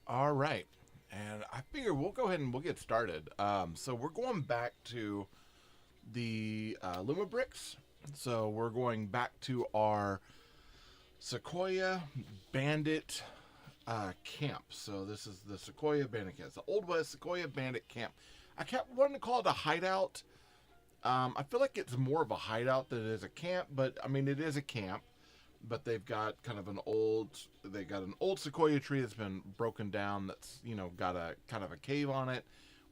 All right. And I figure we'll go ahead and we'll get started. So we're going back to the Lumibricks. So we're going back to our Sequoia Bandit camp. So this is the Sequoia Bandit camp. It's the Old West Sequoia Bandit camp. I kept wanting to call it a hideout. I feel like it's more of a hideout than it is a camp, but I mean it is a camp. But they've got kind of an old sequoia tree that's been broken down. That's got a kind of a cave on it.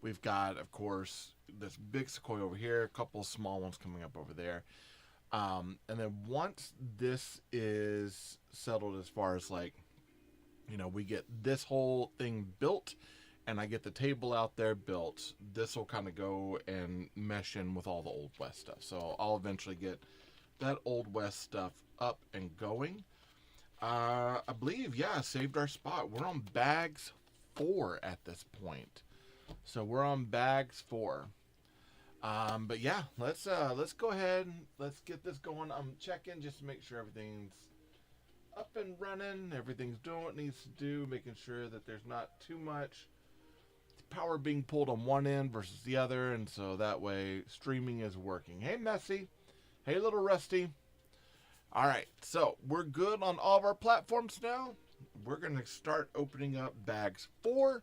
We've got, of course, this big sequoia over here. A couple of small ones coming up over there. And then once this is settled, as far as we get this whole thing built and I get the table out there built, this will kind of go and mesh in with all the Old West stuff. So I'll eventually get that Old West stuff up and going. I believe, yeah, saved our spot. We're on bags 4 at this point. So we're on bags 4. But yeah, let's go ahead and let's get this going. I'm checking just to make sure everything's up and running. Everything's doing what it needs to do, making sure that there's not too much power being pulled on one end versus the other, and so that way streaming is working. Hey, Messy. Hey, little Rusty. All right, so we're good on all of our platforms now. We're going to start opening up bags 4,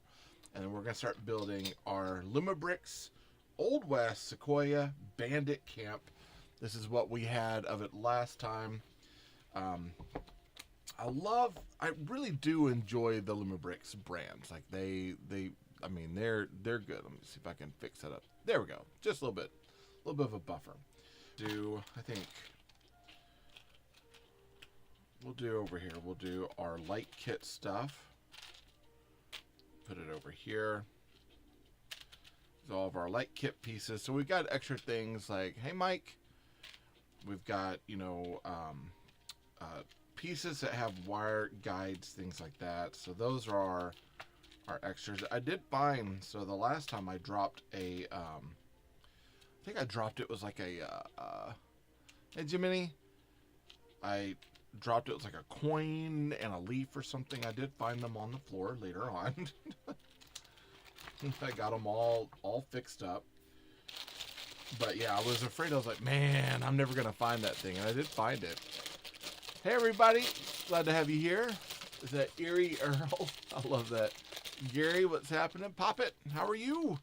and then we're going to start building our Lumibricks Old West Sequoia Bandit Camp. This is what we had of it last time. I really do enjoy the Lumibricks brands. Like they're good. Let me see if I can fix that up. There we go. Just a little bit of a buffer. I think we'll do over here. We'll do our light kit stuff. Put it over here. There's all of our light kit pieces. So we've got extra things like, hey, Mike. We've got, pieces that have wire guides, things like that. So those are our extras. I did find, so the last time I dropped I think I dropped it was like hey, Jiminy. I dropped it was like a coin and a leaf or something. I did find them on the floor later on. I got them all fixed up. But yeah, I was afraid. I was like, man, I'm never going to find that thing. And I did find it. Hey, everybody. Glad to have you here. Is that Erie Earl? I love that. Gary, what's happening? Pop it. How are you?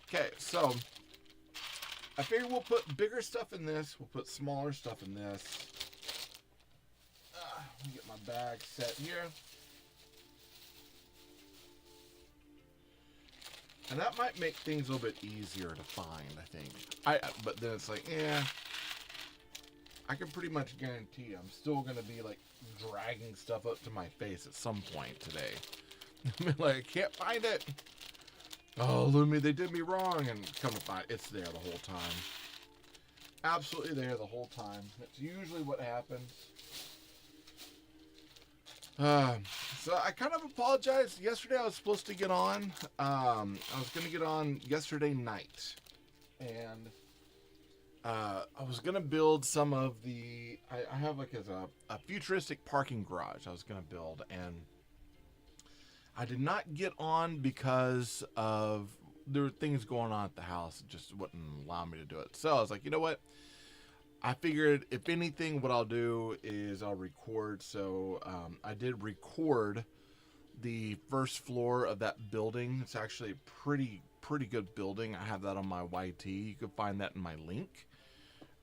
Okay, so I figure we'll put bigger stuff in this. We'll put smaller stuff in this. Let me get my bag set here. And that might make things a little bit easier to find, I think. But then it's like, I can pretty much guarantee I'm still going to be like dragging stuff up to my face at some point today. Like, I can't find it. Oh, Lumi, they did me wrong. And come to find it's there the whole time. Absolutely there the whole time. That's usually what happens. So I kind of apologize. Yesterday I was supposed to get on. I was going to get on yesterday night. And I was going to build some of the... I have like a futuristic parking garage I was going to build. And I did not get on because of... There were things going on at the house that just wouldn't allow me to do it. So I was like, you know what? I figured if anything, what I'll do is I'll record. So I did record the first floor of that building. It's actually a pretty good building. I have that on my YT. You can find that in my link.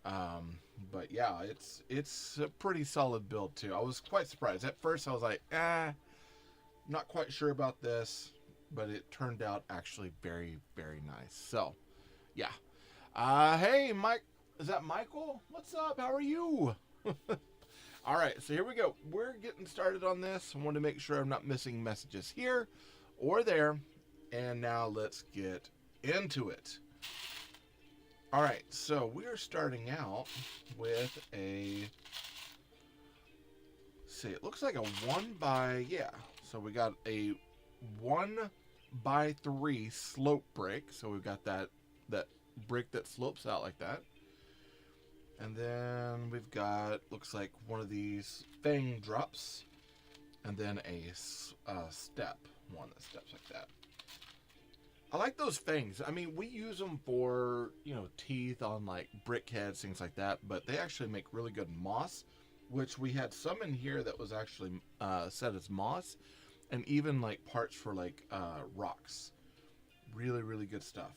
But yeah, it's a pretty solid build too. I was quite surprised. At first I was like, not quite sure about this, but it turned out actually very, very nice. So yeah. Hey, Mike. Is that Michael? What's up? How are you? All right, so here we go. We're getting started on this. I want to make sure I'm not missing messages here or there. And now let's get into it. All right, so we are starting out with it looks like a 1x, so we got a 1x3 slope brick. So we've got that brick that slopes out like that. And then we've got, looks like one of these fang drops. and then a step one that steps like that. I like those fangs. I mean, we use them for, you know, teeth on like brick heads, things like that, but they actually make really good moss, which we had some in here that was actually set as moss, and even like parts for like rocks. Really, really good stuff.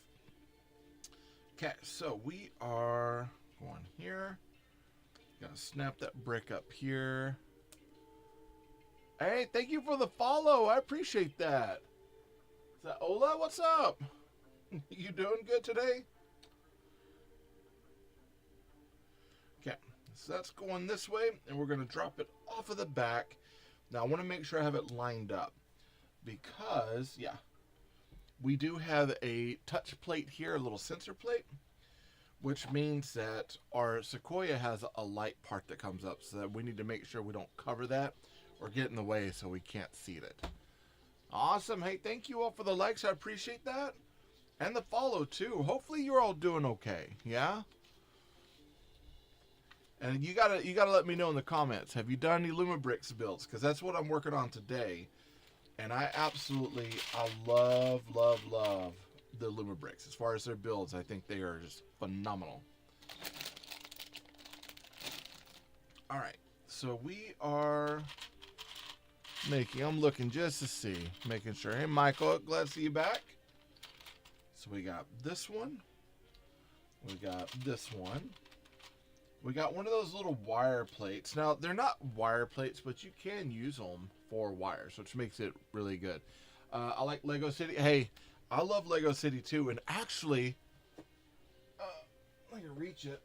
Okay, so we are going here. Gotta snap that brick up here. Hey, thank you for the follow. I appreciate that. Is that Ola? What's up? You doing good today? Okay, so that's going this way, and we're going to drop it off of the back. Now, I want to make sure I have it lined up because, yeah, we do have a touch plate here, a little sensor plate, which means that our Sequoia has a light part that comes up, so that we need to make sure we don't cover that or get in the way so we can't see it. Awesome. Hey, thank you all for the likes. I appreciate that. And the follow, too. Hopefully you're all doing okay. Yeah? And you gotta let me know in the comments. Have you done any Lumibricks builds? Because that's what I'm working on today. And I love the Lumibricks. As far as their builds, I think they are just phenomenal. Alright. So we are I'm looking just to see, making sure. Hey, Michael, glad to see you back. So we got this one. We got this one. We got one of those little wire plates. Now, they're not wire plates, but you can use them for wires, which makes it really good. I like Lego City. Hey, I love Lego City too. And actually, I can reach it.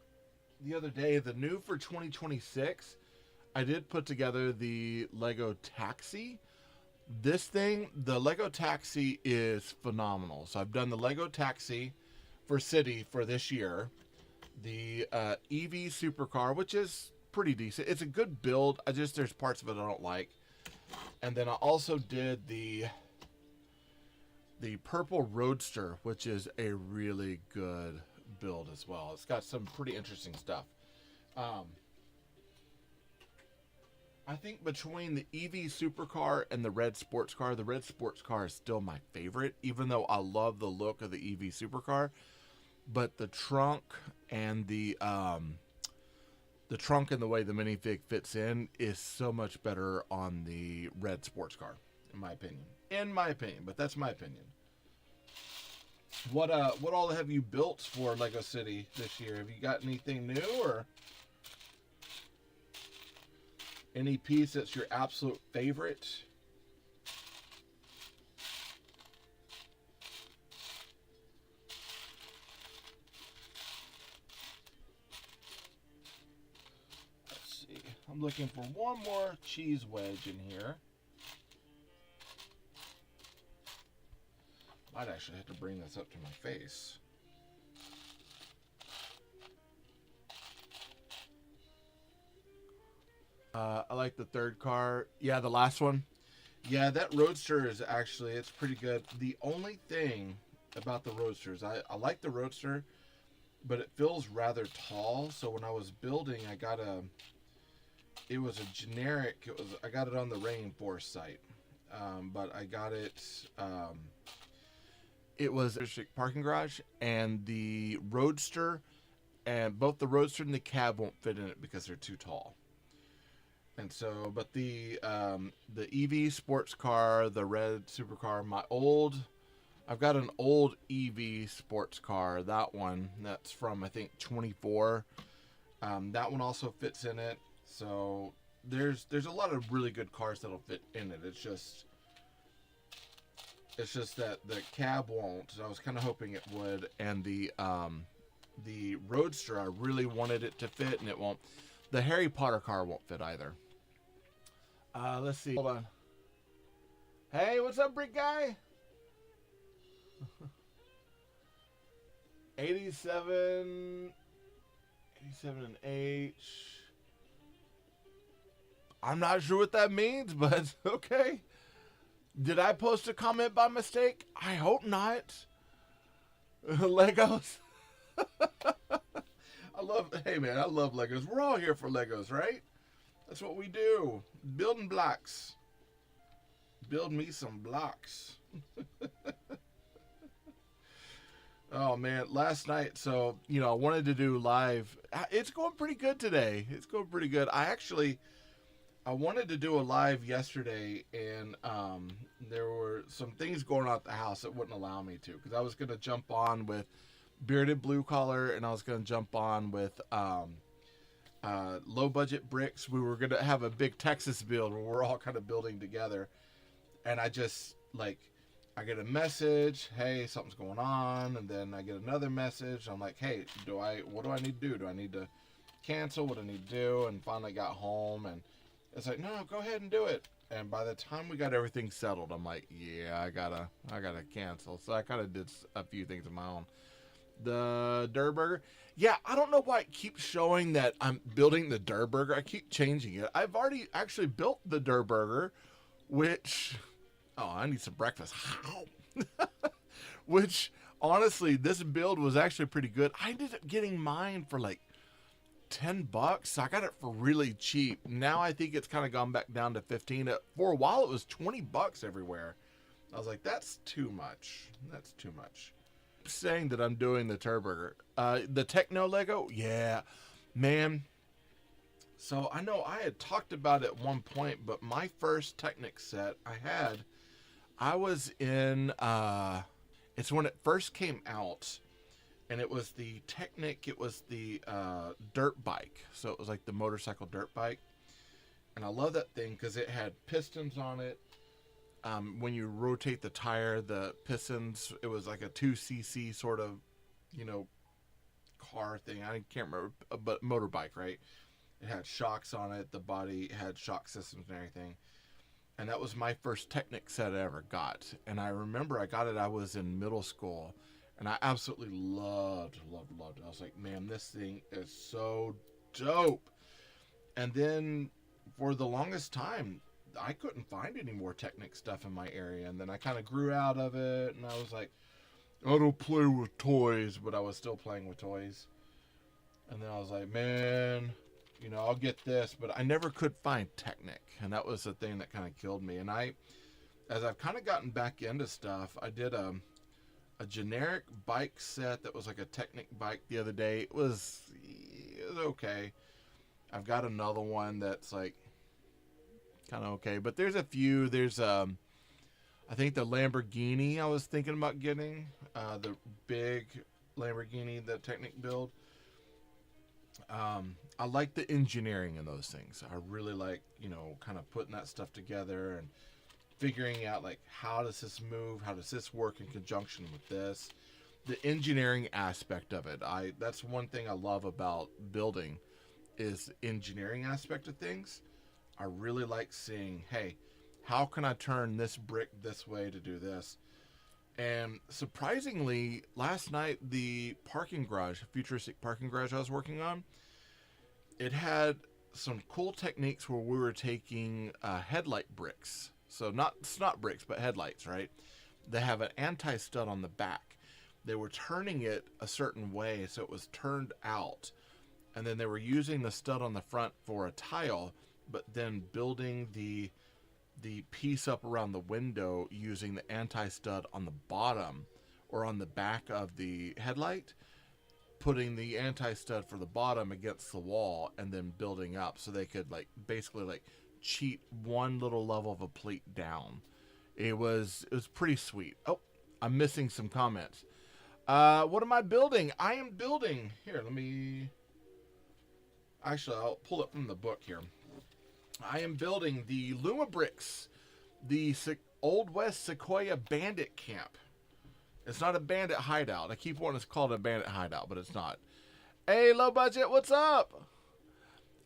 The other day, the new for 2026, I did put together the Lego Taxi. This thing, the Lego Taxi is phenomenal. So I've done the Lego Taxi for City for this year. The EV Supercar, which is pretty decent. It's a good build. There's parts of it I don't like. And then I also did the Purple Roadster, which is a really good build as well. It's got some pretty interesting stuff. I think between the EV Supercar and the red sports car is still my favorite, even though I love the look of the EV Supercar. But the trunk and the way the minifig fits in is so much better on the red sports car, in my opinion. But that's my opinion. What all have you built for Lego City this year? Have you got anything new, or any piece that's your absolute favorite? Let's see. I'm looking for one more cheese wedge in here. Might actually have to bring this up to my face. I like the third car. Yeah, the last one. Yeah, that Roadster is actually, it's pretty good. The only thing about the Roadsters, I like the Roadster, but it feels rather tall. So when I was building, it was a generic, I got it on the Rainforest site. But I got it, it was a parking garage, and the Roadster, and both the Roadster and the cab won't fit in it because they're too tall. And so, but the EV sports car, the red supercar, I've got an old EV sports car. That one, that's from, I think, 24. That one also fits in it. So there's a lot of really good cars that'll fit in it. It's just that the cab won't. I was kind of hoping it would, and the Roadster, I really wanted it to fit, and it won't. The Harry Potter car won't fit either. Let's see. Hold on. Hey, what's up, Brick Guy? 87 and H. I'm not sure what that means, but okay. Did I post a comment by mistake? I hope not. Legos. Hey man, I love Legos. We're all here for Legos, right? That's what we do. Building blocks. build me some blocks. Oh man, last night, so, I wanted to do live. It's going pretty good today. It's going pretty good. I wanted to do a live yesterday, and there were some things going on at the house that wouldn't allow me to, because I was going to jump on with Bearded Blue Collar, and I was going to jump on with Low Budget Bricks. We were going to have a big Texas build where we're all kind of building together, and I just, I get a message, hey, something's going on, and then I get another message. I'm like, hey, what do I need to do? Do I need to cancel? What do I need to do? And finally got home, and it's like, no, go ahead and do it. And by the time we got everything settled, I'm like, yeah, I gotta cancel. So I kind of did a few things of my own. The Durr Burger, yeah, I don't know why it keeps showing that I'm building the Durr Burger. I keep changing it. I've already actually built the Durr Burger, which... Oh, I need some breakfast. Which, honestly, this build was actually pretty good. I ended up getting mine for like $10. So I got it for really cheap. Now I think it's kind of gone back down to 15. For a while, it was $20 everywhere. I was like, that's too much. That's too much. Saying that I'm doing the Turburger. The Techno Lego? Yeah, man. So I know I had talked about it at one point, but my first Technic set I was in, it's when it first came out, and it was the Technic, it was the dirt bike. So it was like the motorcycle dirt bike. And I love that thing because it had pistons on it. When you rotate the tire, the pistons, it was like a 2cc sort of, car thing. I can't remember, but motorbike, right? It had shocks on it. The body had shock systems and everything. And that was my first Technic set I ever got. And I remember I got it, I was in middle school. And I absolutely loved it. I was like, man, this thing is so dope. And then for the longest time, I couldn't find any more Technic stuff in my area. And then I kind of grew out of it. And I was like, I don't play with toys. But I was still playing with toys. And then I was like, man... I'll get this, but I never could find Technic, and that was the thing that kind of killed me. And as I've kind of gotten back into stuff, I did a generic bike set that was like a Technic bike the other day. It was okay. I've got another one that's like kind of okay, but there's a few. There's I think the Lamborghini I was thinking about getting, the big Lamborghini, the Technic build. I like the engineering in those things. I really like, kind of putting that stuff together and figuring out like, how does this move? How does this work in conjunction with this? The engineering aspect of it. That's one thing I love about building is the engineering aspect of things. I really like seeing, hey, how can I turn this brick this way to do this? And surprisingly, last night, the parking garage, futuristic parking garage I was working on, it had some cool techniques where we were taking headlight bricks. So not snot bricks, but headlights, right? They have an anti-stud on the back. They were turning it a certain way, so it was turned out. And then they were using the stud on the front for a tile, but then building the piece up around the window using the anti-stud on the bottom or on the back of the headlight, putting the anti-stud for the bottom against the wall and then building up so they could basically cheat one little level of a plate down. It was pretty sweet. Oh, I'm missing some comments. What am I building? I am building here. I'll pull it from the book here. I am building the Lumibricks, the Old West Sequoia Bandit camp. It's not a bandit hideout. I keep wanting to call it a bandit hideout, but it's not. Hey, Low Budget, what's up?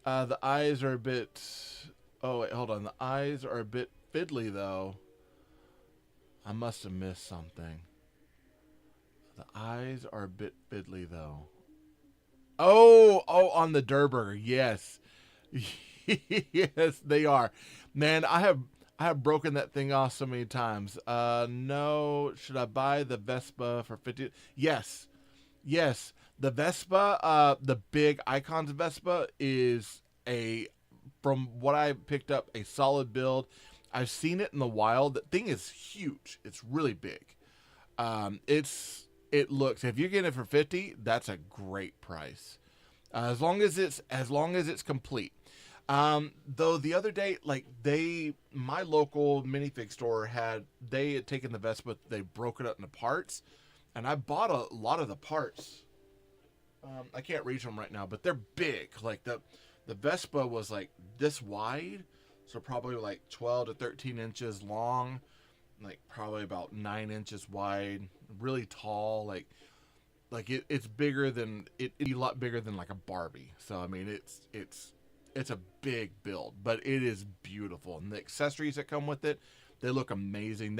The eyes are a bit... Oh, wait, hold on. The eyes are a bit fiddly, though. I must have missed something. The eyes are a bit fiddly, though. Oh, on the Durr Burger. Yes. Yes, they are. Man, I have broken that thing off so many times. No, should I buy the Vespa for 50? Yes. The Vespa, the big Icons Vespa is from what I picked up, a solid build. I've seen it in the wild. The thing is huge. It's really big. It looks, if you're getting it for 50, that's a great price. As long as it's complete. Though the other day, like my local minifig store they had taken the Vespa, they broke it up into parts, and I bought a lot of the parts. I can't reach them right now, but they're big. Like the Vespa was like this wide, so probably like 12 to 13 inches long, like probably about 9 inches wide, really tall. It's bigger than it'd be a lot bigger than like a Barbie. So I mean, it's a big build, but it is beautiful, and the accessories that come with it, they look amazing.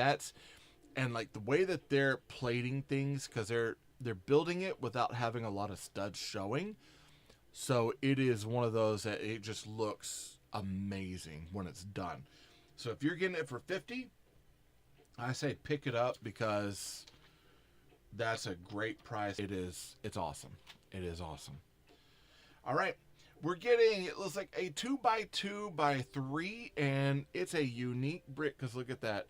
And like the way that they're plating things, because they're building it without having a lot of studs showing, so it is one of those that it just looks amazing when it's done. So if you're getting it for 50, I say pick it up, because that's a great price. It's awesome. It is awesome. All right. We're getting, it looks like a 2x2x3, and it's a unique brick, because look at that.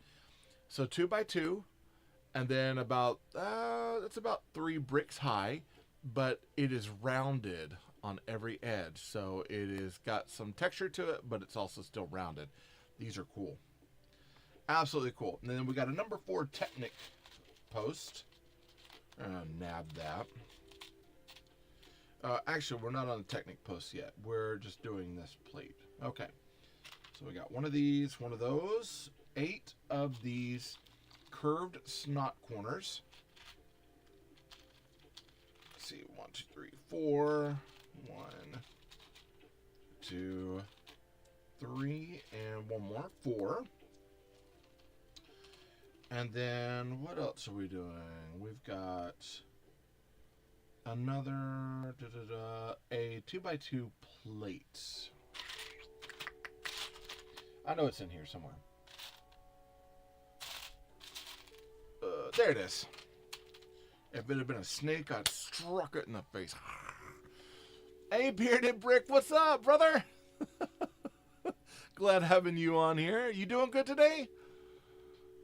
So 2x2, and then it's about 3 bricks high, but it is rounded on every edge. So it is got some texture to it, but it's also still rounded. These are cool. Absolutely cool. And then we got a number 4 Technic post. Nab that. Actually, we're not on the Technic post yet. We're just doing this plate. Okay. So we got one of these, one of those, 8 of these curved snot corners. Let's see, 1, 2, 3, 4. 1, 2, 3, and one more, 4. And then what else are we doing? We've got another a 2x2 plate. I know it's in here somewhere. There it is. If it had been a snake, I'd struck it in the face. Hey, Bearded Brick, what's up, brother? Glad having you on here. You doing good today?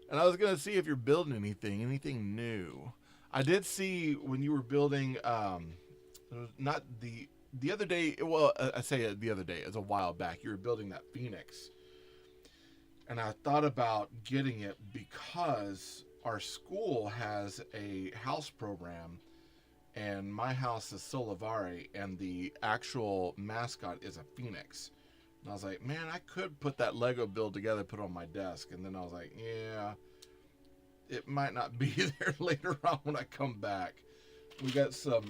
And I was going to see if you're building anything new. I did see when you were building, not the other day, well, I say the other day, it was a while back, you were building that Phoenix. And I thought about getting it because our school has a house program, and my house is Solivare, and the actual mascot is a Phoenix. And I was like, man, I could put that Lego build together, put it on my desk. And then I was like, yeah, it might not be there later on when I come back. We got some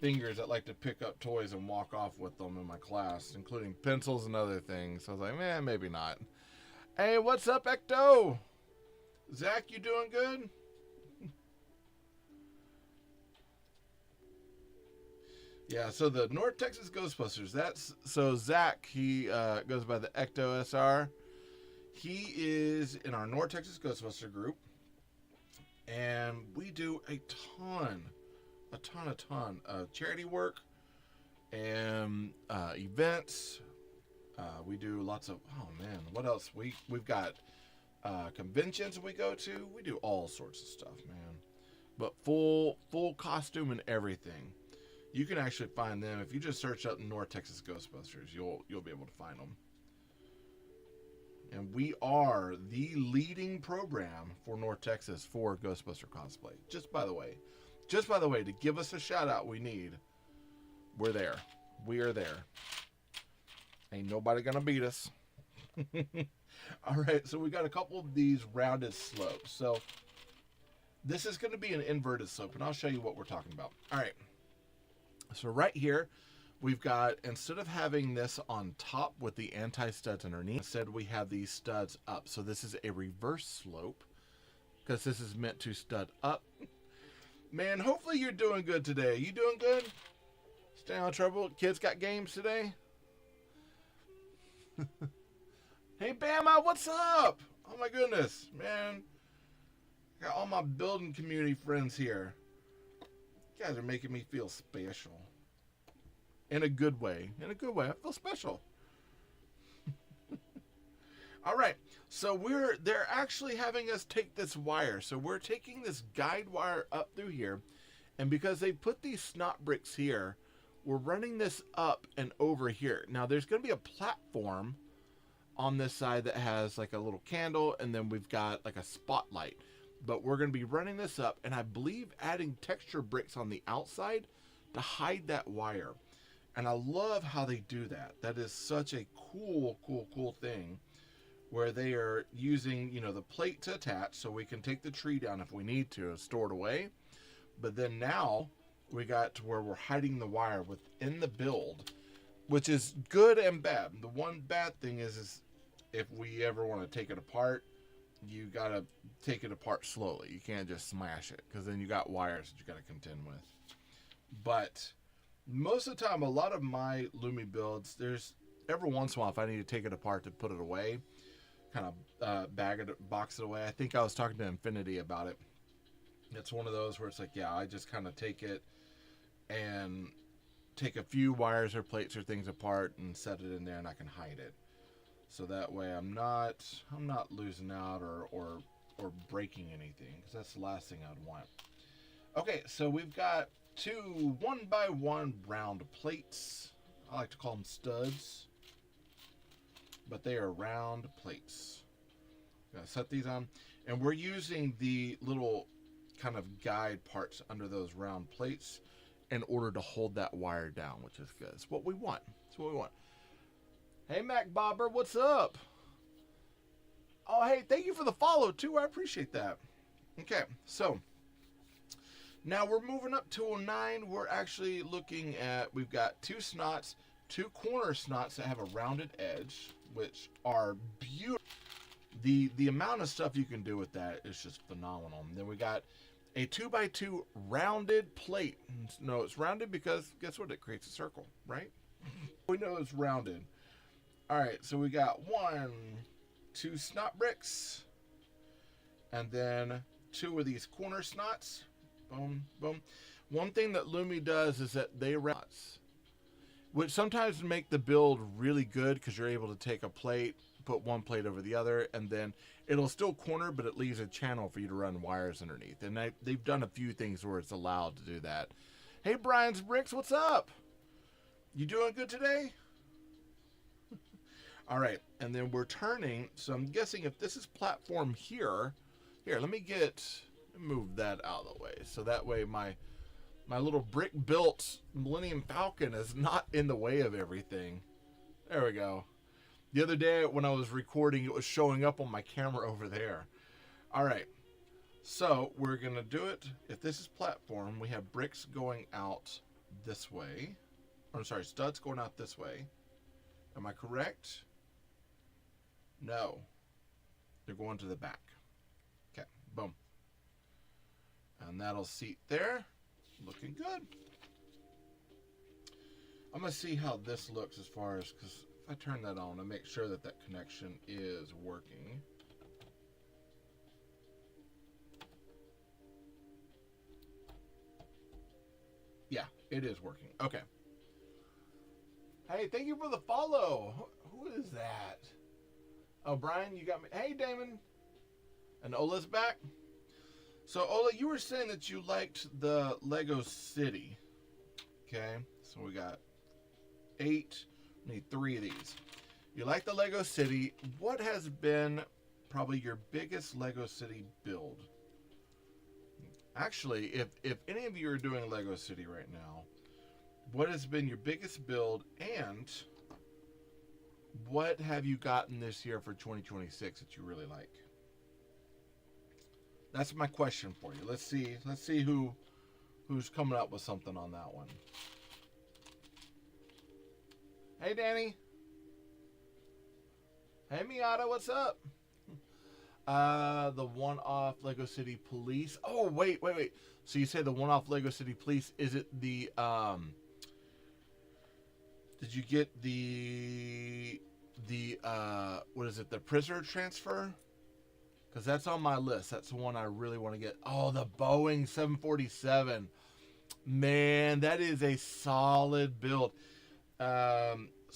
fingers that like to pick up toys and walk off with them in my class, including pencils and other things. So I was like, man, maybe not. Hey, what's up, Ecto? Zach, you doing good? Yeah, so the North Texas Ghostbusters, so Zach, he goes by the Ecto SR. He is in our North Texas Ghostbuster group, and we do a ton of charity work and events. We do lots of, oh man, what else? We've got conventions we go to. We do all sorts of stuff, man. But full costume and everything. You can actually find them if you just search up North Texas Ghostbusters. You'll be able to find them. And we are the leading program for North Texas for Ghostbuster cosplay. Just by the way, to give us a shout out, we're there. We are there. Ain't nobody gonna beat us. All right, so we got a couple of these rounded slopes. So this is going to be an inverted slope, and I'll show you what we're talking about. All right. So right here, we've got, instead of having this on top with the anti-studs underneath, instead we have these studs up. So this is a reverse slope, because this is meant to stud up. Man, hopefully you're doing good today. You doing good? Stay out of trouble. Kids got games today? Hey, Bama, what's up? Oh my goodness, man. I got all my building community friends here. You guys are making me feel special. In a good way. In a good way. I feel special. All right. So they're actually having us take this wire. So we're taking this guide wire up through here. And because they put these snot bricks here, we're running this up and over here. Now there's going to be a platform on this side that has like a little candle, and then we've got like a spotlight. But we're going to be running this up, and I believe adding texture bricks on the outside to hide that wire. And I love how they do that. That is such a cool thing, where they are using, you know, the plate to attach so we can take the tree down if we need to and store it away. But then now we got to where we're hiding the wire within the build, which is good and bad. The one bad thing is if we ever want to take it apart, you got to take it apart slowly. You can't just smash it, because then you got wires that you got to contend with. But most of the time, a lot of my Lumi builds, there's every once in a while, if I need to take it apart to put it away, kind of box it away. I think I was talking to Infinity about it. It's one of those where it's like, yeah, I just kind of take it and take a few wires or plates or things apart and set it in there, and I can hide it. So that way I'm not losing out or breaking anything, because that's the last thing I'd want. Okay, so we've got 2 1x1 round plates. I like to call them studs, but they are round plates. Gonna set these on, and we're using the little kind of guide parts under those round plates in order to hold that wire down, which is good. It's what we want. It's what we want. Hey, Mac Bobber, what's up? Oh, hey, thank you for the follow, too. I appreciate that. Okay, so now we're moving up to 09. We're actually looking at, we've got 2 snots, 2 corner snots that have a rounded edge, which are beautiful. The amount of stuff you can do with that is just phenomenal. And then we got a 2x2 rounded plate. No, it's rounded because guess what? It creates a circle, right? We know it's rounded. All right, so we got 1, 2 snot bricks, and then 2 of these corner snots. Boom, boom. One thing that Lumi does is that they round, which sometimes make the build really good, because you're able to take a plate, put one plate over the other, and then it'll still corner, but it leaves a channel for you to run wires underneath. And they've done a few things where it's allowed to do that. Hey, Brian's Bricks, what's up? You doing good today? All right, and then we're turning, so I'm guessing if this is platform here, let me move that out of the way, so that way my little brick-built Millennium Falcon is not in the way of everything. There we go. The other day when I was recording, it was showing up on my camera over there. All right, so we're going to do it. If this is platform, we have bricks going out this way. Or, sorry, studs going out this way. Am I correct? No. They're going to the back. Okay, boom. And that'll seat there. Looking good. I'm going to see how this looks as far as, because if I turn that on and make sure that that connection is working. Yeah, it is working. Okay. Hey, thank you for the follow. Who is that? Oh, Brian, you got me. Hey, Damon. And Ola's back. So, Ola, you were saying that you liked the Lego City. Okay, so we got 8. We need 3 of these. You like the Lego City. What has been probably your biggest Lego City build? Actually, if any of you are doing Lego City right now, what has been your biggest build, and what have you gotten this year for 2026 that you really like? That's my question for you. Let's see who's coming up with something on that one. Hey, Danny. Hey, Miata, what's up? The one-off Lego City Police. Oh, wait. So you say the one-off Lego City Police, is it the, did you get the what is it, the prisoner transfer? Because that's on my list. That's the one I really want to get. Oh, the Boeing 747. Man, that is a solid build.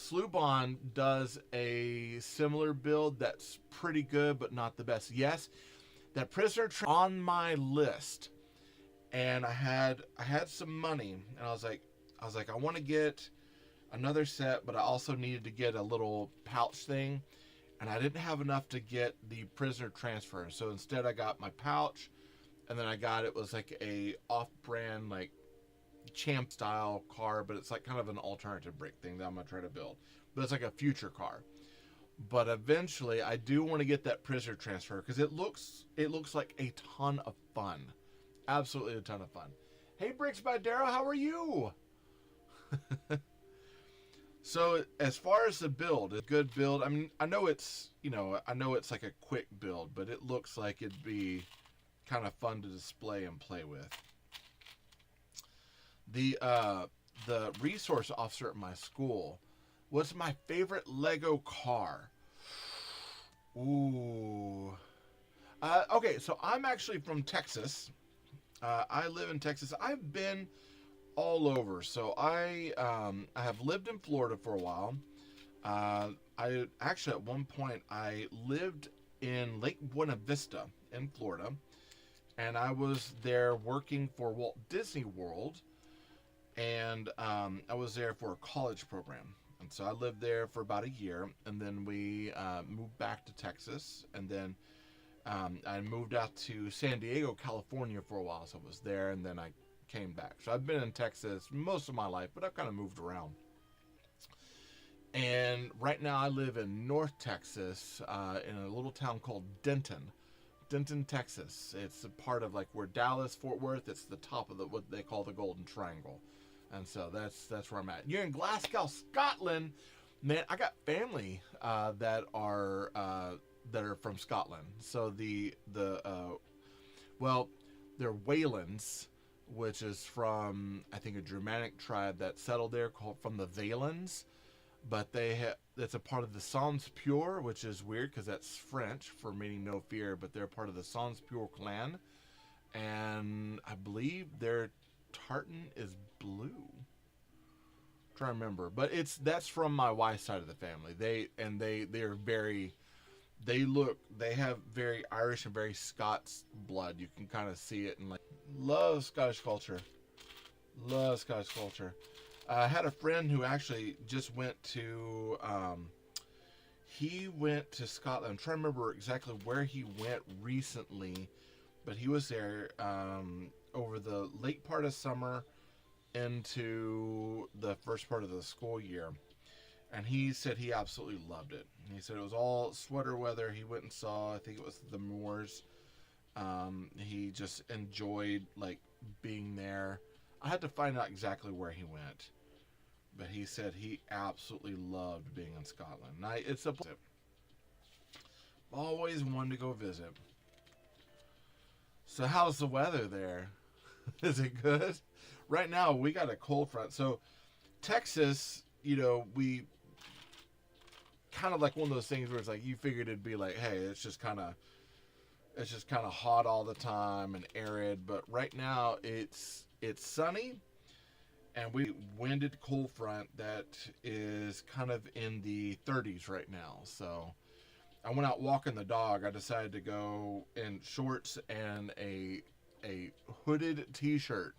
Sloobon does a similar build that's pretty good, but not the best. Yes, that prisoner on my list, and I had some money, and I was like, I want to get another set, but I also needed to get a little pouch thing, and I didn't have enough to get the prisoner transfer. So instead, I got my pouch, and then it was like a off-brand like champ style car, but it's like kind of an alternative brick thing that I'm gonna try to build. But it's like a future car. But eventually, I do want to get that prisoner transfer because it looks like a ton of fun, absolutely a ton of fun. Hey, Bricks by Darrow, how are you? So as far as the build, a good build. I mean, I know it's like a quick build, but it looks like it'd be kind of fun to display and play with. The resource officer at my school, what's my favorite Lego car? Ooh. Okay, so I'm actually from Texas. I live in Texas. I've been all over. So I have lived in Florida for a while. I actually at one point I lived in Lake Buena Vista in Florida, and I was there working for Walt Disney World, and I was there for a college program. And so I lived there for about a year, and then we moved back to Texas, and then I moved out to San Diego, California for a while. So I was there, and then I came back. So I've been in Texas most of my life, but I've kind of moved around. And right now I live in North Texas, in a little town called Denton, Texas. It's a part of like where Dallas, Fort Worth, it's the top of what they call the Golden Triangle. And so that's where I'm at. You're in Glasgow, Scotland. Man, I got family that are from Scotland. So they're Waylands, which is from, I think, a Germanic tribe that settled there called from the Valens. But it's a part of the Sans Pure, which is weird because that's French for meaning no fear, but they're part of the Sans Pure clan. And I believe their tartan is blue. I'm trying to remember. But that's from my wife's side of the family. They have very Irish and very Scots blood. You can kind of see it, and like love Scottish culture. I had a friend who actually just went to he went to Scotland. I'm trying to remember exactly where he went recently, but he was there over the late part of summer into the first part of the school year. And he said he absolutely loved it. He said it was all sweater weather. He went and saw, I think it was the Moors. He just enjoyed like being there. I had to find out exactly where he went, but he said he absolutely loved being in Scotland. And it's a place I've always wanted to go visit. So how's the weather there? Is it good? Right now we got a cold front. So Texas, we kind of like one of those things where it's like you figured it'd be like, hey, it's just kind of hot all the time and arid, but right now it's sunny, and we winded cold front that is kind of in the 30s right now. So I went out walking the dog. I decided to go in shorts and a hooded t-shirt.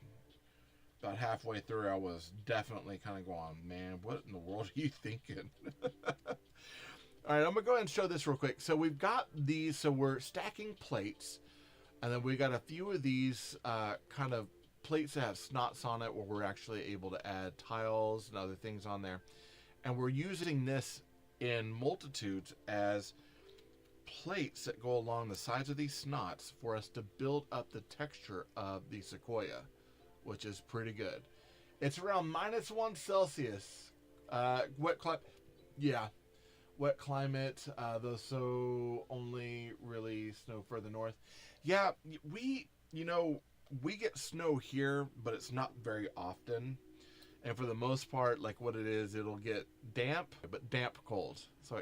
About halfway through, I was definitely kind of going, man, what in the world are you thinking? All right, I'm going to go ahead and show this real quick. So we've got these, so we're stacking plates, and then we got a few of these kind of plates that have snots on it where we're actually able to add tiles and other things on there. And we're using this in multitudes as plates that go along the sides of these snots for us to build up the texture of the Sequoia, which is pretty good. It's around -1 Celsius. Wet climate. Yeah. Wet climate. Though so only really snow further north. Yeah, we get snow here, but it's not very often. And for the most part, like what it is, it'll get damp, but damp cold. So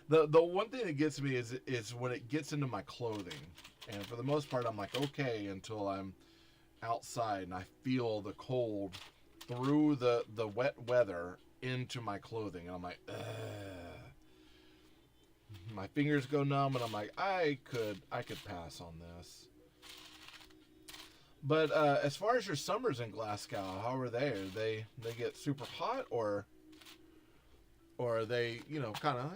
the one thing that gets me is when it gets into my clothing. And for the most part, I'm like, okay, until I'm outside and I feel the cold through the wet weather, into my clothing, and I'm like, ugh. My fingers go numb, and I'm like, I could pass on this. But as far as your summers in Glasgow, how are they? They get super hot, or are they, kind of,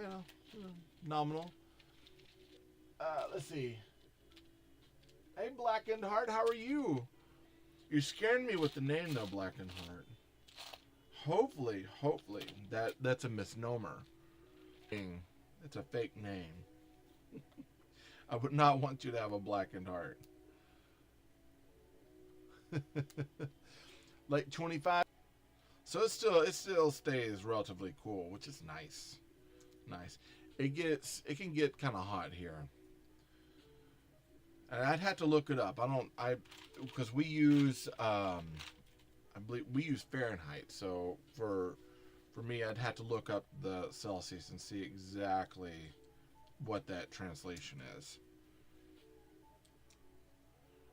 nominal? Let's see. Hey, Blackened Heart, how are you? You're scaring me with the name, though, Blackened Heart. Hopefully, that's a misnomer. It's a fake name. I would not want you to have a blackened heart. Like 25. So it still stays relatively cool, which is nice. Nice. It can get kind of hot here. And I'd have to look it up. Because we use I believe we use Fahrenheit. So for me, I'd have to look up the Celsius and see exactly what that translation is.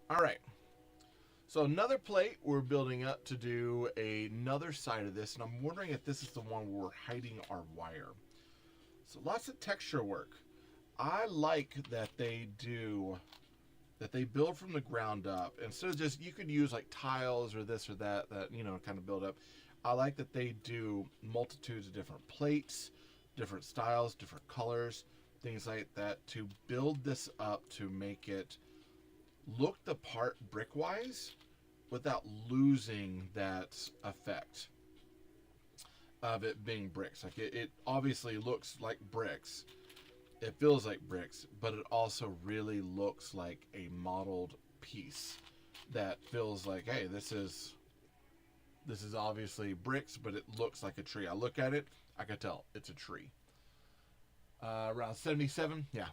All right. So another plate we're building up to do another side of this, and I'm wondering if this is the one where we're hiding our wire. So lots of texture work. I like that they build from the ground up. Instead of just, you could use like tiles or this or that, kind of build up. I like that they do multitudes of different plates, different styles, different colors, things like that to build this up to make it look the part brick-wise without losing that effect of it being bricks. Like it obviously looks like bricks. It feels like bricks, but it also really looks like a modeled piece that feels like, hey, this is obviously bricks, but it looks like a tree. I look at it, I can tell it's a tree. Around 77, yeah.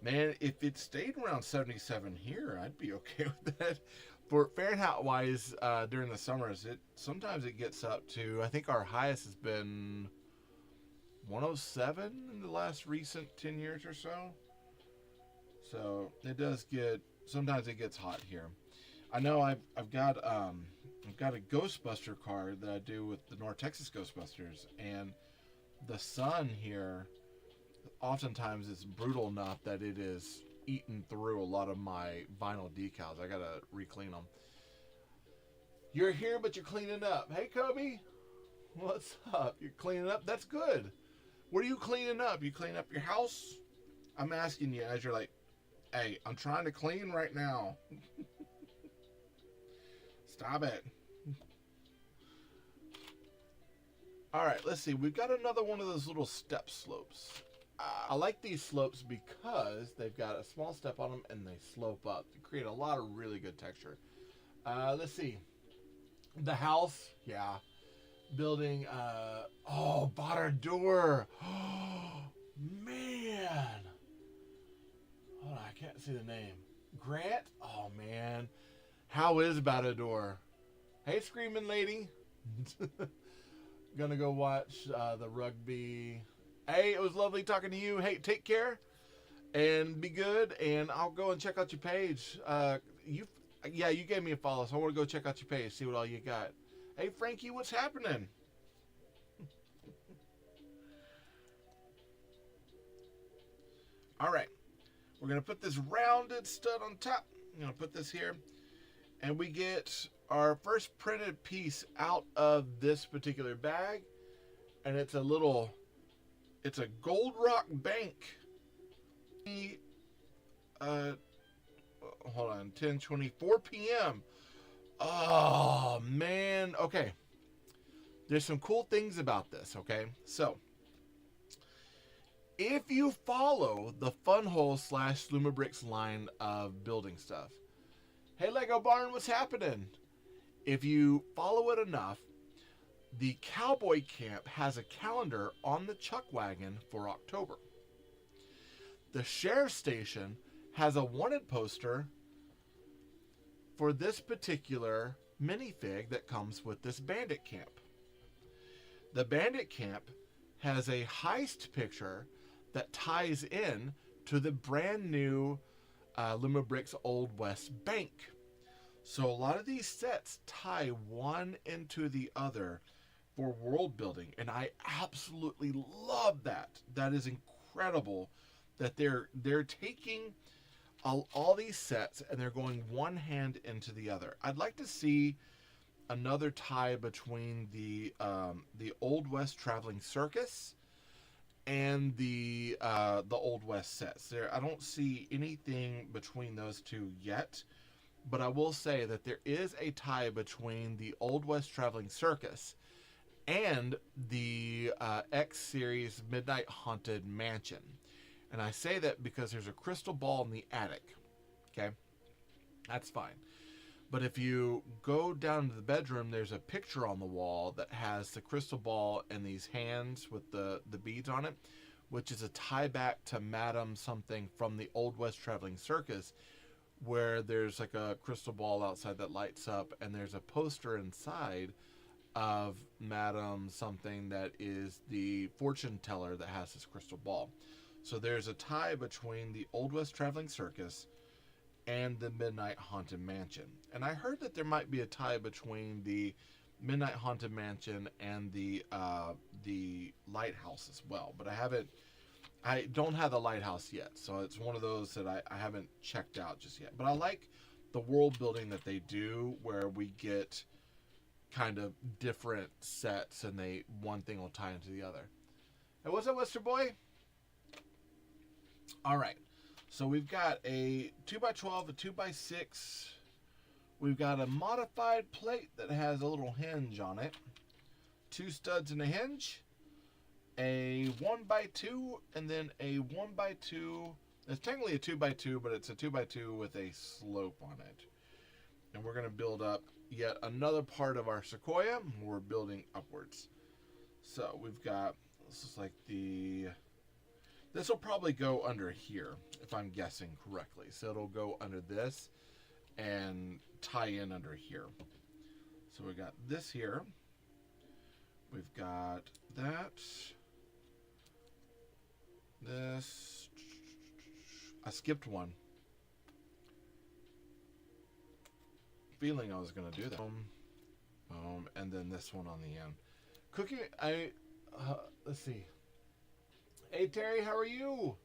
Man, if it stayed around 77 here, I'd be okay with that. For Fahrenheit-wise, during the summers, sometimes it gets up to, I think our highest has been 107 in the last recent 10 years or so. So it does sometimes it gets hot here. I know I've got a Ghostbuster card that I do with the North Texas Ghostbusters, and the sun here oftentimes is brutal enough that it is eaten through a lot of my vinyl decals. I gotta re-clean them. You're here, but you're cleaning up. Hey, Kobe, what's up? You're cleaning up? That's good. What are you cleaning up? You cleaning up your house? I'm asking you as you're like, hey, I'm trying to clean right now. Stop it. All right, let's see. We've got another one of those little step slopes. I like these slopes because they've got a small step on them and they slope up to create a lot of really good texture. Let's see. The house, yeah. Building, bought our door. Oh, man. Hold on, I can't see the name. Grant? Oh, man. How is Batador? Hey, Screaming Lady. Gonna go watch the rugby. Hey, it was lovely talking to you. Hey, take care and be good. And I'll go and check out your page. You gave me a follow, so I want to go check out your page, see what all you got. Hey, Frankie, what's happening? All right, we're gonna put this rounded stud on top. I'm gonna put this here, and we get our first printed piece out of this particular bag, and it's a Gold Rock Bank. Hold on, 10:24 p.m. Oh, man. Okay. There's some cool things about this, okay? So, if you follow the Funhole / Lumibricks line of building stuff, hey, Lego Barn, what's happening? If you follow it enough, the Cowboy Camp has a calendar on the Chuck Wagon for October. The Sheriff Station has a wanted poster for this particular minifig that comes with this Bandit Camp. The Bandit Camp has a heist picture that ties in to the brand new Lumibricks Old West Bank. So a lot of these sets tie one into the other for world building, and I absolutely love that. That is incredible that they're taking all these sets and they're going one hand into the other. I'd like to see another tie between the Old West Traveling Circus and the Old West sets. There, I don't see anything between those two yet, but I will say that there is a tie between the Old West Traveling Circus and the X Series Midnight Haunted Mansion. And I say that because there's a crystal ball in the attic. Okay? That's fine. But if you go down to the bedroom, there's a picture on the wall that has the crystal ball and these hands with the beads on it, which is a tie back to Madame something from the Old West Traveling Circus, where there's like a crystal ball outside that lights up, and there's a poster inside of Madame something that is the fortune teller that has this crystal ball. So there's a tie between the Old West Traveling Circus and the Midnight Haunted Mansion. And I heard that there might be a tie between the Midnight Haunted Mansion and the Lighthouse as well. But I don't have the Lighthouse yet. So it's one of those that I haven't checked out just yet. But I like the world building that they do, where we get kind of different sets and one thing will tie into the other. Hey, what's up, Western Boy? All right, so we've got a 2x12, a 2x6. We've got a modified plate that has a little hinge on it. 2 studs and a hinge. A 1x2, and then a 1x2. It's technically a 2x2, but it's a 2x2 with a slope on it. And we're going to build up yet another part of our Sequoia. We're building upwards. So we've got, this is like this will probably go under here, if I'm guessing correctly. So it'll go under this and tie in under here. So we got this here. We've got that. This. I skipped one. Feeling I was going to do that. Boom. And then this one on the end. Cooking, let's see. Hey Terry, how are you?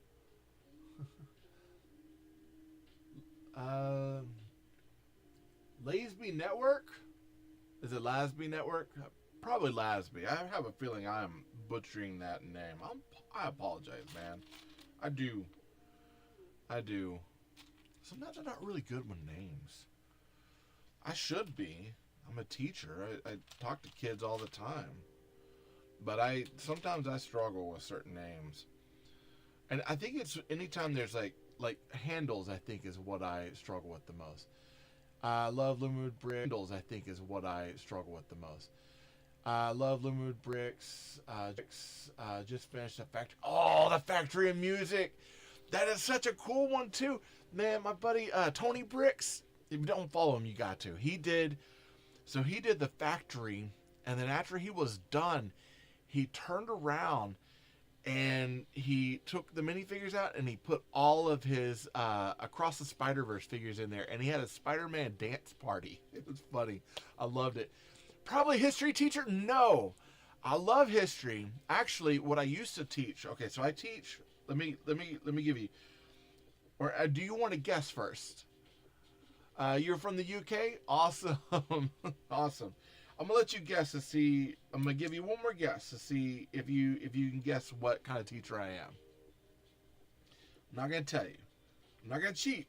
Lasby Network? Is it Lasby Network? Probably Lasby. I have a feeling I'm butchering that name. I apologize, man. I do. Sometimes I'm not really good with names. I should be. I'm a teacher. I talk to kids all the time. But sometimes I struggle with certain names. And I think it's anytime there's like handles, I think is what I struggle with the most. I love Lumibricks. Handles, I think is what I struggle with the most. I love Lumibricks. Just finished the factory. Oh, the Factory of Music. That is such a cool one too. Man, my buddy Tony Bricks. If you don't follow him, you got to. He did the factory, and then after he was done, he turned around and he took the minifigures out and he put all of his Across the Spider-Verse figures in there, and he had a Spider-Man dance party. It was funny. I loved it. Probably history teacher? No. I love history. Actually, what I used to teach. Okay, so I teach. Let me give you. Or do you want to guess first? You're from the UK? Awesome. Awesome. I'm gonna let you guess to see. I'm gonna give you one more guess to see if you can guess what kind of teacher I am. I'm not gonna tell you. I'm not gonna cheat.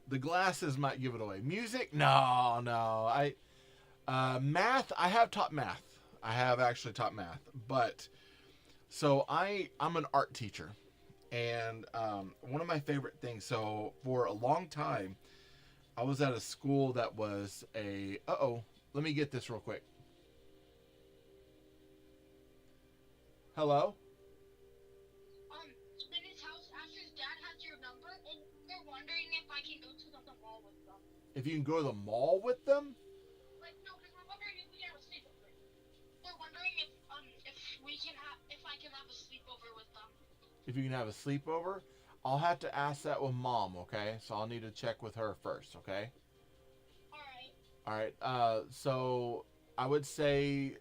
The glasses might give it away. Music? No. Math? I have taught math. I have actually taught math. But so I'm an art teacher, and one of my favorite things. So for a long time, I was at a school that was let me get this real quick. Hello? Spinner's house, Asher's dad has your number, and they're wondering if I can go to the mall with them. If you can go to the mall with them? Like, no, because we're wondering if we can have a sleepover. They're wondering if I can have a sleepover with them. If you can have a sleepover? I'll have to ask that with Mom, okay? So I'll need to check with her first, okay? Alright. All right. So I would say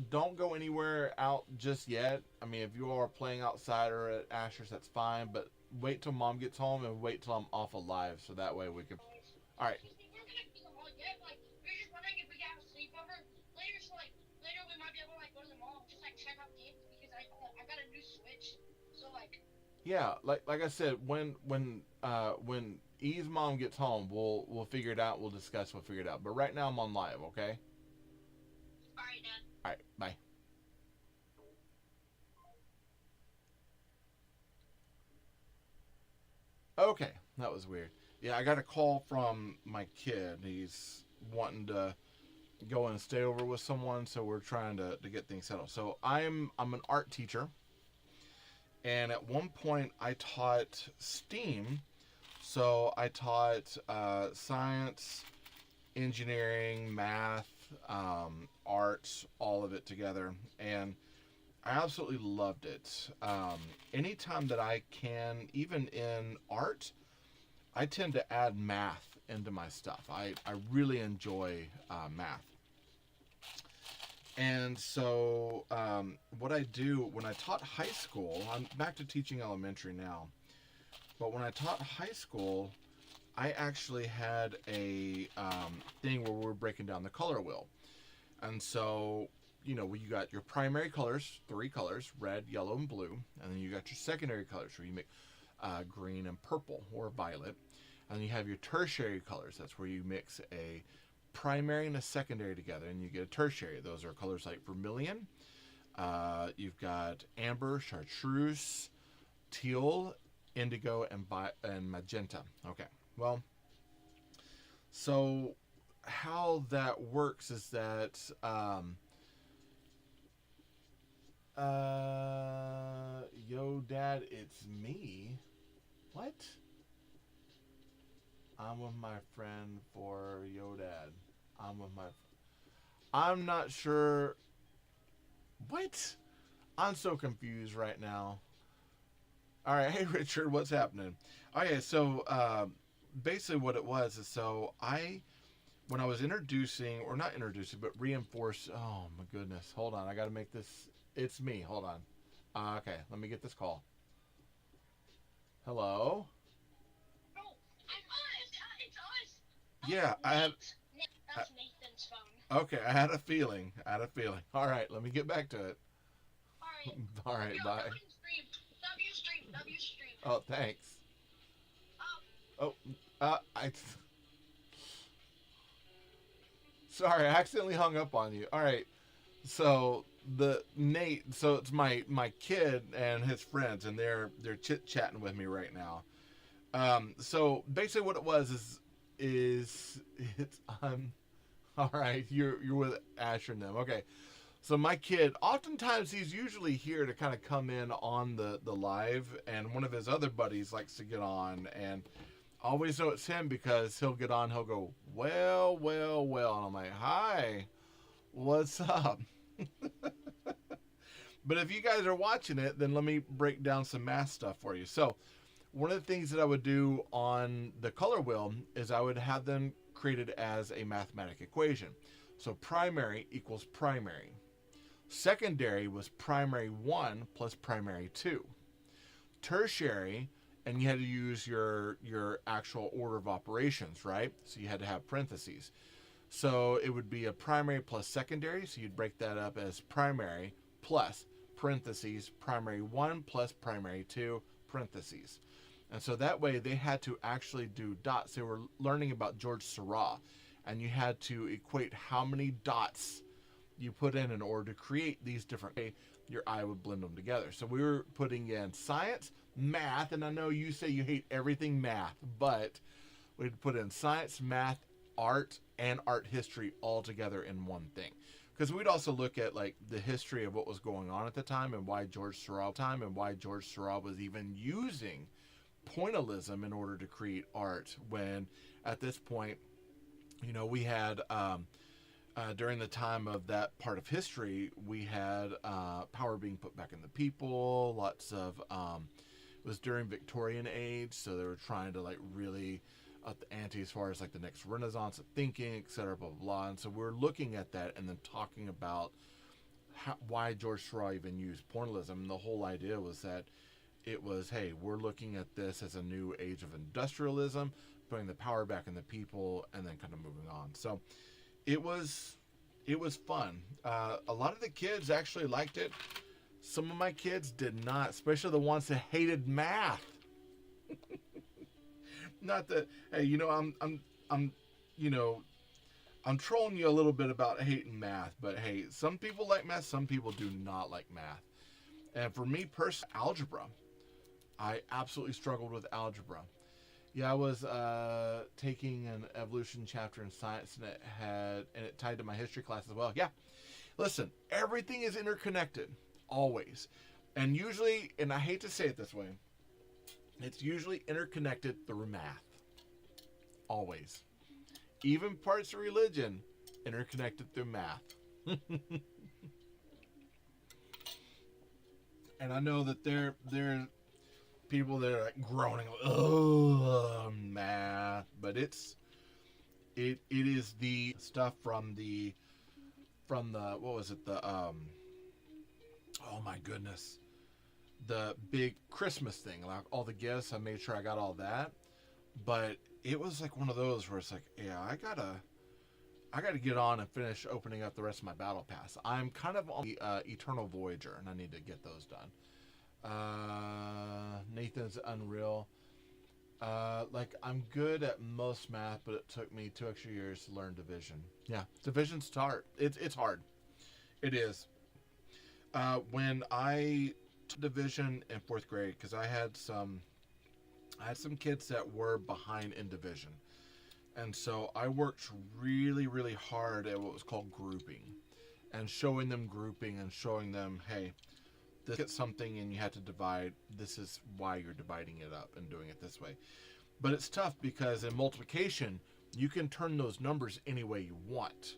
don't go anywhere out just yet. I mean, if you are playing outside or at Asher's, that's fine. But wait till Mom gets home and wait till I'm off alive, so that way we can. All right. Excuse me, we're gonna be the mall yet. Like, we're just wondering if we can have a sleepover later. So like later we might be able to like go to the mall, just like check out games because I got a new Switch. So like, Yeah, like I said, when E's mom gets home, we'll figure it out. We'll discuss. We'll figure it out. But right now I'm on live. Okay. all right, Dad. All right. Bye. Okay, that was weird. Yeah, I got a call from my kid. He's wanting to go and stay over with someone, so we're trying to get things settled. So I'm an art teacher, and at one point I taught STEAM. So I taught science, engineering, math, arts, all of it together, and I absolutely loved it. Anytime that I can, even in art, I tend to add math into my stuff. I really enjoy math. And so, what I do when I taught high school, I'm back to teaching elementary now, but when I taught high school, I actually had a thing where we were breaking down the color wheel. And so, you got your primary colors, 3 colors, red, yellow, and blue. And then you got your secondary colors where you make green and purple or violet. And you have your tertiary colors. That's where you mix a primary and a secondary together and you get a tertiary. Those are colors like vermilion. You've got amber, chartreuse, teal, indigo, and magenta. Okay, well, so how that works is that yo dad, it's me. What? I'm with my friend for yo dad. I'm not sure. What? I'm so confused right now. All right, hey Richard, what's happening? Okay, so basically what it was is when I was introducing, or not introducing, but reinforce. Oh my goodness, hold on, I got to make this. It's me. Hold on. Okay, let me get this call. Hello. Oh, I'm us. It's us. Yeah, I had. That's Nathan's phone. Okay, I had a feeling. All right, let me get back to it. All right. All right, Yo, bye. W stream. Oh, thanks. Um, Oh, I. Sorry, I accidentally hung up on you. All right, so so it's my kid and his friends, and they're chit chatting with me right now. So basically, what it was is it's all right. You're with Asher and them. Okay. So my kid, oftentimes he's usually here to kind of come in on the live, and one of his other buddies likes to get on, and I always know it's him because he'll get on, he'll go, well, and I'm like, hi, what's up? But if you guys are watching it, then let me break down some math stuff for you. So one of the things that I would do on the color wheel is I would have them created as a mathematic equation. So primary equals primary. Secondary was primary 1 plus primary 2. Tertiary, and you had to use your actual order of operations, right? So you had to have parentheses. So it would be a primary plus secondary, so you'd break that up as primary plus parentheses, primary 1 plus primary 2, parentheses. And so that way they had to actually do dots. They were learning about George Seurat, and you had to equate how many dots you put in order to create these different, your eye would blend them together. So we were putting in science, math, and I know you say you hate everything math, but we'd put in science, math, art, and art history all together in one thing. Because we'd also look at like the history of what was going on at the time and why George Seurat was even using pointillism in order to create art, when at this point, we had during the time of that part of history, we had power being put back in the people. Lots of it was during Victorian age, so they were trying to like really up the ante as far as like the next renaissance of thinking, etc., blah, blah, blah. And so we're looking at that and then talking about why George Seurat even used pointillism. And the whole idea was that it was, hey, we're looking at this as a new age of industrialism, putting the power back in the people, and then kind of moving on. So it was fun. A lot of the kids actually liked it. Some of my kids did not, especially the ones that hated math. Not that, hey, you know, I'm you know, I'm trolling you a little bit about hating math, but hey, some people like math, some people do not like math. And for me personally, algebra, I absolutely struggled with algebra. Yeah, I was taking an evolution chapter in science, and it tied to my history class as well. Yeah, listen, everything is interconnected, always. And usually, and I hate to say it this way, it's usually interconnected through math. Always. Even parts of religion, interconnected through math. And I know that there are people that are like groaning, oh, math. But it is the stuff from the what was it, oh my goodness, the big Christmas thing, like all the gifts. I made sure I got all that, but it was like one of those where it's like, yeah, I gotta get on and finish opening up the rest of my battle pass. I'm kind of on the Eternal Voyager, and I need to get those done. Nathan's Unreal. Like, I'm good at most math, but it took me 2 extra years to learn division. Yeah, division's hard. It's hard. It is. When I took division in 4th grade, because I had some kids that were behind in division. And so I worked really, really hard at what was called grouping, and showing them grouping and showing them, hey, this is something and you had to divide. This is why you're dividing it up and doing it this way. But it's tough because in multiplication, you can turn those numbers any way you want.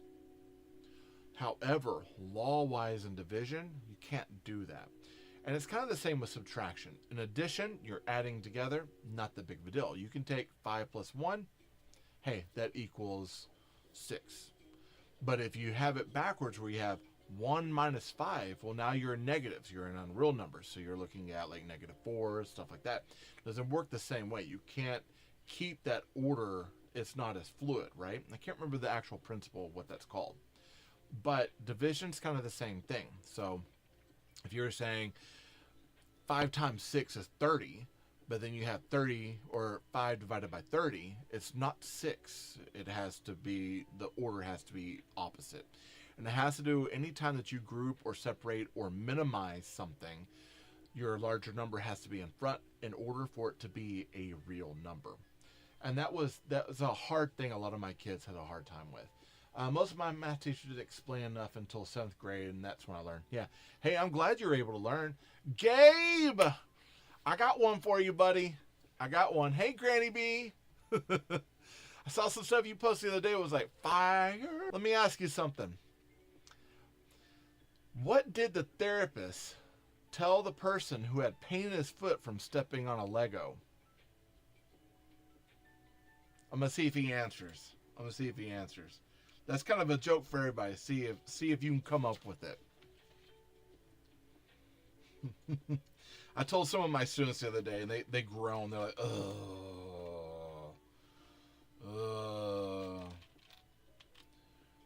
However, law-wise in division, you can't do that. And it's kind of the same with subtraction. In addition, you're adding together, not that big of a deal. You can take 5 plus 1, hey, that equals 6. But if you have it backwards where you have 1 minus 5, well, now you're in negatives. You're in unreal numbers. So you're looking at like -4, stuff like that. It doesn't work the same way. You can't keep that order. It's not as fluid, right? I can't remember the actual principle of what that's called. But division's kind of the same thing. So if you're saying 5 times 6 is 30, but then you have 30 or 5 divided by 30, it's not 6. It has to be, the order has to be opposite. And it has to do anytime that you group or separate or minimize something, your larger number has to be in front in order for it to be a real number. And that was a hard thing a lot of my kids had a hard time with. Most of my math teachers didn't explain enough until 7th grade, and that's when I learned. Yeah. Hey, I'm glad you're able to learn. Gabe! I got one for you, buddy. I got one. Hey, Granny B. I saw some stuff you posted the other day. It was like, fire. Let me ask you something. What did the therapist tell the person who had pain in his foot from stepping on a Lego? I'm going to see if he answers. That's kind of a joke for everybody. See if you can come up with it. I told some of my students the other day, and they groaned. They're like,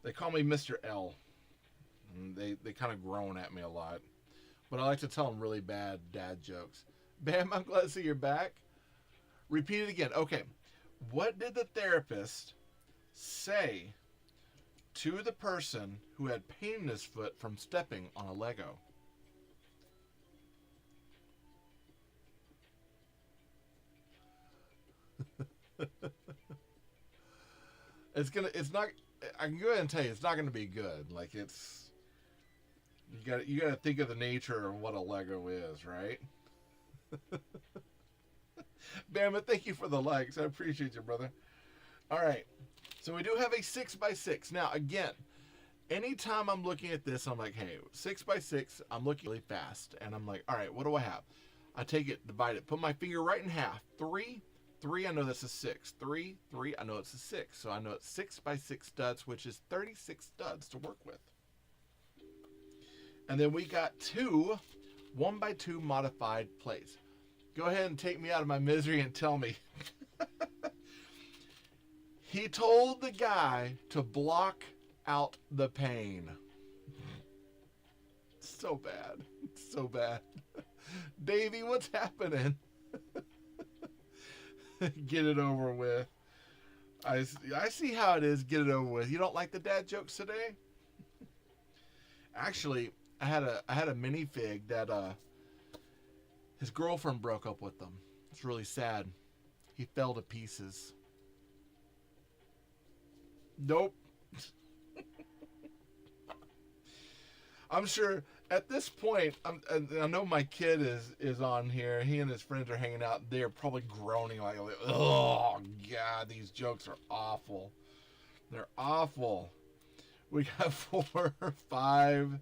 They call me Mr. L. And they kind of groan at me a lot. But I like to tell them really bad dad jokes. Bam, I'm glad to see you're back. Repeat it again. Okay. What did the therapist say to the person who had pain in his foot from stepping on a Lego? I can go ahead and tell you, it's not gonna be good. Like, you gotta think of the nature of what a Lego is, right? Bama, thank you for the likes. I appreciate you, brother. All right. So we do have a 6x6. Now, again, anytime I'm looking at this, I'm like, hey, 6x6, I'm looking really fast. And I'm like, all right, what do I have? I take it, divide it, put my finger right in half. 3, 3, I know that's a 6. 3, 3, I know it's a 6. So I know it's 6 by 6 studs, which is 36 studs to work with. And then we got 2 1 by 2 modified plates. Go ahead and take me out of my misery and tell me. He told the guy to block out the pain. So bad. So bad. Davey, what's happening? Get it over with. I see how it is. Get it over with. You don't like the dad jokes today? Actually, I had a minifig that his girlfriend broke up with him. It's really sad. He fell to pieces. Nope. I'm sure at this point, I know my kid is on here. He and his friends are hanging out. They're probably groaning like, oh, God, these jokes are awful. They're awful. We got 4, 5,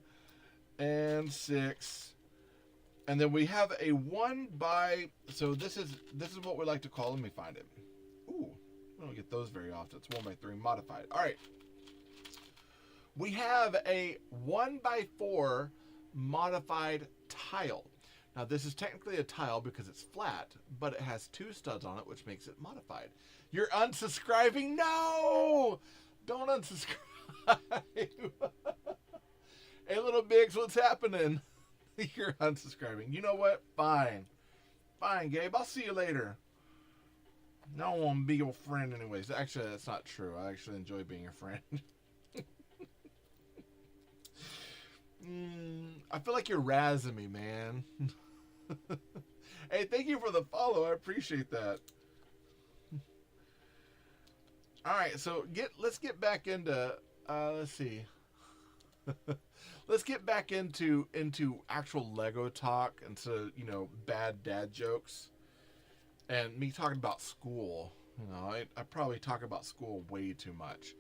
and 6. And then we have a 1 by, so this is what we like to call, let me find it. Ooh, we don't get those very often. It's 1 by 3 modified. All right. We have a 1 by 4 modified tile. Now this is technically a tile because it's flat, but it has 2 studs on it, which makes it modified. You're unsubscribing? No! Don't unsubscribe. Hey, little Biggs, what's happening? You're unsubscribing. You know what? Fine. Fine, Gabe. I'll see you later. I don't want to be your friend anyways. Actually, that's not true. I actually enjoy being your friend. I feel like you're razzing me, man. Hey, thank you for the follow. I appreciate that. All right, so let's get back into let's see. Let's get back into actual Lego talk instead of, bad dad jokes and me talking about school. I probably talk about school way too much.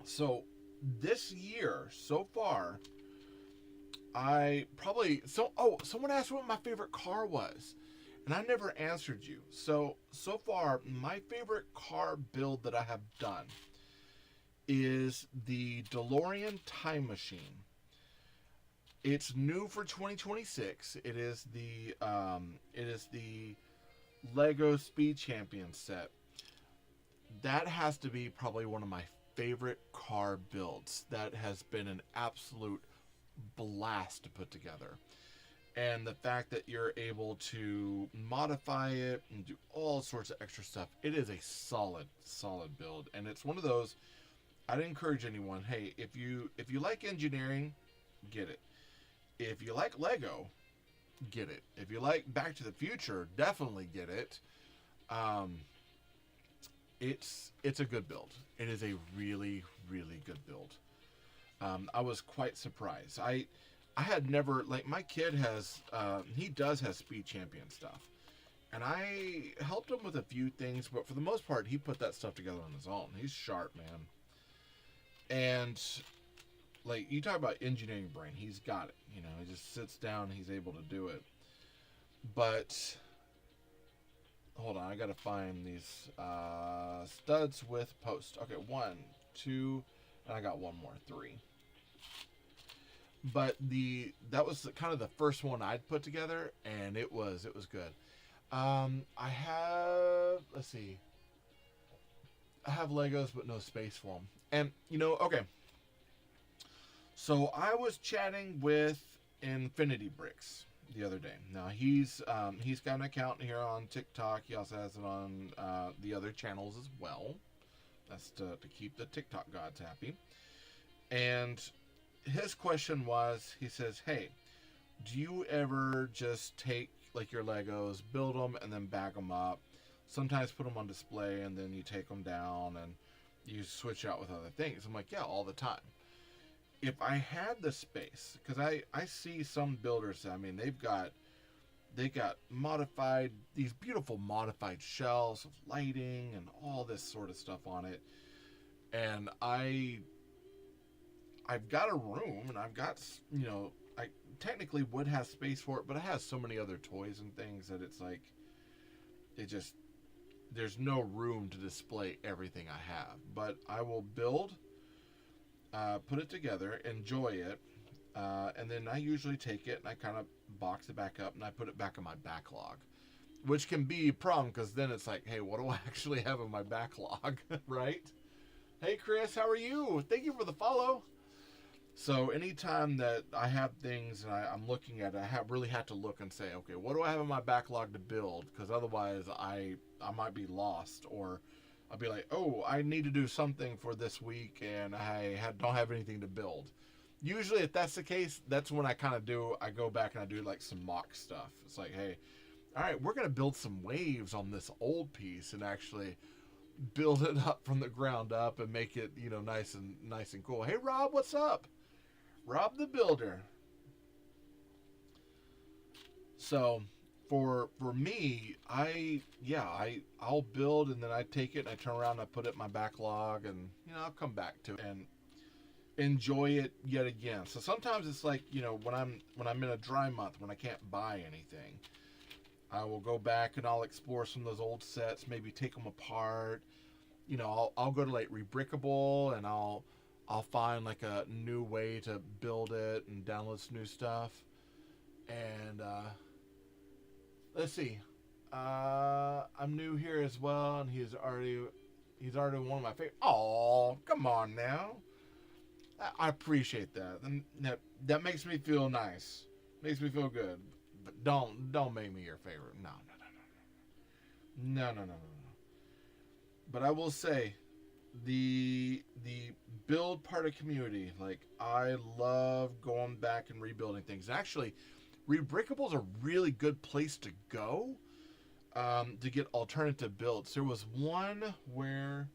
So this year so far, someone asked what my favorite car was, and I never answered you. So far, my favorite car build that I have done is the DeLorean Time Machine. It's new for 2026. It is the Lego Speed Champion set. That has to be probably one of my favorite car builds. That has been an absolute blast to put together. And the fact that you're able to modify it and do all sorts of extra stuff, it is a solid build. And it's one of those, I'd encourage anyone, hey, if you like engineering, get it. If you like Lego, get it. If you like Back to the Future, definitely get it. It's a good build. It is a really, really good build. I was quite surprised. I had never, my kid has, he does have Speed Champion stuff. And I helped him with a few things, but for the most part, he put that stuff together on his own. He's sharp, man. And you talk about engineering brain, he's got it. He just sits down, he's able to do it. But hold on, I gotta find these studs with post. Okay, 1, 2, and I got one more, 3. But that was kind of the first one I'd put together, and it was good. I have, let's see, I have Legos but no space for them. And okay. So I was chatting with Infinity Bricks the other day. Now he's got an account here on TikTok. He also has it on the other channels as well. That's to keep the TikTok gods happy. And his question was, he says, hey, do you ever just take your Legos, build them, and then bag them up? Sometimes put them on display, and then you take them down, and you switch out with other things. I'm like, yeah, all the time. If I had the space, because I see some builders, they've got modified, these beautiful modified shelves of lighting and all this sort of stuff on it. And I've got a room, and I've got, I technically would have space for it, but it has so many other toys and things that it's like, it just, there's no room to display everything I have. But I will build, put it together, enjoy it, and then I usually take it and I kind of box it back up and I put it back in my backlog, which can be a problem because then it's like, hey, what do I actually have in my backlog, right? Hey, Chris, how are you? Thank you for the follow. So anytime that I have things and I'm looking at it, I really have to look and say, okay, what do I have in my backlog to build? Because otherwise I might be lost, or I'll be like, oh, I need to do something for this week and don't have anything to build. Usually if that's the case, that's when I go back and I do like some mock stuff. It's like, hey, all right, we're going to build some waves on this old piece and actually build it up from the ground up and make it, nice and cool. Hey, Rob, what's up? Rob the Builder. So for me, I'll build and then I take it and I turn around and I put it in my backlog and I'll come back to it and enjoy it yet again. So sometimes it's like, when I'm in a dry month when I can't buy anything, I will go back and I'll explore some of those old sets, maybe take them apart. I'll go to like Rebrickable and I'll find like a new way to build it and download some new stuff. And let's see. I'm new here as well, and he's already one of my favorite. Oh, come on now. I appreciate that. And that makes me feel nice. Makes me feel good. But don't make me your favorite. No. But I will say, the build part of community, like I love going back and rebuilding things. And actually, Rebrickable is a really good place to go to get alternative builds. There was one where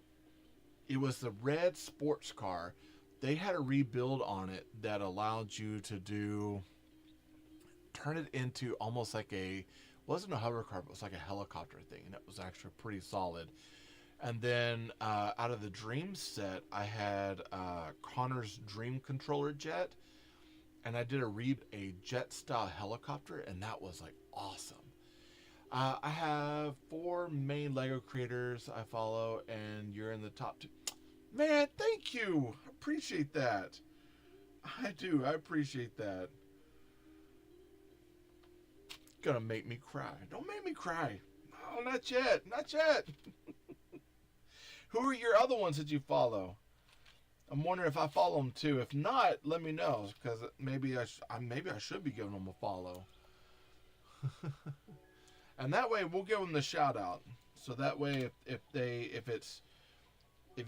it was the red sports car. They had a rebuild on it that allowed you to turn it into almost like wasn't a hover car, but it was like a helicopter thing, and it was actually pretty solid. And then out of the Dream set, I had Connor's Dream Controller jet, and I did a jet style helicopter, and that was like awesome. I have 4 main Lego creators I follow, and you're in the top 2. Man, thank you. I appreciate that. I do. I appreciate that. Gonna make me cry. Don't make me cry. No, not yet. Not yet. Who are your other ones that you follow? I'm wondering if I follow them too. If not, let me know, because maybe I should be giving them a follow. And that way we'll give them the shout out. So that way, if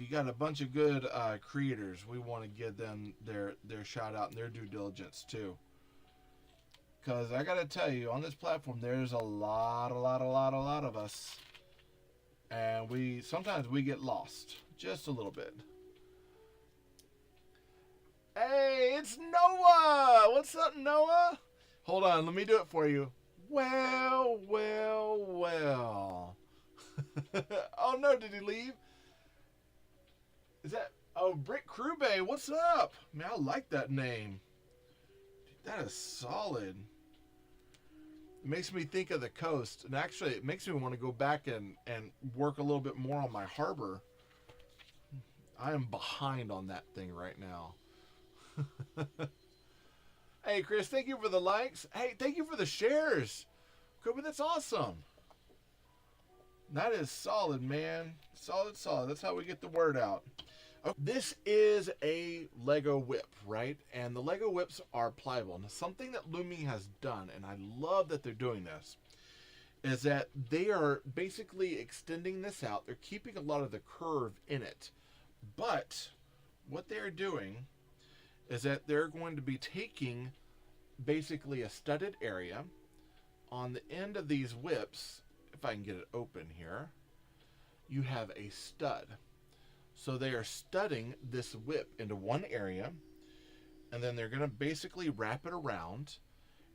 you got a bunch of good creators, we want to give them their shout out and their due diligence too. Because I gotta tell you, on this platform, there's a lot of us. And sometimes we get lost just a little bit. Hey, it's Noah! What's up, Noah? Hold on, let me do it for you. Well. Oh no, did he leave? Is that... Oh, Brick Crewbay, what's up? Man, I like that name. That is solid. It makes me think of the coast, and actually it makes me want to go back and work a little bit more on my harbor. I am behind on that thing right now. Hey Chris, thank you for the likes. Hey, thank you for the shares. Kobe, that's awesome. That is solid, man. Solid. That's how we get the word out. Okay. This is a Lego whip, right? And the Lego whips are pliable. Now, something that Lumi has done, and I love that they're doing this, is that they are basically extending this out. They're keeping a lot of the curve in it. But what they're doing is that they're going to be taking basically a studded area on the end of these whips. If I can get it open here, you have a stud. So they are studding this whip into one area, and then they're going to basically wrap it around,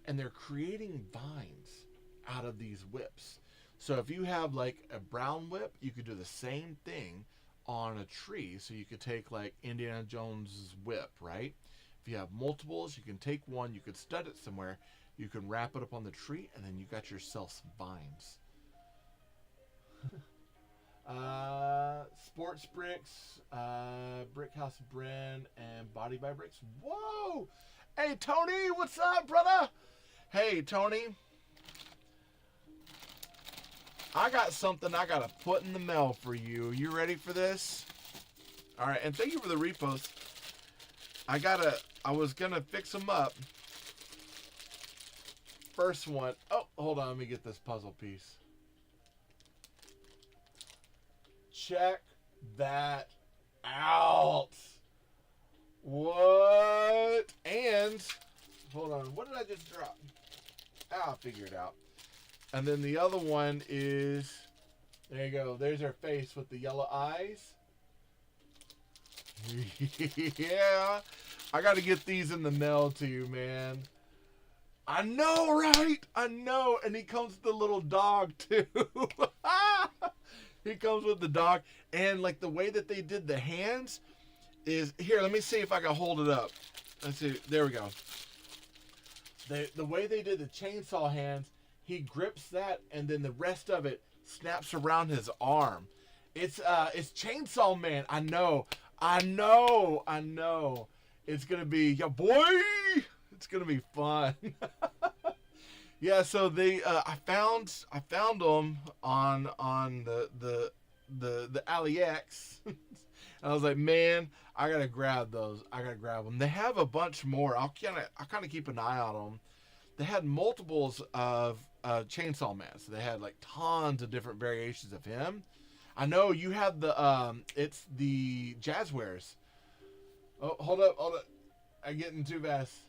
and they're creating vines out of these whips. So if you have like a brown whip, you could do the same thing on a tree. So you could take like Indiana Jones's whip, right? If you have multiples, you can take one, you could stud it somewhere, you can wrap it up on the tree, and then you got yourself some vines. Sports Bricks, Brick House Brand, and Body by Bricks. Whoa! Hey, Tony, what's up, brother? Hey, Tony. I got something I got to put in the mail for you. You ready for this? All right, and thank you for the repost. I was going to fix them up. First one. Oh, hold on. Let me get this puzzle piece. Check that out. What? And, hold on. What did I just drop? I'll figure it out. And then the other one is, there you go. There's her face with the yellow eyes. Yeah. I got to get these in the mail to you, man. I know, right? I know. And he comes with the little dog, too. He comes with the dog. And, like, the way that they did the hands is... Here, let me see if I can hold it up. Let's see. There we go. The way they did the chainsaw hands, he grips that, and then the rest of it snaps around his arm. It's Chainsaw Man. I know. It's going to be... Yeah, boy! It's going to be fun. Yeah, so they I found them on the AliEx. I was like, man, I gotta grab those. I gotta grab them. They have a bunch more. I'll kind of keep an eye on them. They had multiples of Chainsaw Man. So they had like tons of different variations of him. I know you have the it's the Jazzwares. Oh, hold up. I'm getting too fast.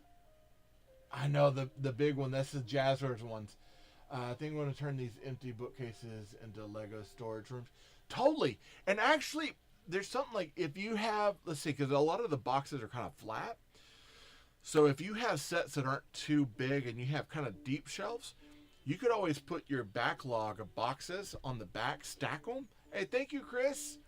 I know the big one. That's the Jazzwares ones. I think I'm going to turn these empty bookcases into Lego storage rooms. Totally. And actually, there's something like if you have, let's see, because a lot of the boxes are kind of flat. So if you have sets that aren't too big and you have kind of deep shelves, you could always put your backlog of boxes on the back, stack them. Hey, thank you, Chris.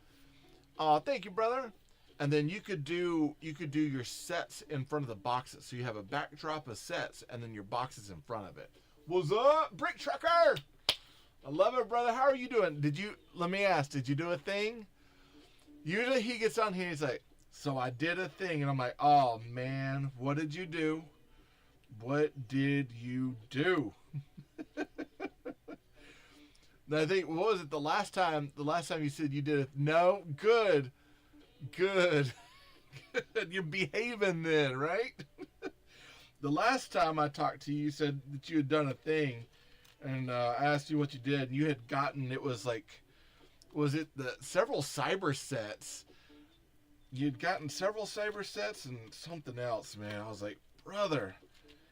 Thank you, brother. And then you could do your sets in front of the boxes. So you have a backdrop of sets and then your boxes in front of it. What's up, Brick Trucker? I love it, brother. How are you doing? Let me ask, did you do a thing? Usually he gets on here and he's like, so I did a thing. And I'm like, oh, man, what did you do? What did you do? And I think, what was it the last time you said you did it? No? Good. Good. You're behaving then, right? The last time I talked to you, you said that you had done a thing, and I asked you what you did, and you had gotten, it was like, was it the several cyber sets? You'd gotten several cyber sets and something else, man. I was like, brother,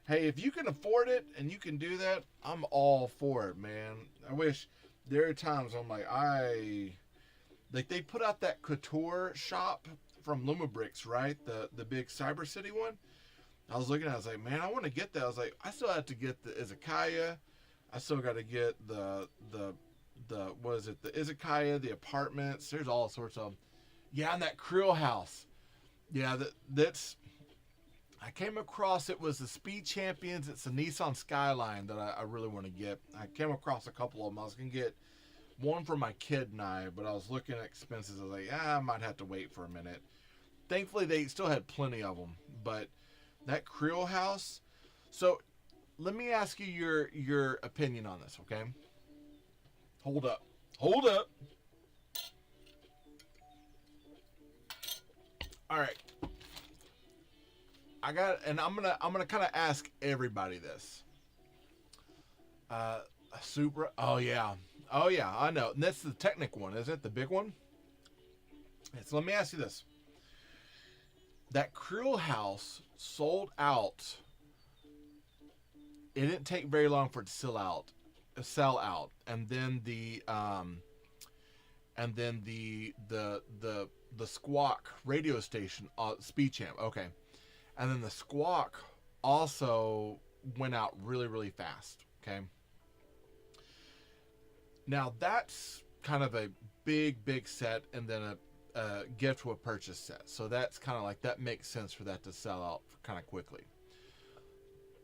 hey, if you can afford it and you can do that, I'm all for it, man. I wish there are times I'm like, like they put out that couture shop from Lumibricks, right? The big Cyber City one. I was looking at it, I was like, man, I want to get that. I was like, I still have to get the Izakaya. I still got to get the what is it? The Izakaya, the apartments. There's all sorts of them. Yeah, and that Creel house. Yeah, that's. I came across, it was the Speed Champions. It's the Nissan Skyline that I really want to get. I came across a couple of them. I was going to get one for my kid and I, but I was looking at expenses. I was like, I might have to wait for a minute. Thankfully, they still had plenty of them. But that Creel house. So, let me ask you your opinion on this, okay? Hold up. All right. I'm gonna kind of ask everybody this. Supra. Oh yeah, I know. And that's the Technic one, isn't it? The big one. So let me ask you this. That Creel house sold out. It didn't take very long for it to sell out, and then the Squawk radio station, Speed Champ. Okay. And then the Squawk also went out really, really fast. Okay. Now that's kind of a big set, and then a gift with purchase set. So that's kind of like, that makes sense for that to sell out kind of quickly.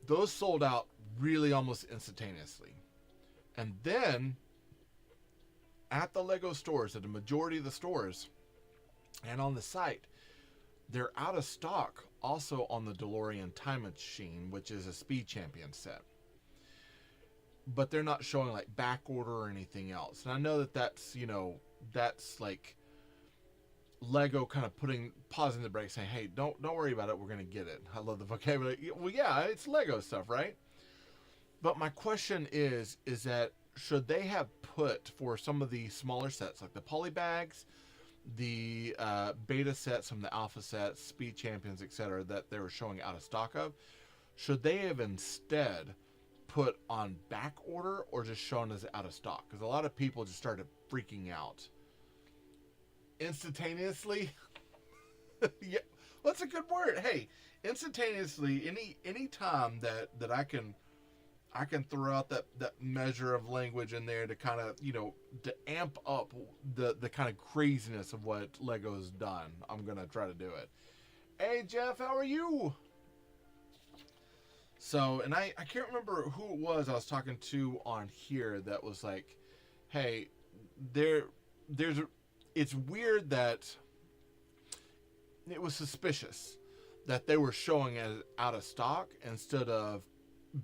Those sold out really almost instantaneously. And then at the Lego stores, at the majority of the stores, and on the site, they're out of stock also on the DeLorean Time Machine, which is a Speed Champion set. But they're not showing like back order or anything else. And I know that that's, you know, that's like Lego kind of pausing the brakes, saying, "Hey, don't worry about it. We're gonna get it." I love the vocabulary. Well, yeah, it's Lego stuff, right? But my question is that should they have put for some of the smaller sets, like the poly bags, the beta sets, some of the alpha sets, Speed Champions, etc., that they were showing out of stock of, should they have instead put on back order or just shown as out of stock? Because a lot of people just started freaking out instantaneously. Yeah, what's a good word? Hey, instantaneously. Any time that I can throw out that measure of language in there to kind of, you know, to amp up the kind of craziness of what Lego's done, I'm gonna try to do it. Hey Jeff, how are you? So, and I can't remember who it was I was talking to on here that was like, hey, it's weird that it was suspicious that they were showing it out of stock instead of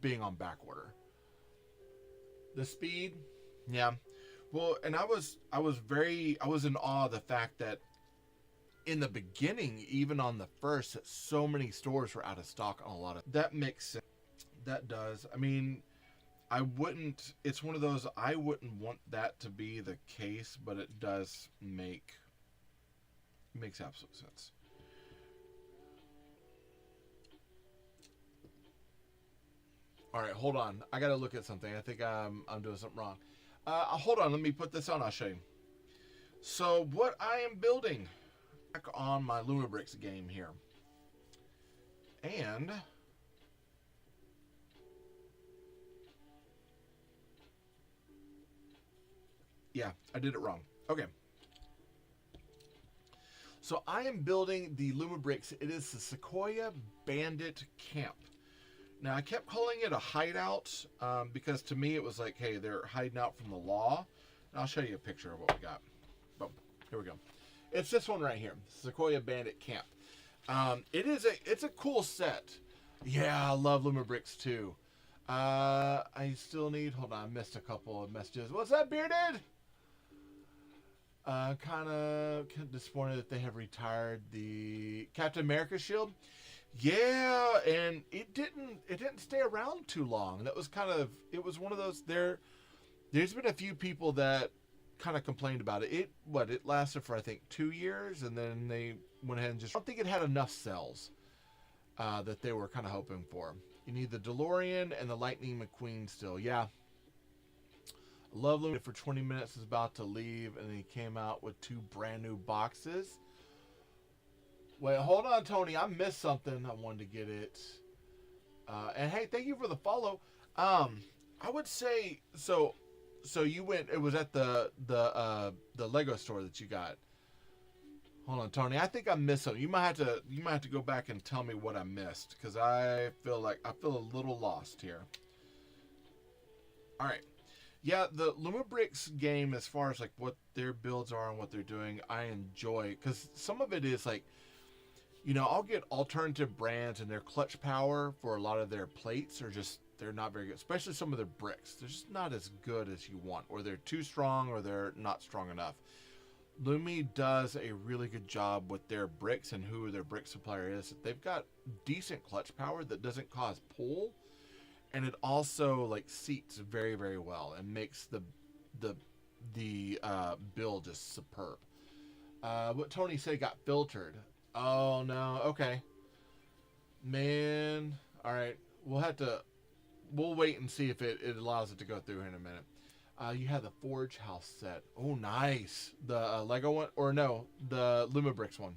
being on back order. The speed, yeah. Well, and I was in awe of the fact that in the beginning, even on the first, that so many stores were out of stock on a lot of. That makes sense. That does. I mean, it's one of those, I wouldn't want that to be the case, but it does makes absolute sense. All right, hold on. I gotta look at something. I think I'm doing something wrong. Hold on. Let me put this on. I'll show you. So what I am building back on my Lumibricks game here, and yeah, I did it wrong. Okay. So I am building the Lumibricks. It is the Sequoia Bandit Camp. Now, I kept calling it a hideout because to me it was like, hey, they're hiding out from the law. And I'll show you a picture of what we got. Boom. Here we go. It's this one right here, Sequoia Bandit Camp. It's a cool set. Yeah, I love Lumibricks too. I still need, hold on, I missed a couple of messages. What's up, Bearded? Kind of disappointed that they have retired the Captain America shield. Yeah, and it didn't stay around too long. That was it was one of those, there's been a few people that kind of complained about it. It lasted for I think 2 years, and then they went ahead and just, I don't think it had enough cells that they were kind of hoping for. You need the DeLorean and the Lightning McQueen still. Yeah. Love Lumibricks for 20 minutes is about to leave, and he came out with 2 brand new boxes. Wait, hold on, Tony. I missed something. I wanted to get it. And hey, thank you for the follow. I would say so you went. It was at the Lego store that you got. Hold on, Tony. I think I missed something. You might have to go back and tell me what I missed, because I feel a little lost here. All right. Yeah, the Lumibricks game, as far as like what their builds are and what they're doing, I enjoy, because some of it is like, you know, I'll get alternative brands, and their clutch power for a lot of their plates they're not very good, especially some of their bricks. They're just not as good as you want, or they're too strong, or they're not strong enough. Lumi does a really good job with their bricks and who their brick supplier is. They've got decent clutch power that doesn't cause pull, and it also like seats very, very well and makes the build just superb. What Tony said got filtered. Oh no, okay. Man, all right. We'll wait and see if it allows it to go through here in a minute. You have the Forge House set. Oh, nice. The Lego one, or no, the Lumibricks one.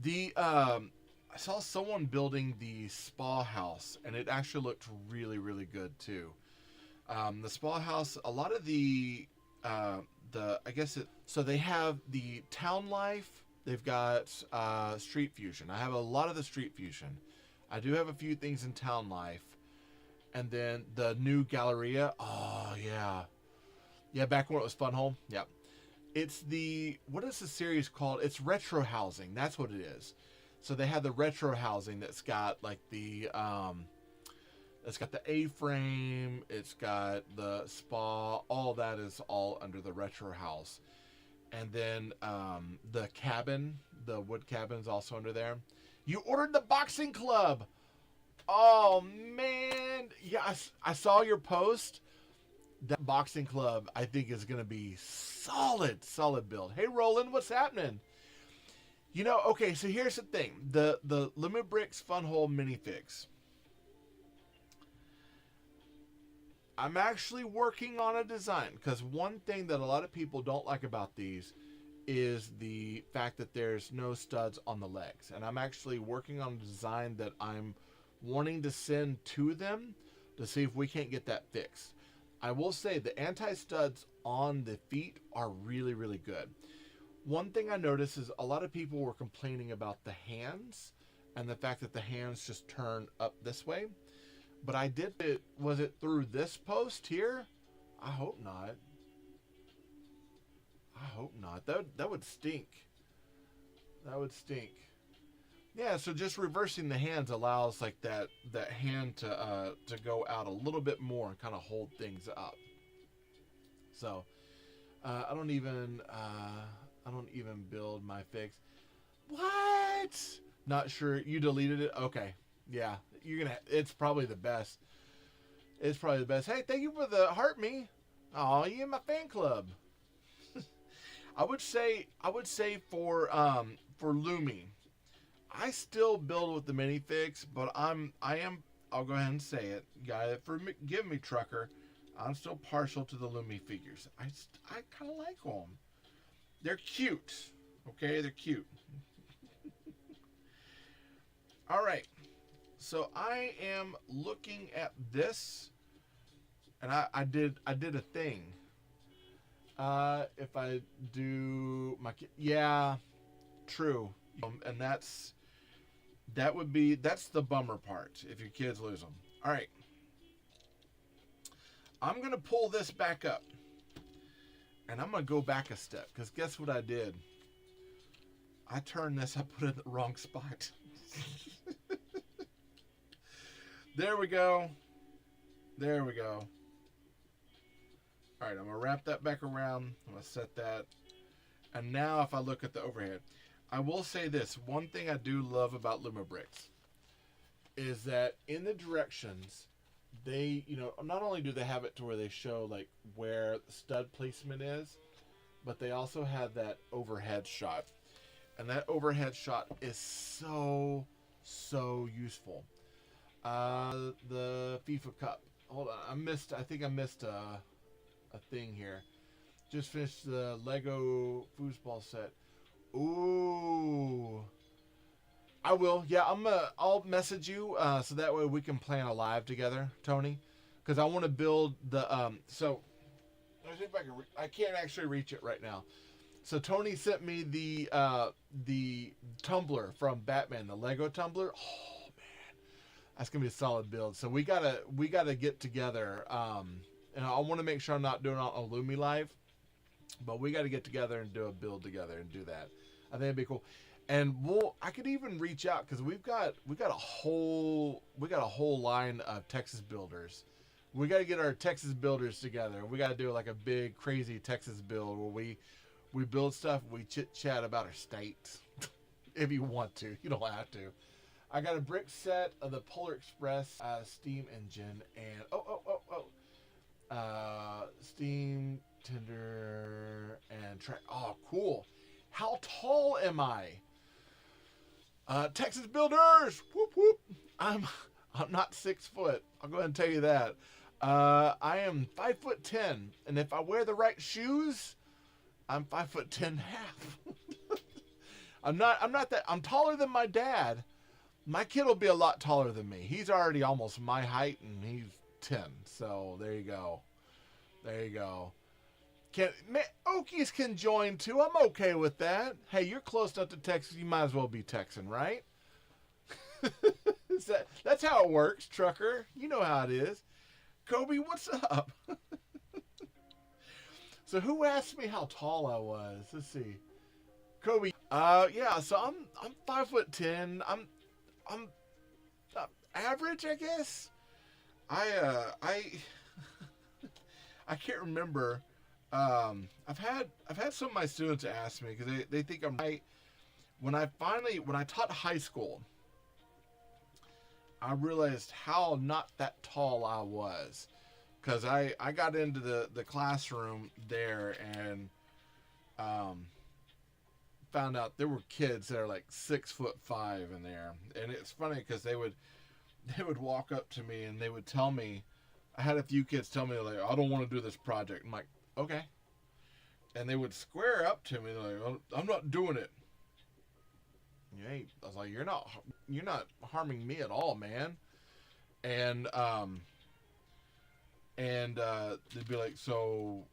I saw someone building the Spa House, and it actually looked really, really good too. The Spa House, a lot of so they have the Town Life. They've got Street Fusion. I have a lot of the Street Fusion. I do have a few things in Town Life. And then the new Galleria. Oh, yeah. Yeah, back when it was Fun Home. Yeah. It's the, what is the series called? It's retro housing. That's what it is. So they have the retro housing that's got like it's got the A-frame, it's got the spa, all that is all under the retro house. And then the cabin, the wood cabin is also under there. You ordered the boxing club. Oh man. Yeah, I saw your post. That boxing club, I think, is going to be solid build. Hey, Roland, what's happening? You know, okay, so here's the thing. The Lumibricks Fun Hole minifigs. I'm actually working on a design, because one thing that a lot of people don't like about these is the fact that there's no studs on the legs. And I'm actually working on a design that I'm wanting to send to them to see if we can't get that fixed. I will say the anti-studs on the feet are really, really good. One thing I noticed is a lot of people were complaining about the hands and the fact that the hands just turn up this way. But I did it, was it through this post here? I hope not. I hope not. That would stink. That would stink. Yeah, so just reversing the hands allows like that hand to go out a little bit more and kind of hold things up. So I don't even build my fix. What? Not sure. You deleted it? Okay. Yeah, it's probably the best. It's probably the best. Hey, thank you for the heart me. Oh, you in my fan club. I would say for Lumi, I still build with the minifigs, but I'll go ahead and say it, guy. Give me Trucker. I'm still partial to the Lumi figures. I kind of like them. They're cute. Okay, they're cute. All right. So I am looking at this, and I did a thing. If I do my, yeah, true, and that's the bummer part if your kids lose them. All right, I'm gonna pull this back up, and I'm gonna go back a step, because guess what I did? I turned this, I put it in the wrong spot. There we go. There we go. All right, I'm going to wrap that back around. I'm going to set that. And now if I look at the overhead, I will say this. One thing I do love about Lumibricks is that in the directions, they, not only do they have it to where they show like where the stud placement is, but they also have that overhead shot. And that overhead shot is so useful. The FIFA Cup. Hold on, I think I missed a thing here. Just finished the Lego foosball set. Ooh. I will. Yeah, I'll message you so that way we can plan a live together, Tony. Because I want to build the so let's see if I can't actually reach it right now. So Tony sent me the tumbler from Batman, the Lego tumbler. Oh, that's gonna be a solid build. So we gotta get together. And I want to make sure I'm not doing it on Lumi Live, but we got to get together and do a build together and do that. I think it'd be cool. And I could even reach out because we got a whole line of Texas builders. We got to get our Texas builders together. We got to do like a big crazy Texas build where we build stuff. We chit chat about our state. If you want to, you don't have to. I got a brick set of the Polar Express steam engine and steam tender and track. Oh, cool! How tall am I? Texas builders, whoop whoop! I'm not 6 foot. I'll go ahead and tell you that. I am 5'10", and if I wear the right shoes, I'm 5'10" half. I'm not that. I'm taller than my dad. My kid will be a lot taller than me. He's already almost my height, and he's 10. So there you go. There you go. Okies can join too. I'm okay with that. Hey, you're close enough to Texas. You might as well be Texan, right? That's how it works, Trucker. You know how it is. Kobe, what's up? So who asked me how tall I was? Let's see. Kobe. Yeah. So I'm 5'10". I'm average, I guess. I I can't remember. I've had some of my students ask me because they think I'm right. When I taught high school, I realized how not that tall I was, because I got into the classroom there and found out there were kids that are like 6'5" in there, and it's funny because they would walk up to me and they would tell me. I had a few kids tell me like, I don't want to do this project. I'm like, okay, and they would square up to me like, oh, I'm not doing it. I was like, you're not harming me at all, man. And they'd be like, so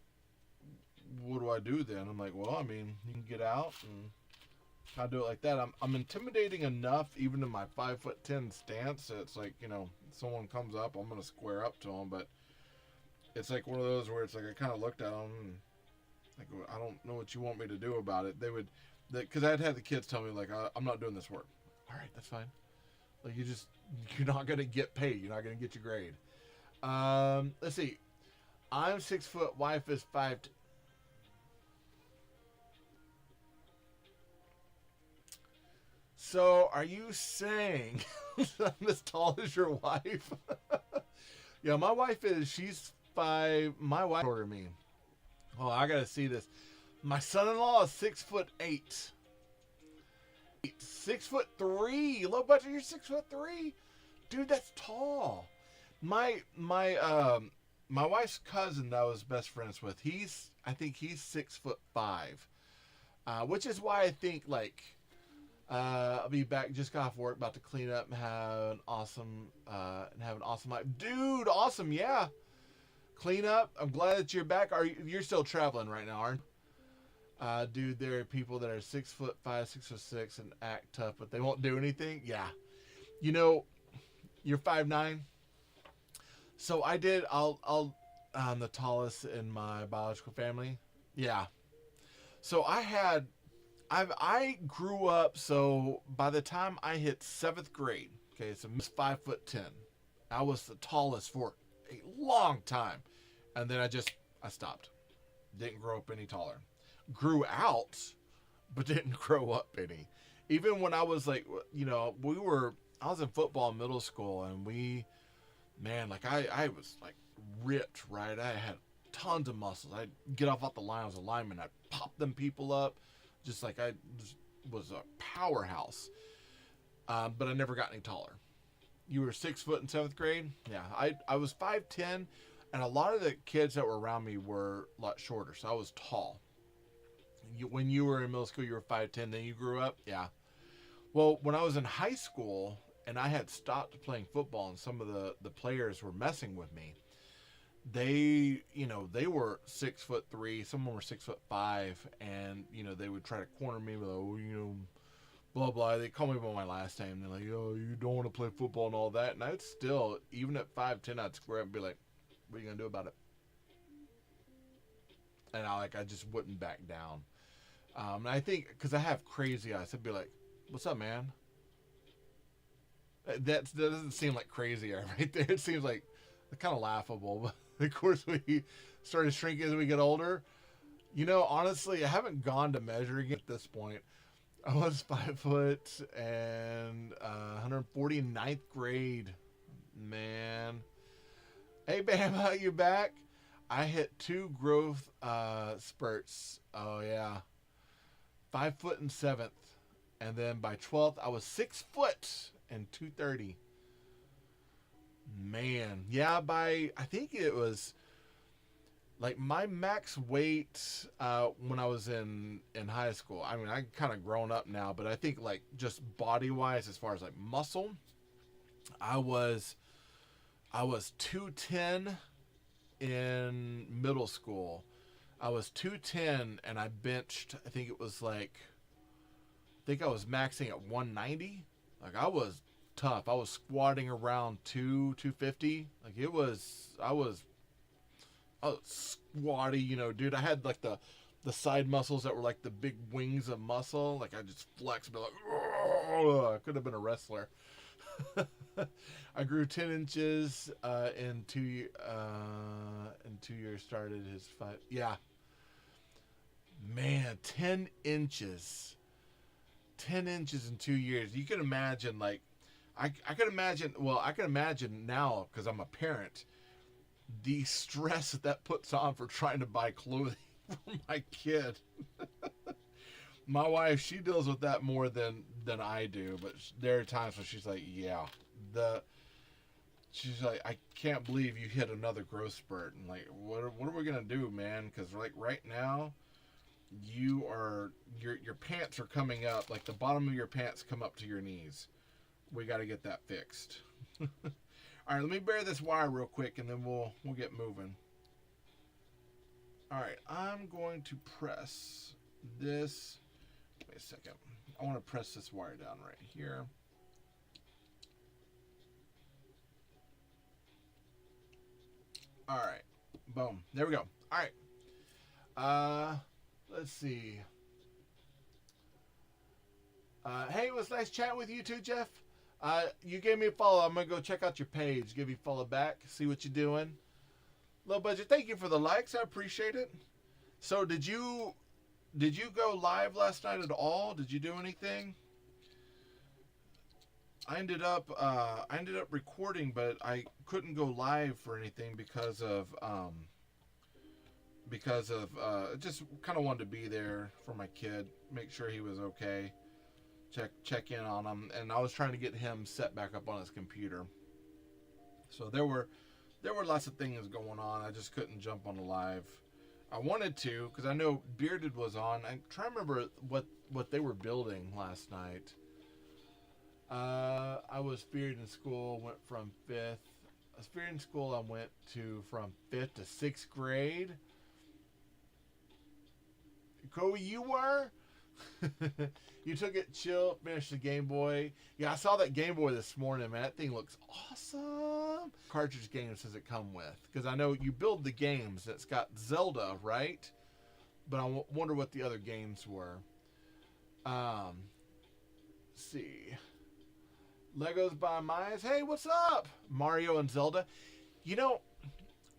what do I do then? I'm like, well, I mean, you can get out and I do it like that. I'm intimidating enough, even in my 5'10" stance. That it's like, someone comes up, I'm gonna square up to them. But it's like one of those where it's like I kind of looked at them and like, I don't know what you want me to do about it. Because I'd have the kids tell me like, I'm not doing this work. All right, that's fine. Like you're not gonna get paid. You're not gonna get your grade. Let's see. I'm 6 foot. Wife is 5. So are you saying I'm as tall as your wife? Yeah, my wife she's 5. My wife shorter than me. Oh, I gotta see this. My son-in-law is 6'8". 6'3". Low budget, you're 6'3". Dude, that's tall. My wife's cousin that I was best friends with, I think he's 6'5", which is why I think like I'll be back. Just got off work, about to clean up and have an awesome life. Dude, awesome, yeah. Clean up. I'm glad that you're back. You're still traveling right now, aren't you? Dude, there are people that are 6'5", 6'6", and act tough, but they won't do anything. Yeah, you're 5'9". So I'm the tallest in my biological family. Yeah. So I grew up. So by the time I hit 7th grade, okay, so I was 5'10". I was the tallest for a long time, and then I stopped. Didn't grow up any taller. Grew out, but didn't grow up any. Even when I was like, I was in football in middle school, and I was like ripped, right? I had tons of muscles. I'd get off the line as a lineman. I'd pop them people up, just like I just was a powerhouse. But I never got any taller. You were 6 foot in 7th grade? Yeah, I was 5'10", and a lot of the kids that were around me were a lot shorter, so I was tall. When you were in middle school, you were 5'10", then you grew up? Yeah. Well, when I was in high school, and I had stopped playing football, and some of the players were messing with me, they were 6'3", some of them were 6'5", and, they would try to corner me with, blah, blah. They call me by my last name. They're like, oh, you don't want to play football and all that. And I'd still, even at 5'10", I'd square up and be like, what are you going to do about it? And I just wouldn't back down. And I think, because I have crazy eyes, I'd be like, what's up, man? That doesn't seem like crazy eye right there. It seems like kind of laughable. But of course, we started shrinking as we get older. Honestly, I haven't gone to measuring at this point. I was 5 foot and 140 in 9th grade. Man. Hey, Bam, you back? I hit 2 growth spurts. Oh, yeah. 5 foot in 7th. And then by 12th, I was 6 foot and 230. Man. Yeah, I think it was like my max weight when I was in high school. I mean, I kind of grown up now, but I think like just body wise, as far as like muscle, I was 210 in middle school. I was 210 and I benched, I think I was maxing at 190. Like I was tough. I was squatting around 250. Like I was squatty, you know, dude. I had like the side muscles that were like the big wings of muscle. Like I just flexed, and be like, oh, I could have been a wrestler. I grew 10 inches in 2 years. Started his 5. Yeah, man, 10 inches. 10 inches in 2 years. You can imagine, like, I can imagine, well, I can imagine now, because I'm a parent, the stress that puts on for trying to buy clothing for my kid. My wife, she deals with that more than I do, but there are times when she's like, yeah, she's like, I can't believe you hit another growth spurt. And like, what are we going to do, man? Because like right now, your pants are coming up, like the bottom of your pants come up to your knees. We got to get that fixed. All right, let me bare this wire real quick, and then we'll get moving. All right, I'm going to press this. Wait a second. I want to press this wire down right here. All right, boom. There we go. All right. Let's see. Hey, it was nice chatting with you too, Jeff. You gave me a follow. I'm going to go check out your page. Give you a follow back. See what you're doing. Low budget. Thank you for the likes. I appreciate it. So did you go live last night at all? Did you do anything? I ended up recording, but I couldn't go live for anything because of just kind of wanted to be there for my kid, make sure he was okay. Check in on him, and I was trying to get him set back up on his computer. So there were lots of things going on. I just couldn't jump on the live. I wanted to, because I know Bearded was on. I'm trying to remember what they were building last night. I was Bearded in school, went from 5th. I was Bearded in school, I went to from 5th to 6th grade. Kobe, you were? You took it chill, finished the Game Boy. Yeah, I saw that Game Boy this morning, man. That thing looks awesome. Cartridge games does it come with? Because I know you build the games. It's got Zelda, right? But I wonder what the other games were. Let's see. Legos by Myers. Hey, what's up? Mario and Zelda. You know,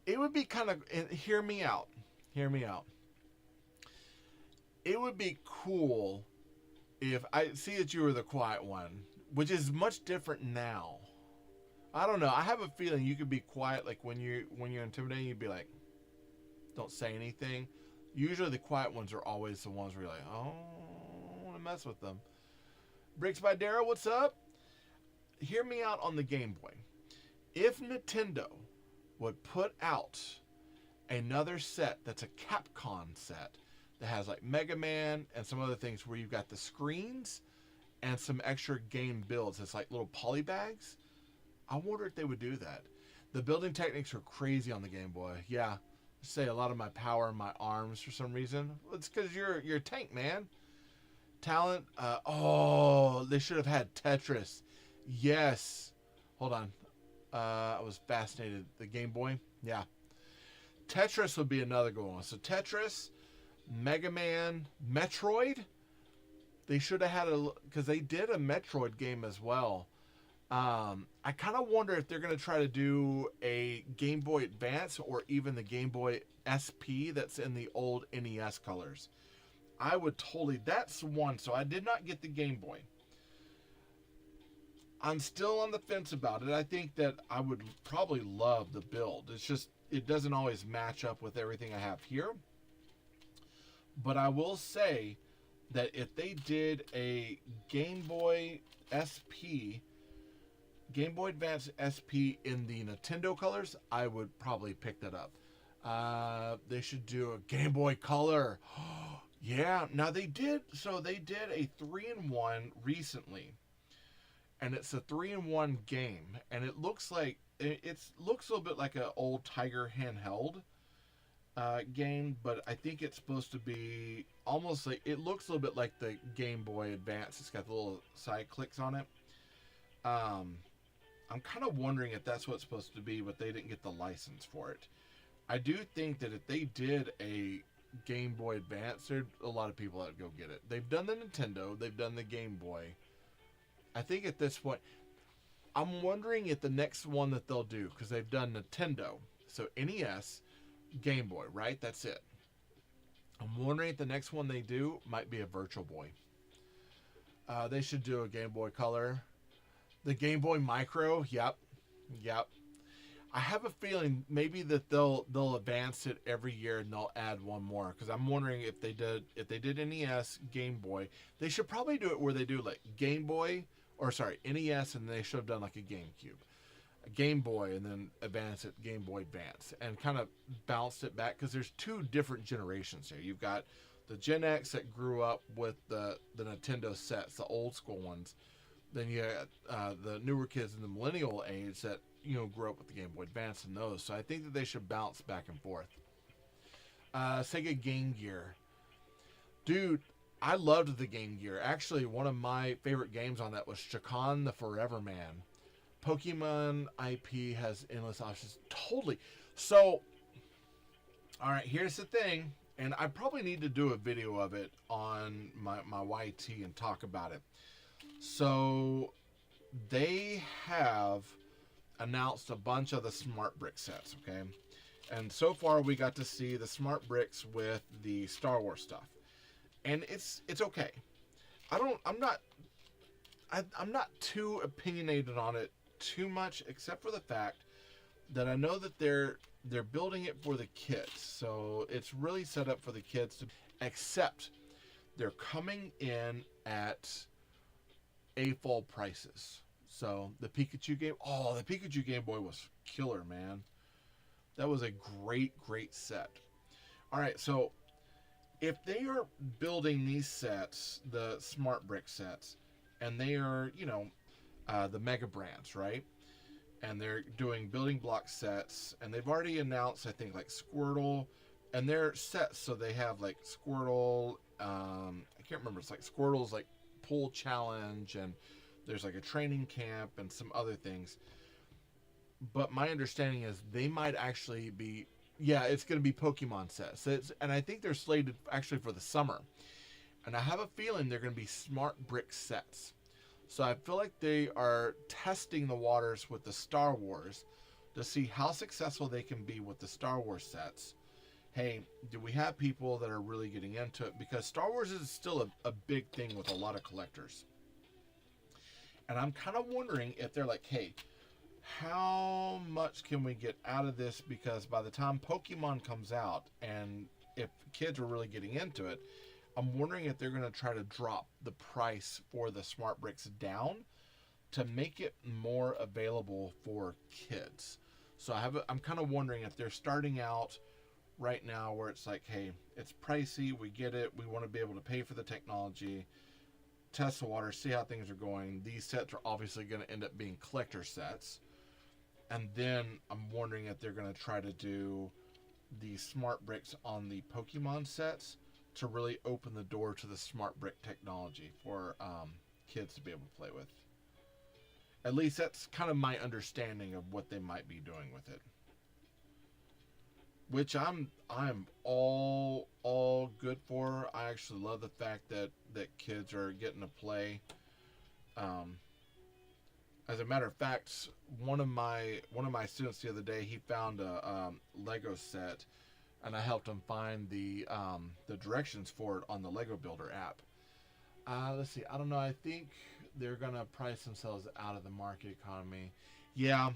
it would be kind of... Hear me out. Hear me out. It would be cool if I see that you were the quiet one, which is much different now. I don't know. I have a feeling you could be quiet, like when you're intimidating, you'd be like, don't say anything. Usually the quiet ones are always the ones where you're like, oh, I want to mess with them. Bricks by Daryl, what's up? Hear me out on the Game Boy. If Nintendo would put out another set that's a Capcom set, that has like Mega Man and some other things where you've got the screens and some extra game builds. It's like little poly bags. I wonder if they would do that. The building techniques are crazy on the Game Boy. Yeah, say a lot of my power in my arms for some reason. It's because you're a tank, man. Talent. They should have had Tetris. Yes. Hold on. I was fascinated. The Game Boy. Yeah. Tetris would be another good one. So Tetris, Mega Man, Metroid. They should have had because they did a Metroid game as well. I kind of wonder if they're going to try to do a Game Boy Advance or even the Game Boy SP that's in the old NES colors. I would totally... That's one. So I did not get the Game Boy. I'm still on the fence about it. I think that I would probably love the build. It's just, it doesn't always match up with everything I have here. But I will say that if they did a Game Boy SP, Game Boy Advance SP in the Nintendo colors, I would probably pick that up. They should do a Game Boy Color. Yeah, now they did a 3-in-1 recently. And it's a 3-in-1 game. And it looks like, it looks a little bit like an old Tiger handheld game, but I think it's supposed to be almost like, it looks a little bit like the Game Boy Advance. It's got the little side clicks on it. I'm kind of wondering if that's what it's supposed to be, but they didn't get the license for it. I do think that if they did a Game Boy Advance, there'd a lot of people that would go get it. They've done the Nintendo, they've done the Game Boy. I think at this point, I'm wondering if the next one that they'll do, because they've done Nintendo, so NES, Game Boy, right? That's it. I'm wondering if the next one they do might be a Virtual Boy. They should do a Game Boy Color. The Game Boy Micro, yep. I have a feeling maybe that they'll advance it every year and they'll add one more, because I'm wondering if they did NES, Game Boy, they should probably do it where they do like Game Boy, or sorry, NES, and they should have done like a GameCube, a Game Boy, and then advance it Game Boy Advance, and kind of bounced it back, because there's two different generations here. You've got the Gen X that grew up with the Nintendo sets, the old school ones. Then you got the newer kids in the millennial age that, you know, grew up with the Game Boy Advance and those. So I think that they should bounce back and forth. Sega Game Gear. Dude, I loved the Game Gear. Actually, one of my favorite games on that was Chakan the Forever Man. Pokemon IP has endless options. Totally. So, all right, here's the thing. And I probably need to do a video of it on my YT and talk about it. So, they have announced a bunch of the smart brick sets, okay? And so far we got to see the smart bricks with the Star Wars stuff. And it's okay. I'm not too opinionated on it too much, except for the fact that I know that they're building it for the kids. So it's really set up for the kids to, except they're coming in at full prices. So the Pikachu Game Boy was killer, man. That was a great set. All right, so if they are building these sets, the smart brick sets, and they are, you know, the mega brands, right? And they're doing building block sets, and they've already announced, I think, like Squirtle, and they're sets, so they have like Squirtle, I can't remember, it's like Squirtle's like pool challenge, and there's like a training camp and some other things. But my understanding is they might actually be, yeah, it's going to be Pokemon sets. And I think they're slated actually for the summer. And I have a feeling they're going to be smart brick sets. So I feel like they are testing the waters with the Star Wars to see how successful they can be with the Star Wars sets. Hey, do we have people that are really getting into it? Because Star Wars is still a big thing with a lot of collectors. And I'm kind of wondering if they're like, hey, how much can we get out of this? Because by the time Pokemon comes out, and if kids are really getting into it, I'm wondering if they're going to try to drop the price for the smart bricks down to make it more available for kids. So I'm kind of wondering if they're starting out right now where it's like, hey, it's pricey, we get it, we want to be able to pay for the technology, test the water, see how things are going. These sets are obviously going to end up being collector sets. And then I'm wondering if they're going to try to do the smart bricks on the Pokemon sets to really open the door to the smart brick technology for kids to be able to play with. At least that's kind of my understanding of what they might be doing with it. Which I'm all good for. I actually love the fact that kids are getting to play. As a matter of fact, one of my students the other day, he found a Lego set, and I helped him find the directions for it on the Lego Builder app. Let's see. I don't know. I think they're gonna price themselves out of the market economy. Yeah,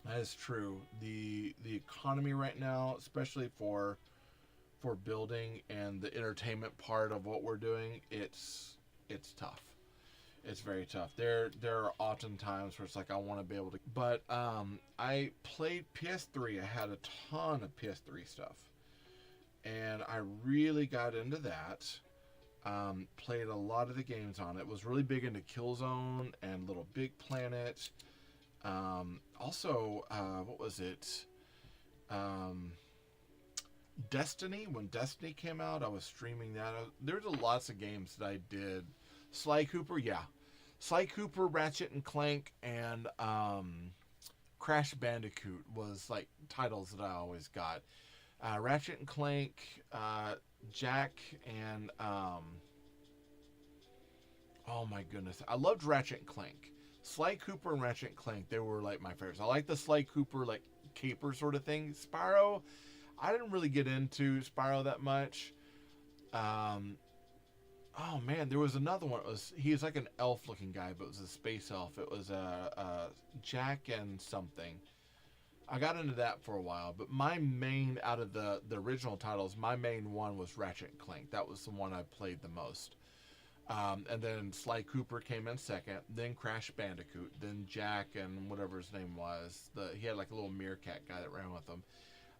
that is true. The economy right now, especially for building and the entertainment part of what we're doing, it's tough. It's very tough. There are often times where it's like I want to be able to, but I played PS3. I had a ton of PS3 stuff, and I really got into that. Played a lot of the games on it. Was really big into Killzone and Little Big Planet. Also, what was it? Destiny. When Destiny came out, I was streaming that. There's lots of games that I did. Sly Cooper, yeah. Sly Cooper, Ratchet and Clank, and Crash Bandicoot was like titles that I always got. Ratchet and Clank, Jack, and oh my goodness, I loved Ratchet and Clank. Sly Cooper and Ratchet and Clank, they were like my favorites. I like the Sly Cooper like caper sort of thing. Spyro, I didn't really get into Spyro that much. Oh man, there was another one. He was like an elf looking guy, but it was a space elf. It was Jack and something. I got into that for a while, but my main, out of the original titles, my main one was Ratchet and Clank. That was the one I played the most. And then Sly Cooper came in second, then Crash Bandicoot, then Jack and whatever his name was. He had like a little meerkat guy that ran with him.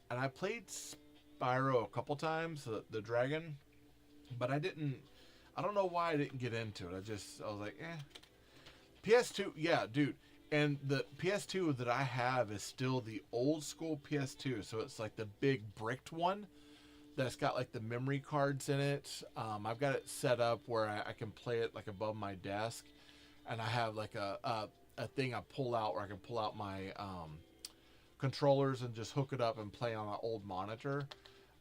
And I played Spyro a couple times, the dragon, but I don't know why I didn't get into it. I was like, eh. PS2, yeah, dude. And the PS2 that I have is still the old school PS2. So it's like the big bricked one that's got like the memory cards in it. I've got it set up where I can play it like above my desk. And I have like a thing I pull out where I can pull out my controllers and just hook it up and play on an old monitor.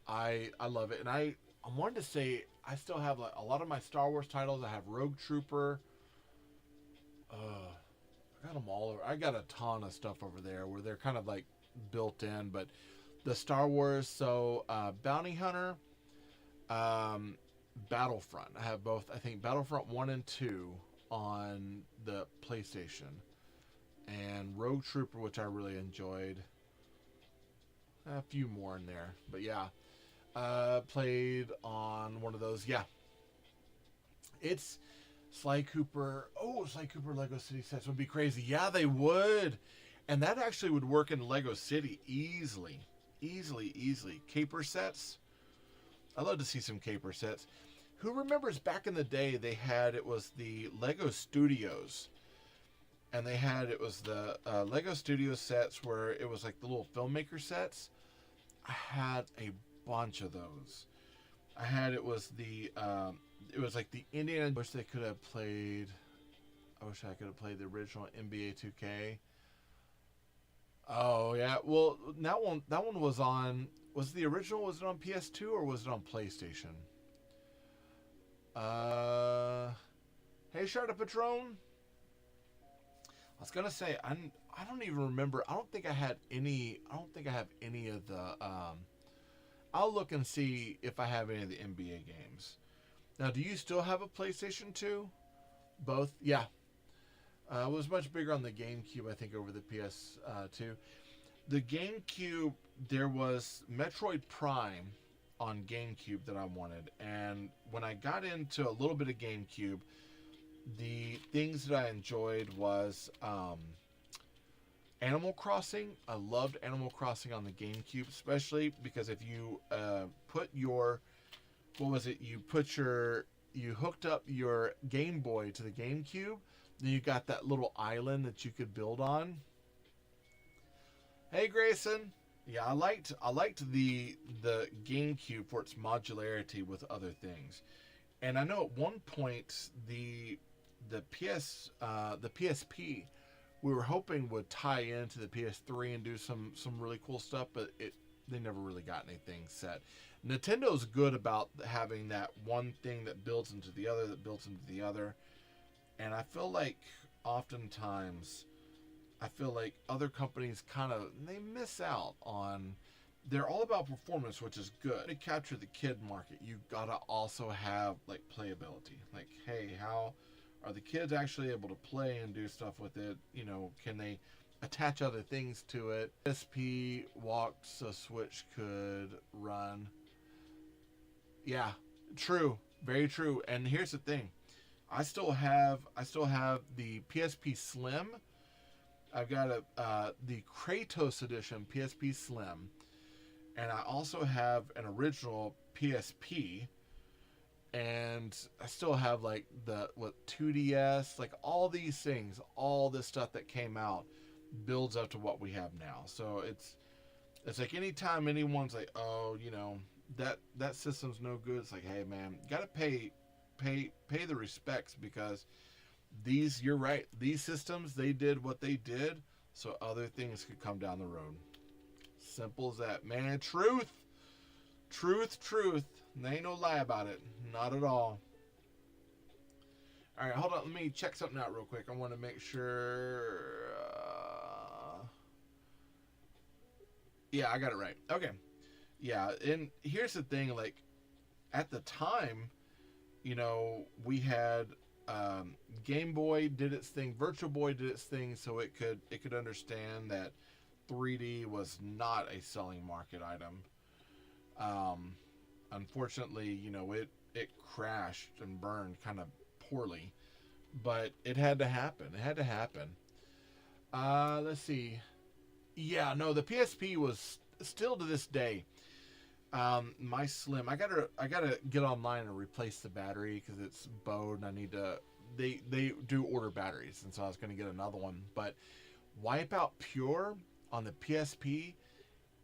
I love it. And I wanted to say I still have like a lot of my Star Wars titles. I have Rogue Trooper. I got them all over. I got a ton of stuff over there where they're kind of like built in, but the Star Wars, so Bounty Hunter, Battlefront. I have both. I think Battlefront 1 and 2 on the PlayStation, and Rogue Trooper, which I really enjoyed. A few more in there, but yeah. Played on one of those. Yeah. It's Sly Cooper. Oh, Sly Cooper Lego City sets would be crazy. Yeah, they would. And that actually would work in Lego City easily. Easily. Caper sets. I'd love to see some caper sets. Who remembers back in the day it was the Lego Studios. And it was the Lego Studio sets where it was like the little filmmaker sets. I had a bunch of those. It was like the Indiana. I wish they could have played. I wish I could have played the original NBA 2K. Oh yeah, well that one was on. Was the original? Was it on PS2 or was it on PlayStation? Hey, Sharda Patron. I was gonna say I don't even remember. I don't think I have any of the. I'll look and see if I have any of the NBA games. Now, do you still have a PlayStation 2? Both? Yeah. It was much bigger on the GameCube, I think, over the PS2. The GameCube, there was Metroid Prime on GameCube that I wanted. And when I got into a little bit of GameCube, the things that I enjoyed was Animal Crossing. I loved Animal Crossing on the GameCube, especially because if you put your, you hooked up your Game Boy to the GameCube, then you got that little island that you could build on. Hey Grayson, yeah, I liked the GameCube for its modularity with other things, and I know at one point the PSP, we were hoping would tie into the PS3 and do some really cool stuff, but they never really got anything set. Nintendo's good about having that one thing that builds into the other, and I feel like oftentimes other companies they miss out on. They're all about performance, which is good. To capture the kid market, you gotta also have like playability. Like, hey, how are the kids actually able to play and do stuff with it? You know, can they attach other things to it? PSP walked so Switch could run. Yeah, true, very true. And here's the thing, I still have the PSP Slim. I've got the Kratos edition PSP Slim, and I also have an original PSP. And I still have like 2DS, like all these things, all this stuff that came out builds up to what we have now. So it's like anytime anyone's like, oh, you know, that system's no good, it's like, hey man, you gotta pay the respects, because you're right, these systems, they did what they did so other things could come down the road. Simple as that, man. Truth, truth, truth. There ain't no lie about it, not at all. All right, hold on. Let me check something out real quick. I want to make sure. Yeah, I got it right. Okay. Yeah, and here's the thing. Like, at the time, you know, we had Game Boy did its thing, Virtual Boy did its thing, so it could understand that 3D was not a selling market item. Unfortunately, you know, it crashed and burned kind of poorly, but it had to happen. It had to happen. Let's see. Yeah, no, the PSP was still to this day. My Slim, I gotta get online and replace the battery because it's bowed, and I need to. They do order batteries, and so I was gonna get another one. But Wipeout Pure on the PSP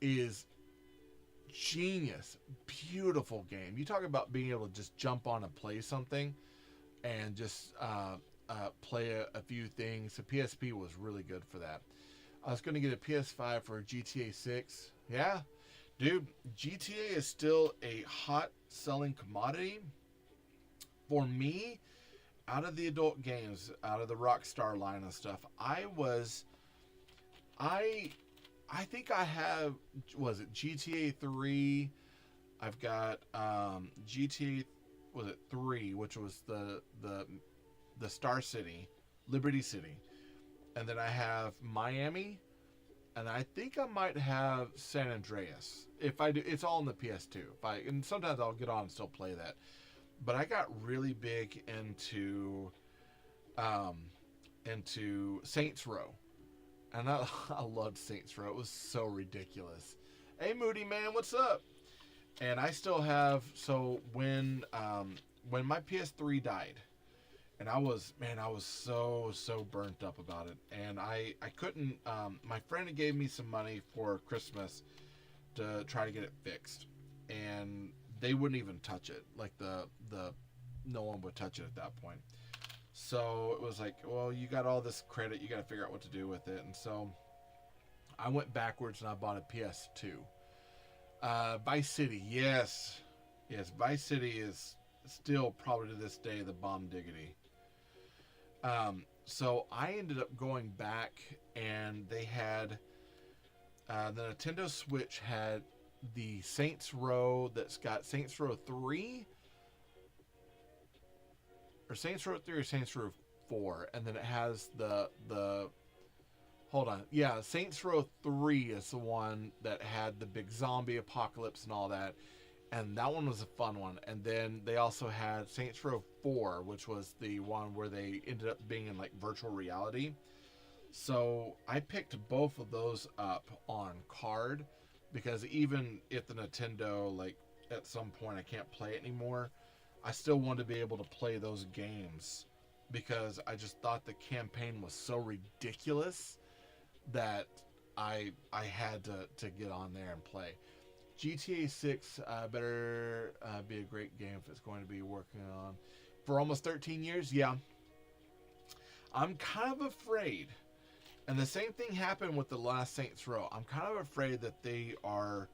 is genius, beautiful game. You talk about being able to just jump on and play something, and just play a few things. The PSP was really good for that. I was gonna get a PS5 for GTA 6. Yeah, dude, GTA is still a hot selling commodity. For me, out of the adult games, out of the Rockstar line of stuff, I think I have, was it GTA 3? I've got GTA, was it 3, which was the Star City, Liberty City. And then I have Miami, and I think I might have San Andreas. If I do, it's all in the PS2. And sometimes I'll get on and still play that. But I got really big into Saints Row, and I loved Saints Row. It was so ridiculous. Hey, Moody man, what's up? And I still have. So when my PS3 died, and I was so burnt up about it, and I couldn't. My friend gave me some money for Christmas to try to get it fixed, and they wouldn't even touch it. Like the no one would touch it at that point. So it was like, well, you got all this credit, you got to figure out what to do with it. And so I went backwards and I bought a PS2. Vice City, yes, Vice City is still probably to this day the bomb diggity. So I ended up going back, and they had the Nintendo Switch had the Saints Row that's got Saints Row 3, or Saints Row 3 or Saints Row 4, and then it has the hold on, yeah, Saints Row 3 is the one that had the big zombie apocalypse and all that, and that one was a fun one. And then they also had Saints Row 4, which was the one where they ended up being in like virtual reality. So I picked both of those up on card, because even if the Nintendo, like, at some point I can't play it anymore, I still want to be able to play those games, because I just thought the campaign was so ridiculous that I had to get on there and play. GTA 6 better be a great game if it's going to be working on for almost 13 years. Yeah. I'm kind of afraid, and the same thing happened with the last Saints Row. I'm kind of afraid that they are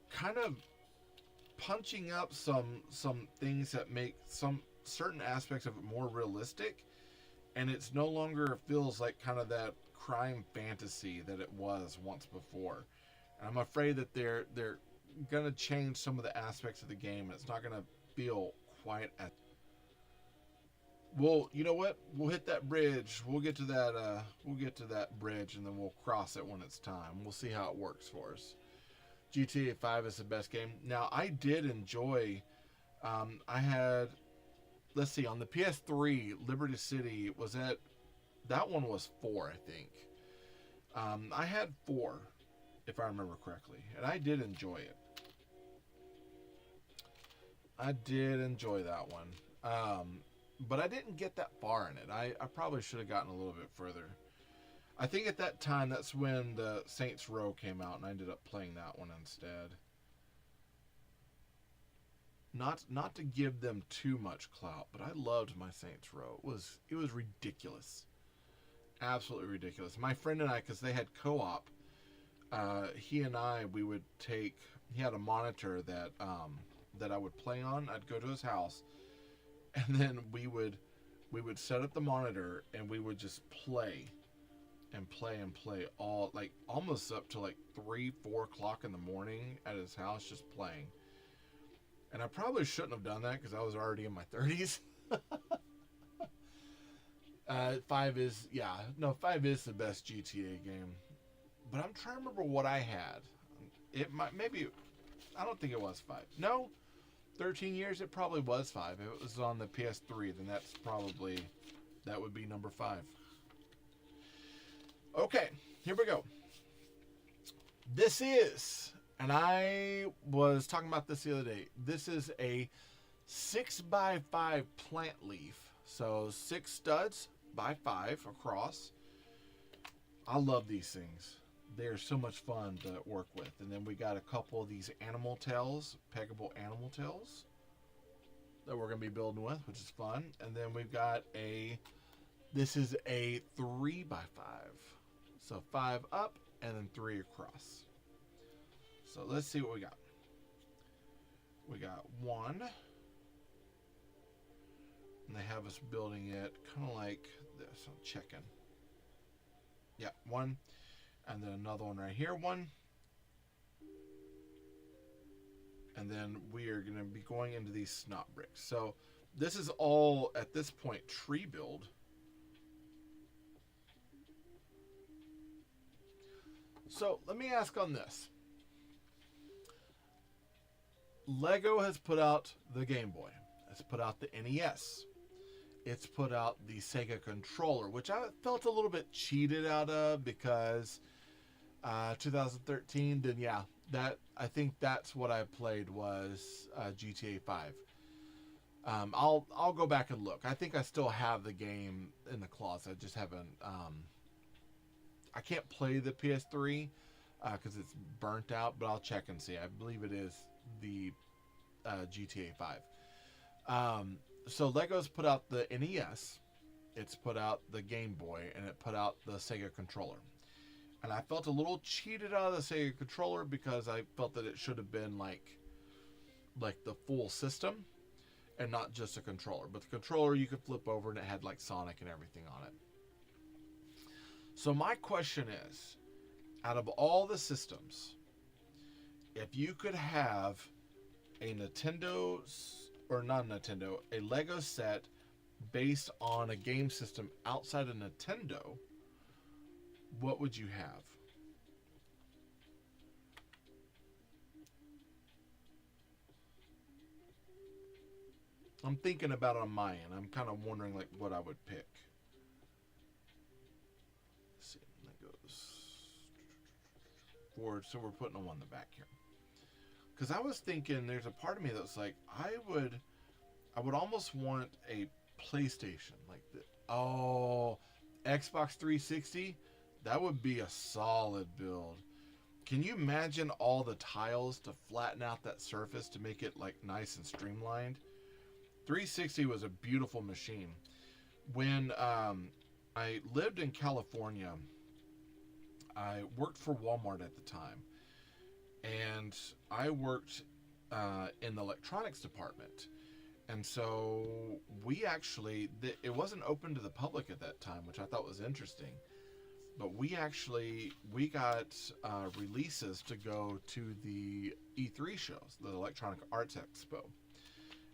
kind of punching up some things that make some certain aspects of it more realistic, and it's no longer feels like kind of that crime fantasy that it was once before. And I'm afraid that they're gonna change some of the aspects of the game. It's not gonna feel quite at. Well, you know what? We'll hit that bridge. We'll get to that. We'll get to that bridge, and then we'll cross it when it's time. We'll see how it works for us. GTA 5 is the best game. Now, I did enjoy. I had. Let's see. On the PS3, Liberty City was that one was 4, I think. I had 4, if I remember correctly, and I did enjoy it. I did enjoy that one. But I didn't get that far in it. I probably should have gotten a little bit further. I think at that time, that's when the Saints Row came out, and I ended up playing that one instead. Not to give them too much clout, but I loved my Saints Row. It was ridiculous. Absolutely ridiculous. My friend and I, because they had co-op, he and I, we would take. He had a monitor that I would play on. I'd go to his house, and then we would set up the monitor, and we would just play and play and play all like almost up to like 3, 4 o'clock in the morning at his house, just playing. And I probably shouldn't have done that because I was already in my 30s. 5 is, yeah, no, 5 is the best GTA game. But I'm trying to remember what I had. It might, maybe, I don't think it was 5. No, 13 years, it probably was 5. If it was on the PS3, then that's probably, that would be number 5. Okay, here we go. This is, and I was talking about this the other day, this is a 6x5 plant leaf. So 6 studs by 5 across. I love these things. They're so much fun to work with. And then we got a couple of these animal tails, peggable animal tails that we're going to be building with, which is fun. And then we've got this is a 3x5. So 5 up and then 3 across. So let's see what we got. We got 1. And they have us building it kind of like this. I'm checking. Yeah, 1. And then another one right here, 1. And then we are going to be going into these snot bricks. So this is all, at this point, tree build. So let me ask on this. Lego has put out the Game Boy. It's put out the NES. It's put out the Sega controller, which I felt a little bit cheated out of because 2013. Then yeah, that I think that's what I played was GTA 5. I'll go back and look. I think I still have the game in the closet. I just haven't. I can't play the PS3 because it's burnt out, but I'll check and see. I believe it is the GTA 5. So Lego's put out the NES, it's put out the Game Boy, and it put out the Sega controller. And I felt a little cheated out of the Sega controller because I felt that it should have been like the full system and not just a controller. But the controller you could flip over and it had like Sonic and everything on it. So my question is, out of all the systems, if you could have a Nintendo, or not Nintendo, a Lego set based on a game system outside of Nintendo, what would you have? I'm thinking about it on my end. I'm kind of wondering like what I would pick. Let's see, that goes forward, so we're putting them on the back here. Because I was thinking, there's a part of me that's like, I would almost want a PlayStation like this. Oh, Xbox 360, that would be a solid build. Can you imagine all the tiles to flatten out that surface to make it like nice and streamlined? 360 was a beautiful machine. When I lived in California, I worked for Walmart at the time. And I worked in the electronics department. And so we actually, it wasn't open to the public at that time, which I thought was interesting. But we got releases to go to the E3 shows, the Electronic Arts Expo.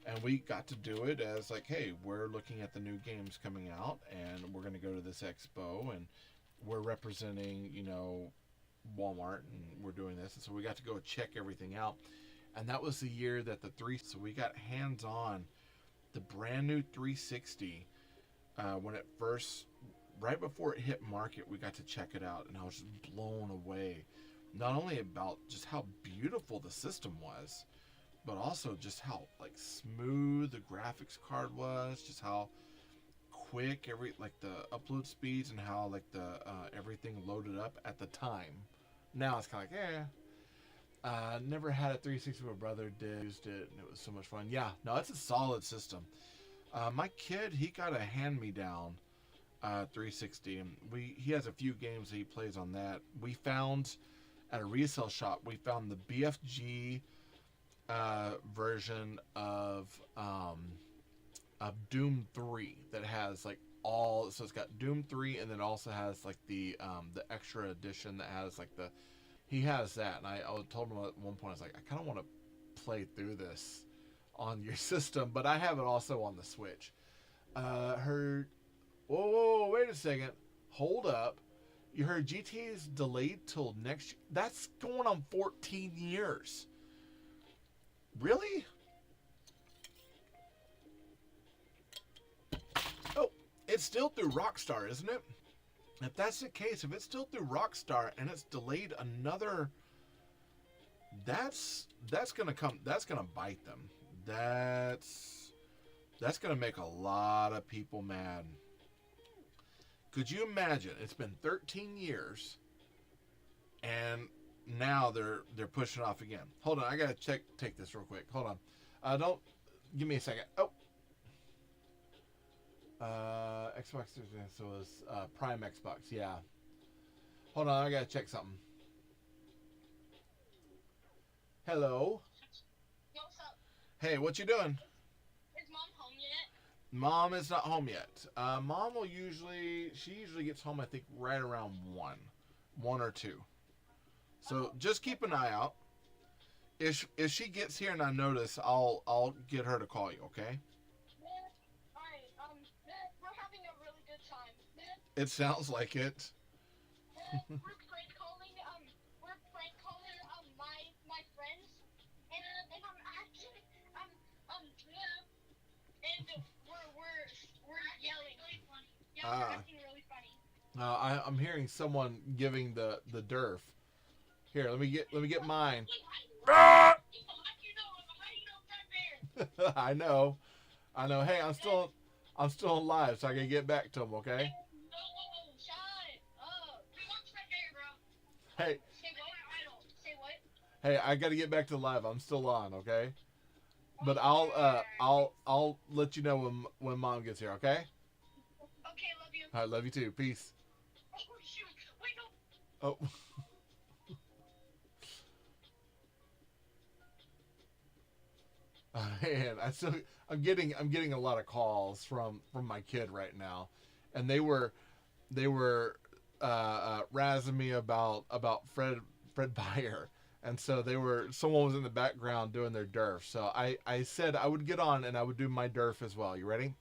And we got to do it as like, hey, we're looking at the new games coming out and we're going to go to this expo and we're representing, Walmart, and we're doing this. And so we got to go check everything out. And that was the year that so we got hands on the brand new 360 when it first, right before it hit market, we got to check it out. And I was just blown away. Not only about just how beautiful the system was, but also just how like smooth the graphics card was, just how quick the upload speeds and how like the everything loaded up at the time. Now it's kind of like never had a 360. My brother used it and it was so much fun. Yeah, no, it's a solid system. My kid, he got a hand-me-down 360. He has a few games that he plays on that. We found at a resale shop. We found the BFG version of Doom 3 that has like all. So it's got Doom 3, and then it also has like the extra edition that has like the. He has that, and I told him at one point, I was like, I kind of want to play through this on your system, but I have it also on the Switch. Heard. Whoa, wait a second. Hold up. You heard GTA is delayed till next year? That's going on 14 years. Really? Oh, it's still through Rockstar, isn't it? If that's the case, if it's still through Rockstar and it's delayed another, that's gonna bite them. That's gonna make a lot of people mad. Could you imagine? It's been 13 years, and now they're pushing off again. Hold on, I gotta take this real quick. Hold on, don't give me a second. Oh, Xbox. So it was Prime Xbox. Yeah. Hold on, I gotta check something. Hello. Yo, what's up? Hey, what you doing? Is mom home yet? Mom is not home yet. Mom she usually gets home, I think, right around 1 or 2. So just keep an eye out. If she gets here and I notice, I'll get her to call you. Okay? Alright. We're having a really good time. It sounds like it. We're prank calling. We're prank calling my friends, and I'm actually and we're yelling. Really funny. Yeah, we're acting really funny. I'm hearing someone giving the derf. Here, let me get mine. How do you know I know. Hey, I'm still alive, so I can get back to him. Okay. No, shut up. We want Fred Bear, bro. Hey. Say what? Hey, I got to get back to live. I'm still on. Okay. But I'll let you know when Mom gets here. Okay. Okay, love you. I love you too. Peace. Oh shoot! Wait, no. Oh. Man, I'm getting a lot of calls from my kid right now, and they were razzing me about Fred Beyer, and so someone was in the background doing their derf. So I said I would get on and I would do my derf as well. You ready?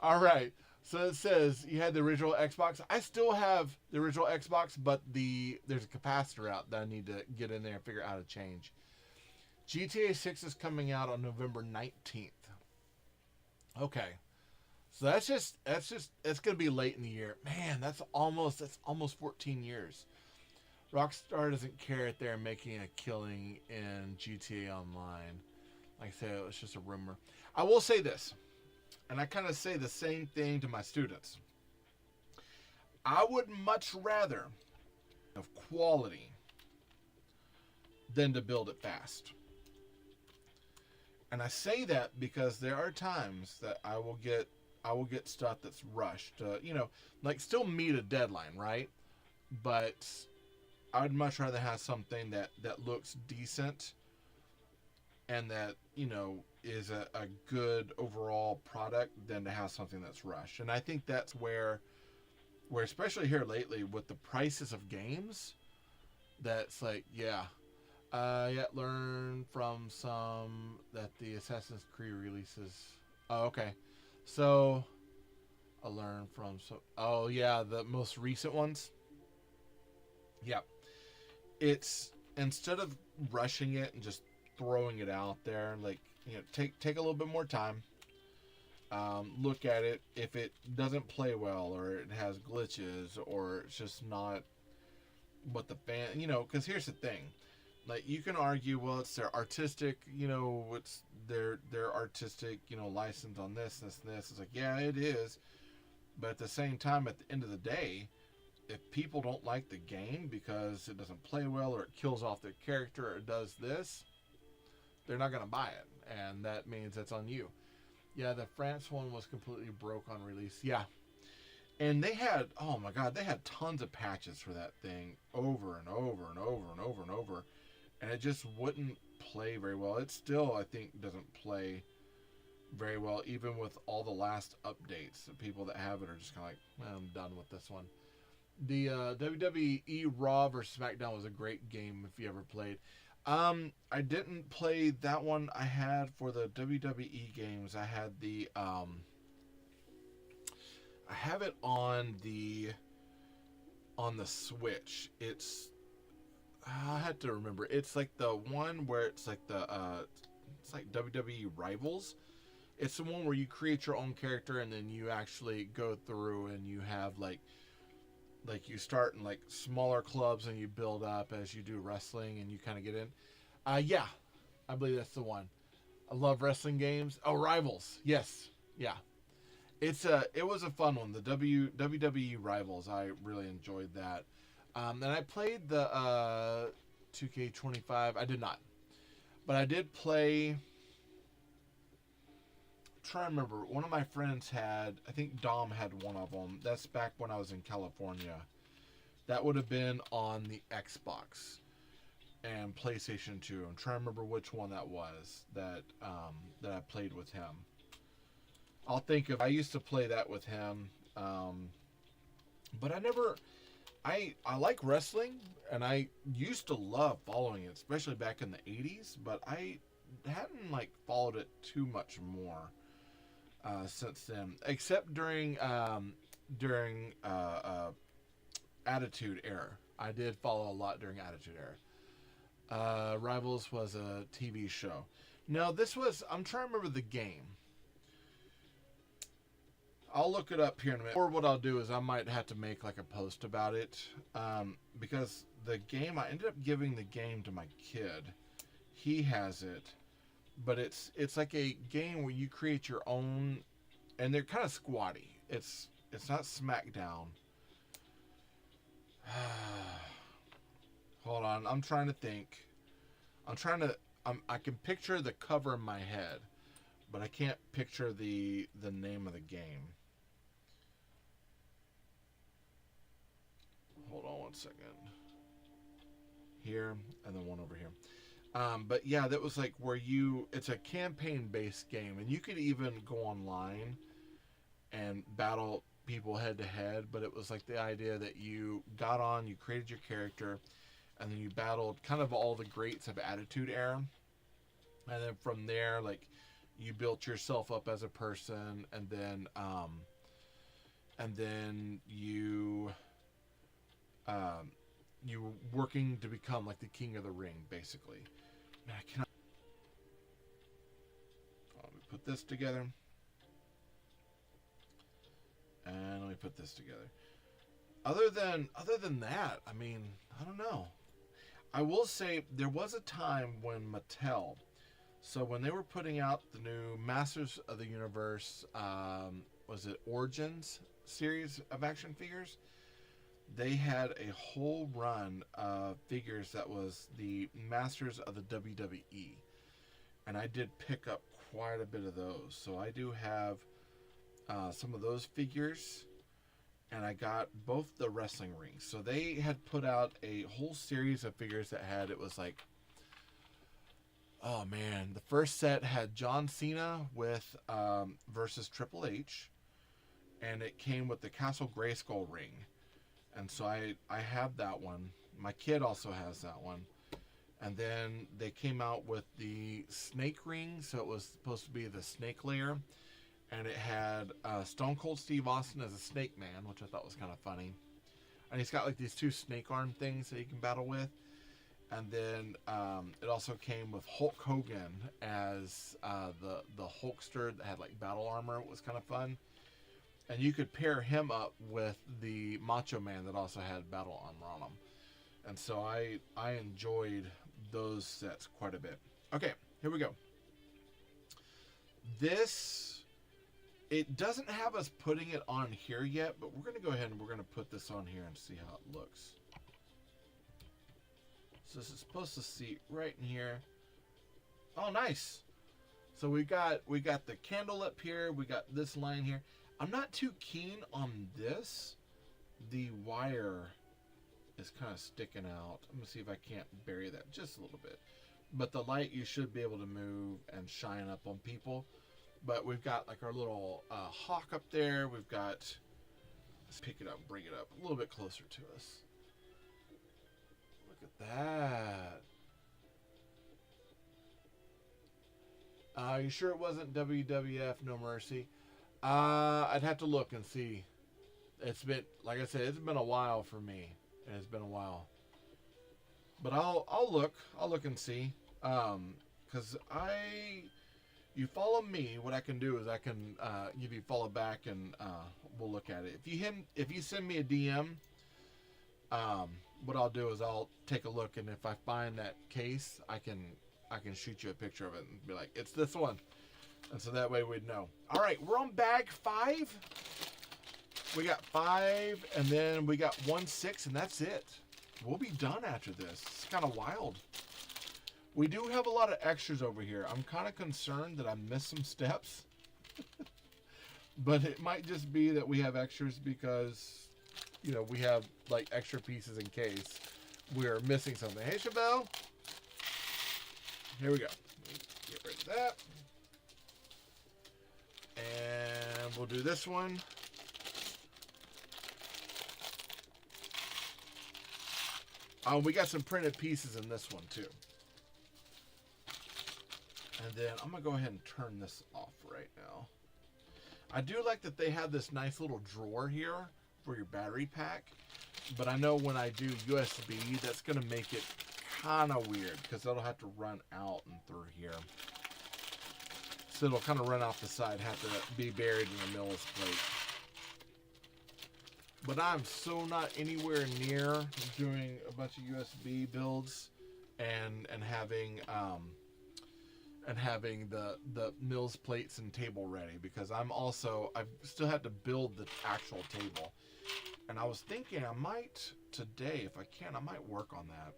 All right. So it says you had the original Xbox. I still have the original Xbox, but there's a capacitor out that I need to get in there and figure out how to change. GTA 6 is coming out on November 19th. Okay. So it's gonna be late in the year. Man, that's almost 14 years. Rockstar doesn't care if they're making a killing in GTA Online. Like I said, it's just a rumor. I will say this, and I kind of say the same thing to my students. I would much rather have quality than to build it fast. And I say that because there are times that I will get stuff that's rushed, like still meet a deadline, right? But I'd much rather have something that looks decent and that, is a good overall product than to have something that's rushed. And I think that's where especially here lately with the prices of games, that's like, learn from some that the Assassin's Creed releases. Oh, okay. So, I learned from the most recent ones. Yeah. It's, instead of rushing it and just throwing it out there, like, take a little bit more time. Look at it. If it doesn't play well, or it has glitches, or it's just not what the fan, because here's the thing. Like, you can argue, well, it's their artistic, it's their artistic, license on this. It's like, yeah, it is. But at the same time, at the end of the day, if people don't like the game because it doesn't play well, or it kills off their character, or it does this, they're not going to buy it. And that means that's on you. Yeah, the France one was completely broke on release. Yeah. And they had, oh my god, they had tons of patches for that thing over and over and over and over and over. And it just wouldn't play very well. It still, I think, doesn't play very well, even with all the last updates. The people that have it are just kind of like, well, I'm done with this one. The WWE Raw versus SmackDown was a great game if you ever played. I didn't play that one. I had for the WWE games. I had the I have it on the Switch. I had to remember. It's like the one where it's like it's like WWE Rivals. It's the one where you create your own character and then you actually go through and you have like you start in like smaller clubs and you build up as you do wrestling and you kind of get in. Yeah, I believe that's the one. I love wrestling games. Oh, Rivals. Yes. Yeah. It was a fun one. The WWE Rivals. I really enjoyed that. And I played the 2K25. I did not. But I did play. I'm trying to remember. One of my friends had, I think Dom had one of them. That's back when I was in California. That would have been on the Xbox and PlayStation 2. I'm trying to remember which one that was that I played with him. I'll think of. I used to play that with him, but I never. I like wrestling, and I used to love following it, especially back in the '80s. But I hadn't like followed it too much more since then, except during Attitude Era. I did follow a lot during Attitude Era. Rivals was a TV show. No, this was. I'm trying to remember the game. I'll look it up here in a minute. Or what I'll do is I might have to make like a post about it. Because the game, I ended up giving the game to my kid. He has it. But it's like a game where you create your own, and they're kind of squatty. It's not SmackDown. Hold on, I'm trying to think. I can picture the cover in my head, but I can't picture the name of the game. Hold on one second. Here, and then one over here. But yeah, that was like where it's a campaign-based game, and you could even go online and battle people head-to-head, but it was like the idea that you got on, you created your character, and then you battled kind of all the greats of Attitude Era. And then from there, like, you built yourself up as a person, and then you were working to become like the king of the ring, basically. Man, I cannot. Let me put this together, and let me put this together. Other than that, I mean, I don't know. I will say there was a time when Mattel. So when they were putting out the new Masters of the Universe, was it Origins series of action figures? They had a whole run of figures that was the Masters of the WWE. And I did pick up quite a bit of those. So I do have some of those figures. And I got both the wrestling rings. So they had put out a whole series of figures that had, it was like, oh man, the first set had John Cena with versus Triple H, and it came with the Castle Grayskull ring, and so I have that one. My kid also has that one, and then they came out with the Snake ring, so it was supposed to be the Snake layer, and it had Stone Cold Steve Austin as a Snake Man, which I thought was kind of funny, and he's got like these two snake arm things that he can battle with. And then it also came with Hulk Hogan as the Hulkster that had like battle armor. It was kind of fun. And you could pair him up with the Macho Man that also had battle armor on him. And so I enjoyed those sets quite a bit. Okay, here we go. This, it doesn't have us putting it on here yet, but we're going to go ahead and we're going to put this on here and see how it looks. So this is supposed to see right in here. Oh, nice. So we got the candle up here. We got this line here. I'm not too keen on this. The wire is kind of sticking out. I'm gonna see if I can't bury that just a little bit. But the light you should be able to move and shine up on people. But we've got like our little hawk up there. We've got, let's pick it up, bring it up a little bit closer to us. Look at that. You sure it wasn't WWF No Mercy? I'd have to look and see. It's been, like I said, it's been a while for me. It's been a while. But I'll look and see. Cause you follow me, what I can do is I can give you follow back and we'll look at it. If you send me a DM, what I'll do is I'll take a look, and if I find that case, I can shoot you a picture of it and be like, it's this one. And so that way we'd know. All right, we're on bag 5. We got 5, and then we got 1, 6, and that's it. We'll be done after this. It's kind of wild. We do have a lot of extras over here. I'm kind of concerned that I missed some steps. But it might just be that we have extras because, you know, we have like extra pieces in case we're missing something. Hey, Chevelle. Here we go. Get rid of that. And we'll do this one. We got some printed pieces in this one too. And then I'm going to go ahead and turn this off right now. I do like that they have this nice little drawer here for your battery pack. But I know when I do USB, that's going to make it kind of weird because it'll have to run out and through here. So it'll kind of run off the side, have to be buried in the Millis plate. But I'm so not anywhere near doing a bunch of USB builds and having the Mills plates and table ready, because I still have to build the actual table. And I was thinking I might today, if I can, I might work on that.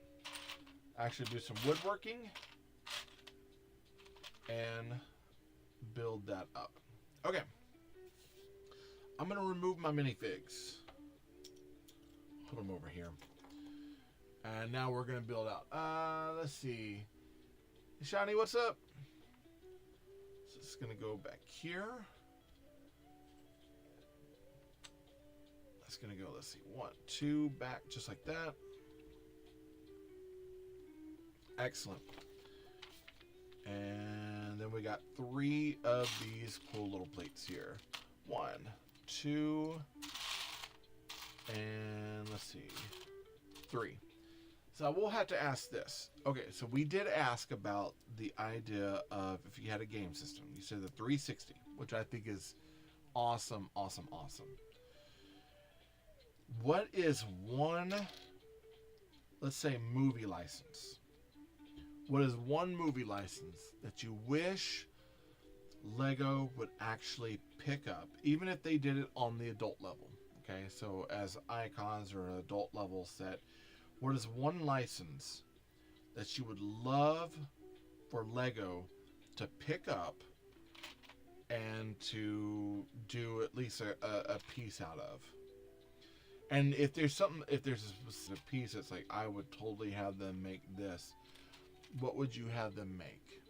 Actually do some woodworking and build that up. Okay. I'm going to remove my minifigs. Put them over here. And now we're going to build out. Let's see. Shani, what's up? So it's going to go back here. That's going to go, let's see, 1, 2, back just like that. Excellent. And then we got 3 of these cool little plates here. 1, 2, and let's see, 3. So we'll have to ask this. Okay, so we did ask about the idea of if you had a game system. You said the 360, which I think is awesome, awesome, awesome. What is one, let's say, movie license? What is one movie license that you wish Lego would actually pick up, even if they did it on the adult level? Okay, so as icons or an adult level set, what is one license that you would love for Lego to pick up and to do at least a piece out of? And if there's a specific piece that's like, I would totally have them make this, what would you have them make?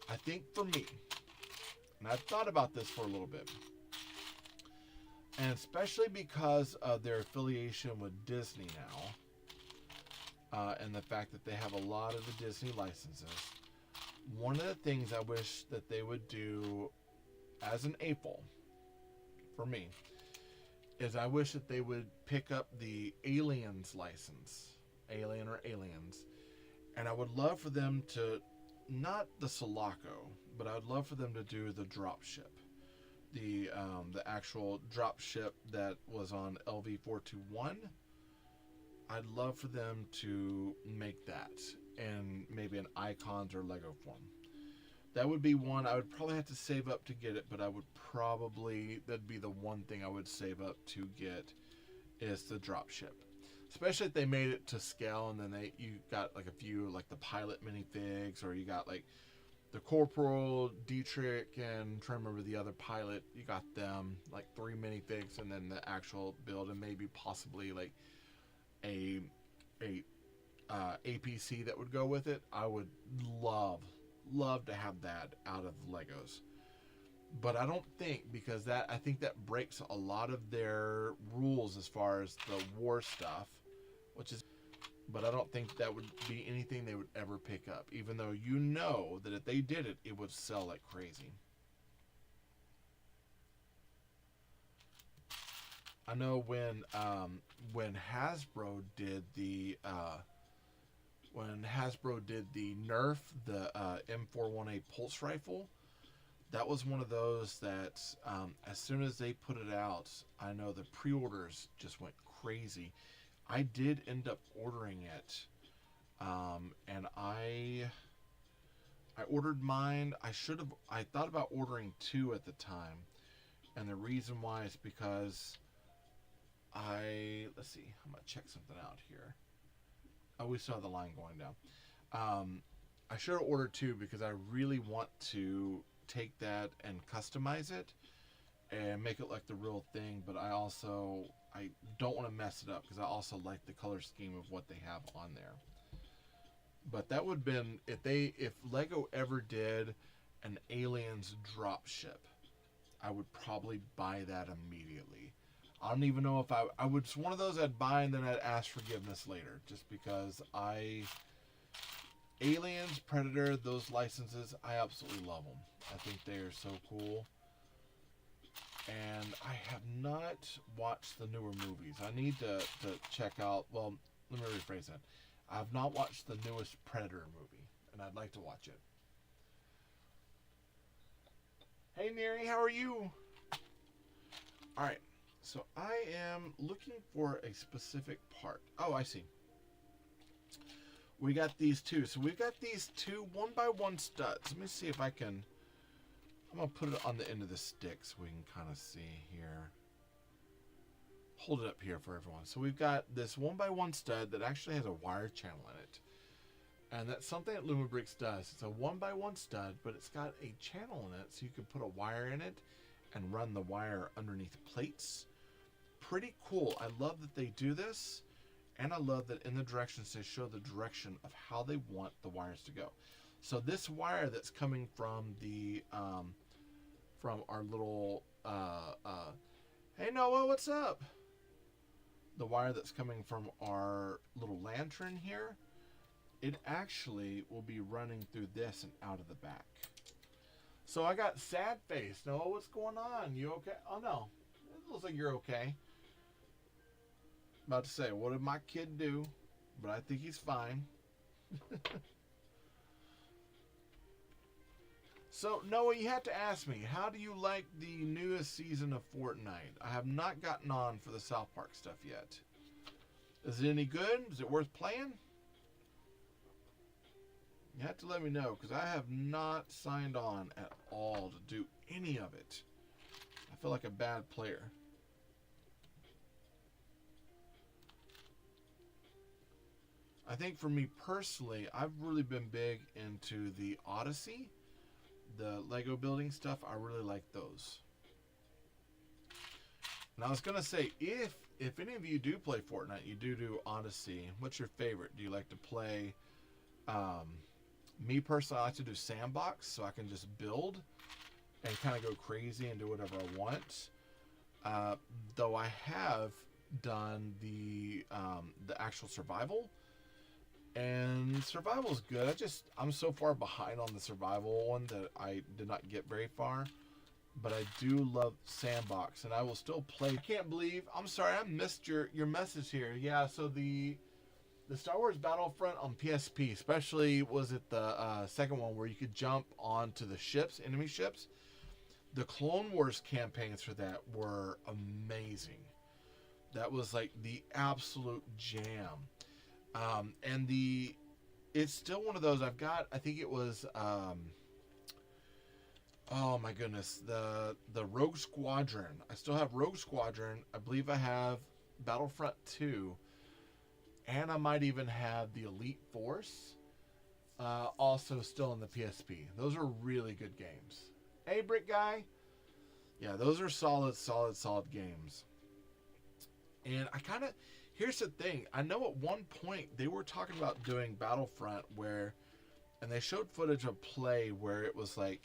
I think for me, and I've thought about this for a little bit, and especially because of their affiliation with Disney now, and the fact that they have a lot of the Disney licenses, one of the things I wish that they would do as an APOL, for me, is I wish that they would pick up the Aliens license, Alien or Aliens, and I would love for them to, not the Sulaco, but I would love for them to do the dropship. The actual dropship that was on LV421. I'd love for them to make that in maybe an icons or Lego form. That would be one. I would probably have to save up to get it, but I would probably, that'd be the one thing I would save up to get, is the dropship. Especially if they made it to scale, and then you got like a few, like the pilot minifigs, or you got like the Corporal, Dietrich, and I'm trying to remember the other pilot. You got them, like 3 minifigs, and then the actual build, and maybe possibly like a APC that would go with it. I would love to have that out of Legos. But I don't think, because I think that breaks a lot of their rules as far as the war stuff, which is, but I don't think that would be anything they would ever pick up, even though you know that if they did it, it would sell like crazy. I know when Hasbro did the Nerf, the M418 pulse rifle, that was one of those that as soon as they put it out, I know the pre-orders just went crazy. I did end up ordering it, and I ordered mine. I thought about ordering 2 at the time, and the reason why is because let's see, I'm gonna check something out here. Oh, we saw the line going down. I should have ordered 2 because I really want to take that and customize it and make it like the real thing, but I don't want to mess it up because I also like the color scheme of what they have on there. But that would have been, if Lego ever did an Aliens drop ship, I would probably buy that immediately. I don't even know if I would. It's one of those I'd buy and then I'd ask forgiveness later, just because Aliens, Predator, those licenses, I absolutely love them. I think they are so cool. And I have not watched the newer movies. I need to check out, well, let me rephrase that. I have not watched the newest Predator movie, and I'd like to watch it. Hey, Neri, how are you? Alright, so I am looking for a specific part. Oh, I see. We got these 2. So we've got these 2 1x1 studs. Let me see if I can... I'm going to put it on the end of the stick so we can kind of see here. Hold it up here for everyone. So we've got this 1x1 stud that actually has a wire channel in it. And that's something that Lumibricks does. It's a 1x1 stud, but it's got a channel in it so you can put a wire in it and run the wire underneath plates. Pretty cool. I love that they do this. And I love that in the directions they show the direction of how they want the wires to go. So this wire that's coming from the from our little hey Noah, what's up? The wire that's coming from our little lantern here, it actually will be running through this and out of the back. So I got sad face. Noah, what's going on? You okay? Oh no, it looks like you're okay. About to say, what did my kid do? But I think he's fine. So, Noah, you have to ask me, how do you like the newest season of Fortnite? I have not gotten on for the South Park stuff yet. Is it any good? Is it worth playing? You have to let me know, because I have not signed on at all to do any of it. I feel like a bad player. I think for me personally, I've really been big into the Odyssey. The Lego building stuff, I really like those. And I was going to say, if any of you do play Fortnite, you do Odyssey, what's your favorite? Do you like to play... me personally, I like to do sandbox, so I can just build and kind of go crazy and do whatever I want. Though I have done the actual survival, and survival's good. I'm so far behind on the survival one that I did not get very far. But I do love sandbox, and I will still play. I can't believe, I'm sorry, I missed your message here. Yeah, so the Star Wars Battlefront on PSP, especially was it the second one where you could jump onto the ships, enemy ships. The Clone Wars campaigns for that were amazing. That was like the absolute jam. And it's still one of those I've got. I think it was oh my goodness, the Rogue Squadron. I still have Rogue Squadron. I believe I have Battlefront 2, and I might even have the Elite Force also still on the PSP. Those are really good games. Hey, Brick Guy. Yeah, those are solid games. And I kind of, here's the thing. I know at one point they were talking about doing Battlefront where, and they showed footage of play where it was like,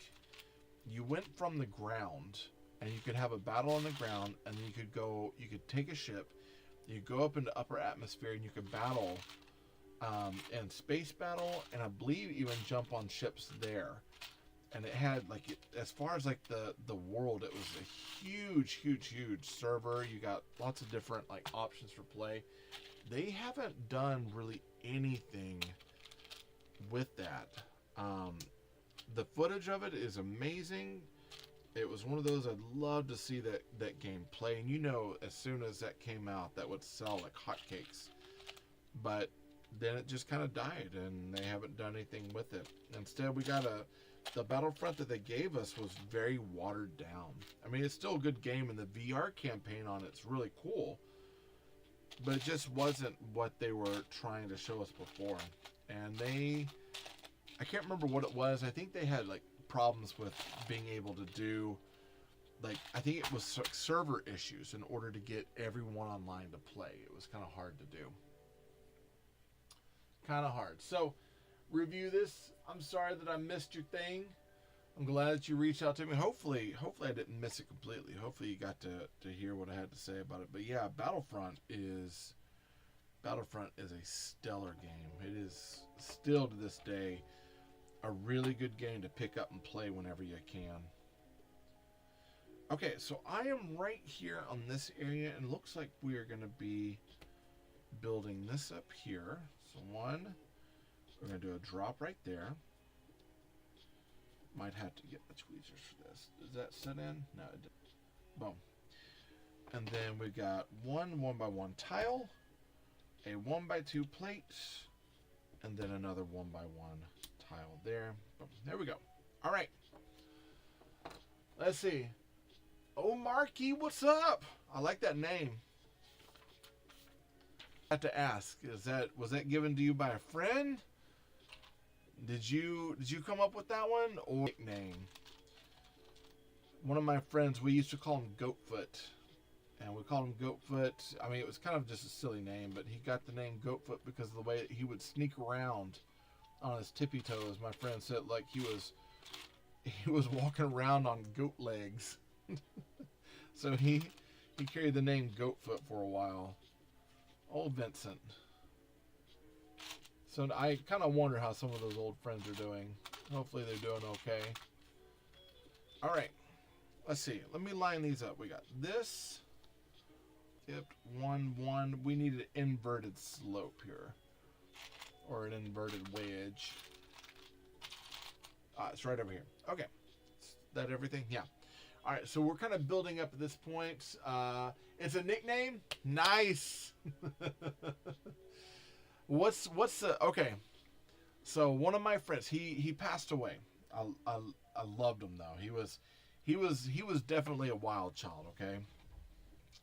you went from the ground and you could have a battle on the ground, and then you could take a ship, you go up into upper atmosphere, and you could battle, and space battle, and I believe even jump on ships there. And it had like, as far as like the world, it was a huge server. You got lots of different like options for play. They haven't done really anything with that. The footage of it is amazing. It was one of those I'd love to see that game play. And you know, as soon as that came out, that would sell like hotcakes. But then it just kind of died, and they haven't done anything with it. Instead, we got the Battlefront that they gave us was very watered down. I mean, it's still a good game, and the VR campaign on it's really cool. But it just wasn't what they were trying to show us before. And I can't remember what it was. I think they had like problems with being able to do, like, I think it was server issues in order to get everyone online to play. It was kind of hard to do. Kind of hard. So, review this. I'm sorry that I missed your thing. I'm glad that you reached out to me. Hopefully I didn't miss it completely. Hopefully you got to hear what I had to say about it. But yeah, Battlefront is a stellar game. It is still to this day a really good game to pick up and play whenever you can. Okay, so I am right here on this area, and it looks like we are going to be building this up here. So one, we're going to do a drop right there. Might have to get the tweezers for this. Does that set in? No, it didn't. Boom. And then we've got one 1x1 tile, a 1x2 plate, and then another 1x1 tile there. Boom. There we go. All right. Let's see. Oh, Marky, what's up? I like that name. I have to ask, was that given to you by a friend? Did you come up with that one, or nickname? One of my friends, we used to call him Goatfoot, and we called him Goatfoot. I mean, it was kind of just a silly name, but he got the name Goatfoot because of the way he would sneak around on his tippy toes. My friend said, like he was walking around on goat legs. So he carried the name Goatfoot for a while. Old Vincent. So I kind of wonder how some of those old friends are doing. Hopefully they're doing okay. All right. Let's see. Let me line these up. We got this. Tipped 1, 1. We need an inverted slope here. Or an inverted wedge. It's right over here. Okay. Is that everything? Yeah. All right. So we're kind of building up at this point. It's a nickname? Nice. What's the okay? So one of my friends, he passed away. I loved him though. He was definitely a wild child. Okay,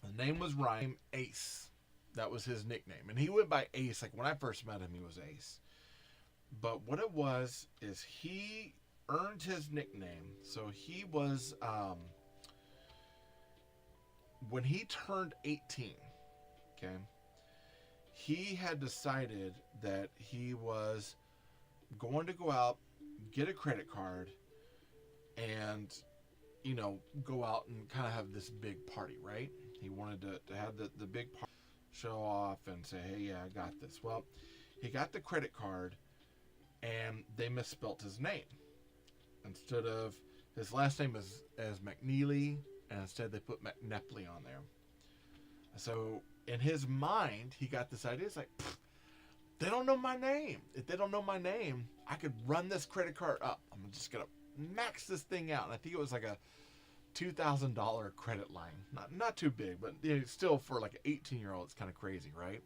the name was Ryan Ace. That was his nickname, and he went by Ace. Like when I first met him, he was Ace. But what it was is he earned his nickname. So he was when he turned 18. Okay. He had decided that he was going to go out, get a credit card, and, you know, go out and kind of have this big party, right? He wanted to have the big party, show off and say, hey, yeah, I got this. Well, he got the credit card, and they misspelt his name. Instead of, his last name is as McNeely, and instead they put McNepley on there. So in his mind, he got this idea. It's like, they don't know my name. If they don't know my name, I could run this credit card up. I'm just going to max this thing out. And I think it was like a $2,000 credit line. Not too big, but you know, still for like an 18-year-old, it's kind of crazy, right?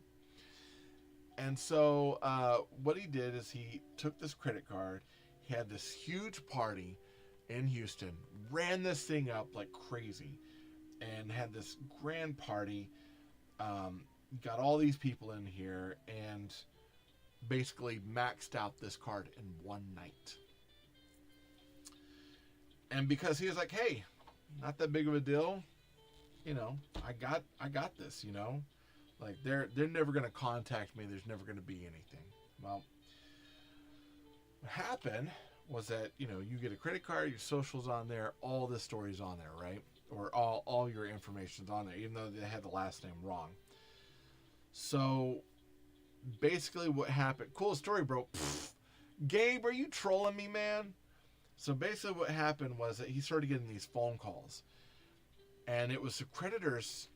And so what he did is he took this credit card. He had this huge party in Houston, ran this thing up like crazy, and had this grand party. Got all these people in here, and basically maxed out this card in one night. And because he was like, hey, not that big of a deal, you know, I got this, you know, like they're never gonna contact me. There's never gonna be anything. Well, what happened was that, you know, you get a credit card, your socials on there, all this story's on there, right? Or all your information's on there, even though they had the last name wrong. So basically what happened, cool story, bro. Pfft. Gabe, are you trolling me, man? So basically what happened was that he started getting these phone calls. And it was the creditors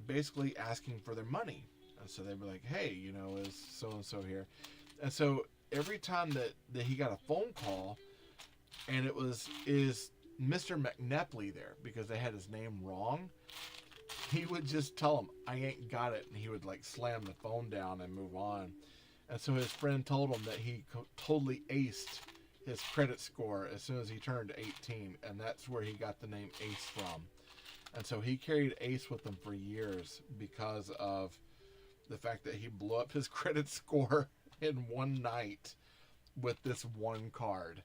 basically asking for their money. And so they were like, hey, you know, is so-and-so here? And so every time that he got a phone call, and it was, is Mr. McNepley there, because they had his name wrong, he would just tell him, I ain't got it. And he would like slam the phone down and move on. And so his friend told him that he totally aced his credit score as soon as he turned 18. And that's where he got the name Ace from. And so he carried Ace with him for years because of the fact that he blew up his credit score in one night with this one card.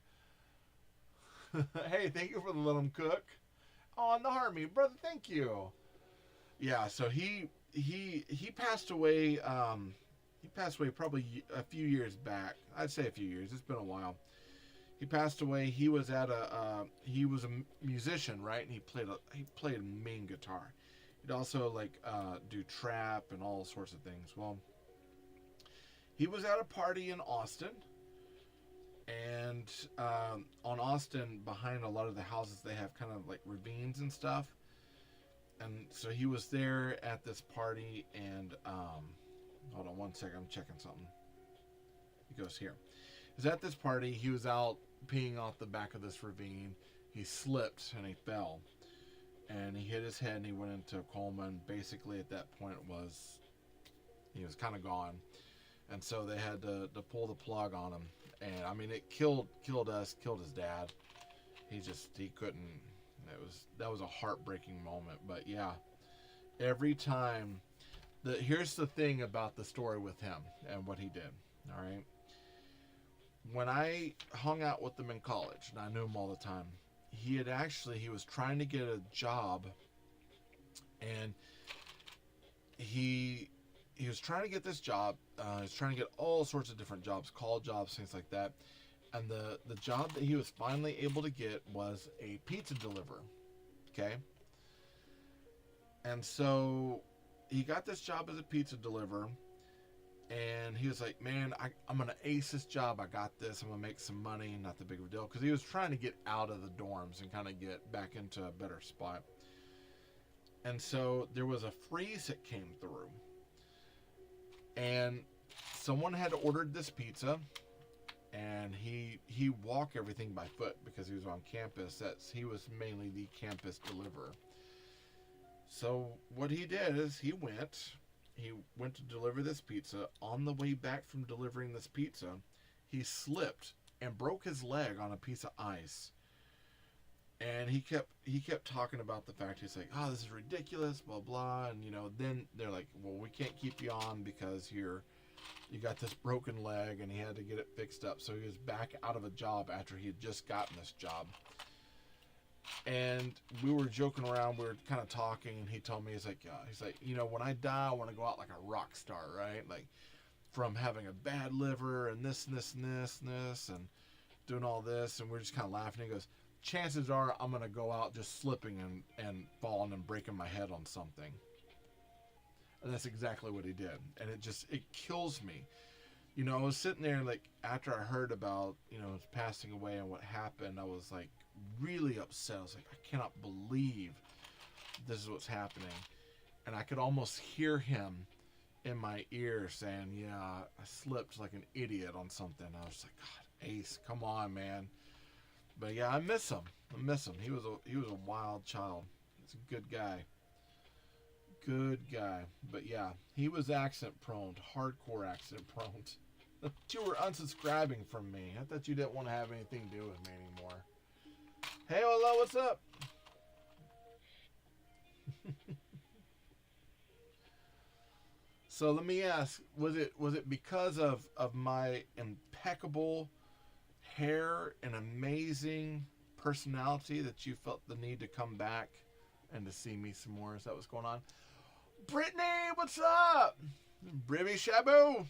Hey, thank you for the let him cook. Oh, no harm me, brother. Thank you. Yeah, so he passed away. He passed away probably a few years back. I'd say a few years. It's been a while. He passed away. He was at he was a musician, right? And he played main guitar. He'd also like do trap and all sorts of things. Well, he was at a party in Austin, and on Austin, behind a lot of the houses, they have kind of like ravines and stuff. And so he was there at this party, and hold on one second, I'm checking something. He goes here. He was at this party. He was out peeing off the back of this ravine. He slipped and he fell, and he hit his head and he went into a coma. And basically, at that point, he was kind of gone. And so they had to pull the plug on him. And I mean, it killed us, killed his dad. He couldn't. That was a heartbreaking moment. But yeah, every time, here's the thing about the story with him and what he did. All right. When I hung out with him in college, and I knew him all the time, he was trying to get a job, and he was trying to get this job. He was trying to get all sorts of different jobs, call jobs, things like that. And the job that he was finally able to get was a pizza deliverer. Okay. And so he got this job as a pizza deliverer. And he was like, man, I'm going to ace this job. I got this. I'm going to make some money. Not that big of a deal. Because he was trying to get out of the dorms and kind of get back into a better spot. And so there was a freeze that came through. And someone had ordered this pizza. And he walked everything by foot because he was on campus. He was mainly the campus deliverer. So what he did is he went to deliver this pizza. On the way back from delivering this pizza, he slipped and broke his leg on a piece of ice. And he kept talking about the fact, he's like, oh, this is ridiculous, blah blah. And then they're like, well, we can't keep you on because you got this broken leg, and he had to get it fixed up. So he was back out of a job after he had just gotten this job. And we were joking around, we were kind of talking, and he told me, he's like, when I die, I want to go out like a rock star, right? Like, from having a bad liver and this and this and this and this and doing all this. And we're just kind of laughing. He goes, chances are I'm going to go out just slipping and falling and breaking my head on something. And that's exactly what he did. And it kills me. I was sitting there, like, after I heard about, his passing away and what happened, I was like really upset. I was like, I cannot believe this is what's happening. And I could almost hear him in my ear saying, yeah, I slipped like an idiot on something. I was like, God, Ace, come on, man. But yeah, I miss him. He was a wild child. He's a good guy. Good guy. But yeah, he was accident prone, hardcore accident prone. You were unsubscribing from me. I thought you didn't want to have anything to do with me anymore. Hey, hello, what's up? So let me ask, was it because of my impeccable hair and amazing personality that you felt the need to come back and to see me some more? Is that what's going on? Brittany, what's up? Bribby Shabu.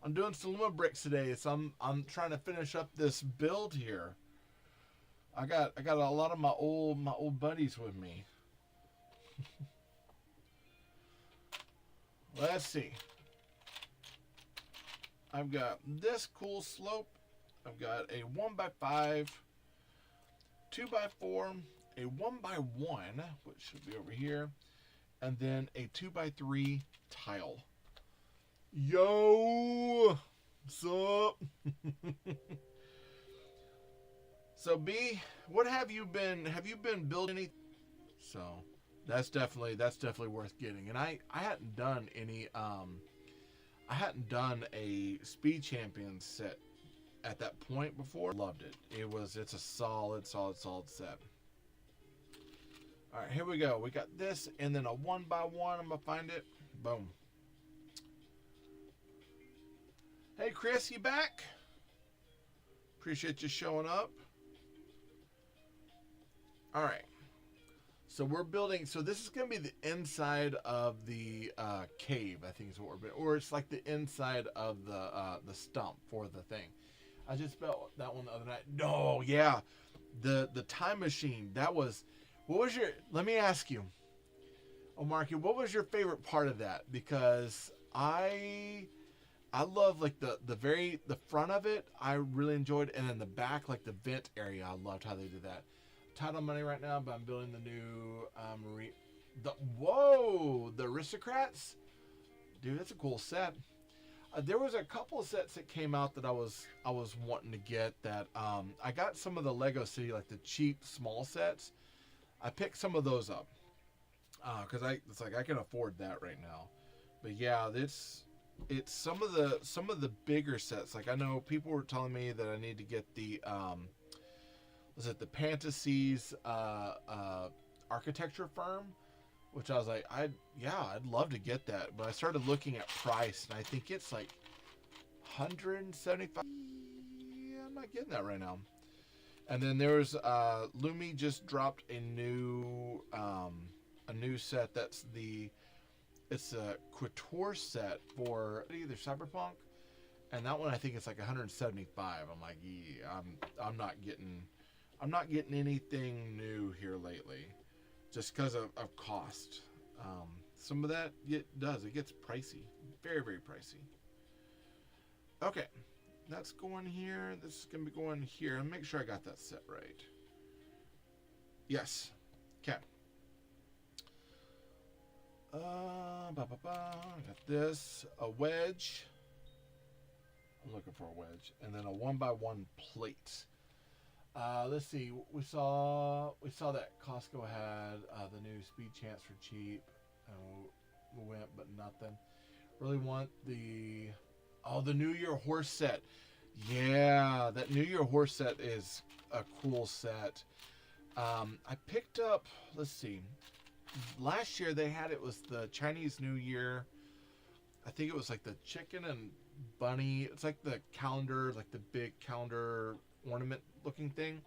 I'm doing some Lumibricks today, so I'm trying to finish up this build here. I got a lot of my old buddies with me. Let's see. I've got this cool slope. I've got a 1x5, 2x4, a 1x1, which should be over here, and then a 2x3 tile. Yo, what's up? So B, what have you been building any? So that's definitely worth getting. And I hadn't done any I hadn't done a Speed Champions set at that point before. Loved it. It's a solid set. All right, here we go. We got this and then a 1x1. I'm gonna find it. Boom. Hey Chris, you back? Appreciate you showing up. All right. So we're building. So this is going to be the inside of the cave, I think is what we're building, or it's like the inside of the stump for the thing. I just built that one the other night. No, yeah, the time machine. That was. What was your? Let me ask you, Marky, what was your favorite part of that? Because I love like the front of it. I really enjoyed, and then the back, like the vent area. I loved how they did that. Tight on money right now, but I'm building the new Marine. The Aristocrats, dude, that's a cool set. There was a couple of sets that came out that I was wanting to get. That I got some of the Lego City, like the cheap small sets. I picked some of those up because it's like I can afford that right now. But yeah, it's some of the bigger sets. Like I know people were telling me that I need to get the was it the Fantasies architecture firm, which I was like, I'd love to get that, but I started looking at price and I think it's like 175. Yeah, I'm not getting that right now. And then there's Lumi just dropped a new set. It's a Couture set for either Cyberpunk, and that one I think it's like 175. I'm like, yeah, I'm not getting anything new here lately, just because of cost. Some of that it gets pricey, very very pricey. Okay, that's going here. This is gonna be going here. And make sure I got that set right. Yes. Okay. I got this, a wedge. I'm looking for a wedge, and then a 1x1 plate. Let's see. We saw that Costco had the new Speed Champs for cheap. We went, but nothing. Really want the New Year horse set. Yeah, that New Year horse set is a cool set. I picked up. Let's see. Last year they had was the Chinese New Year. I think it was like the chicken and bunny. It's like the calendar, like the big calendar ornament looking thing.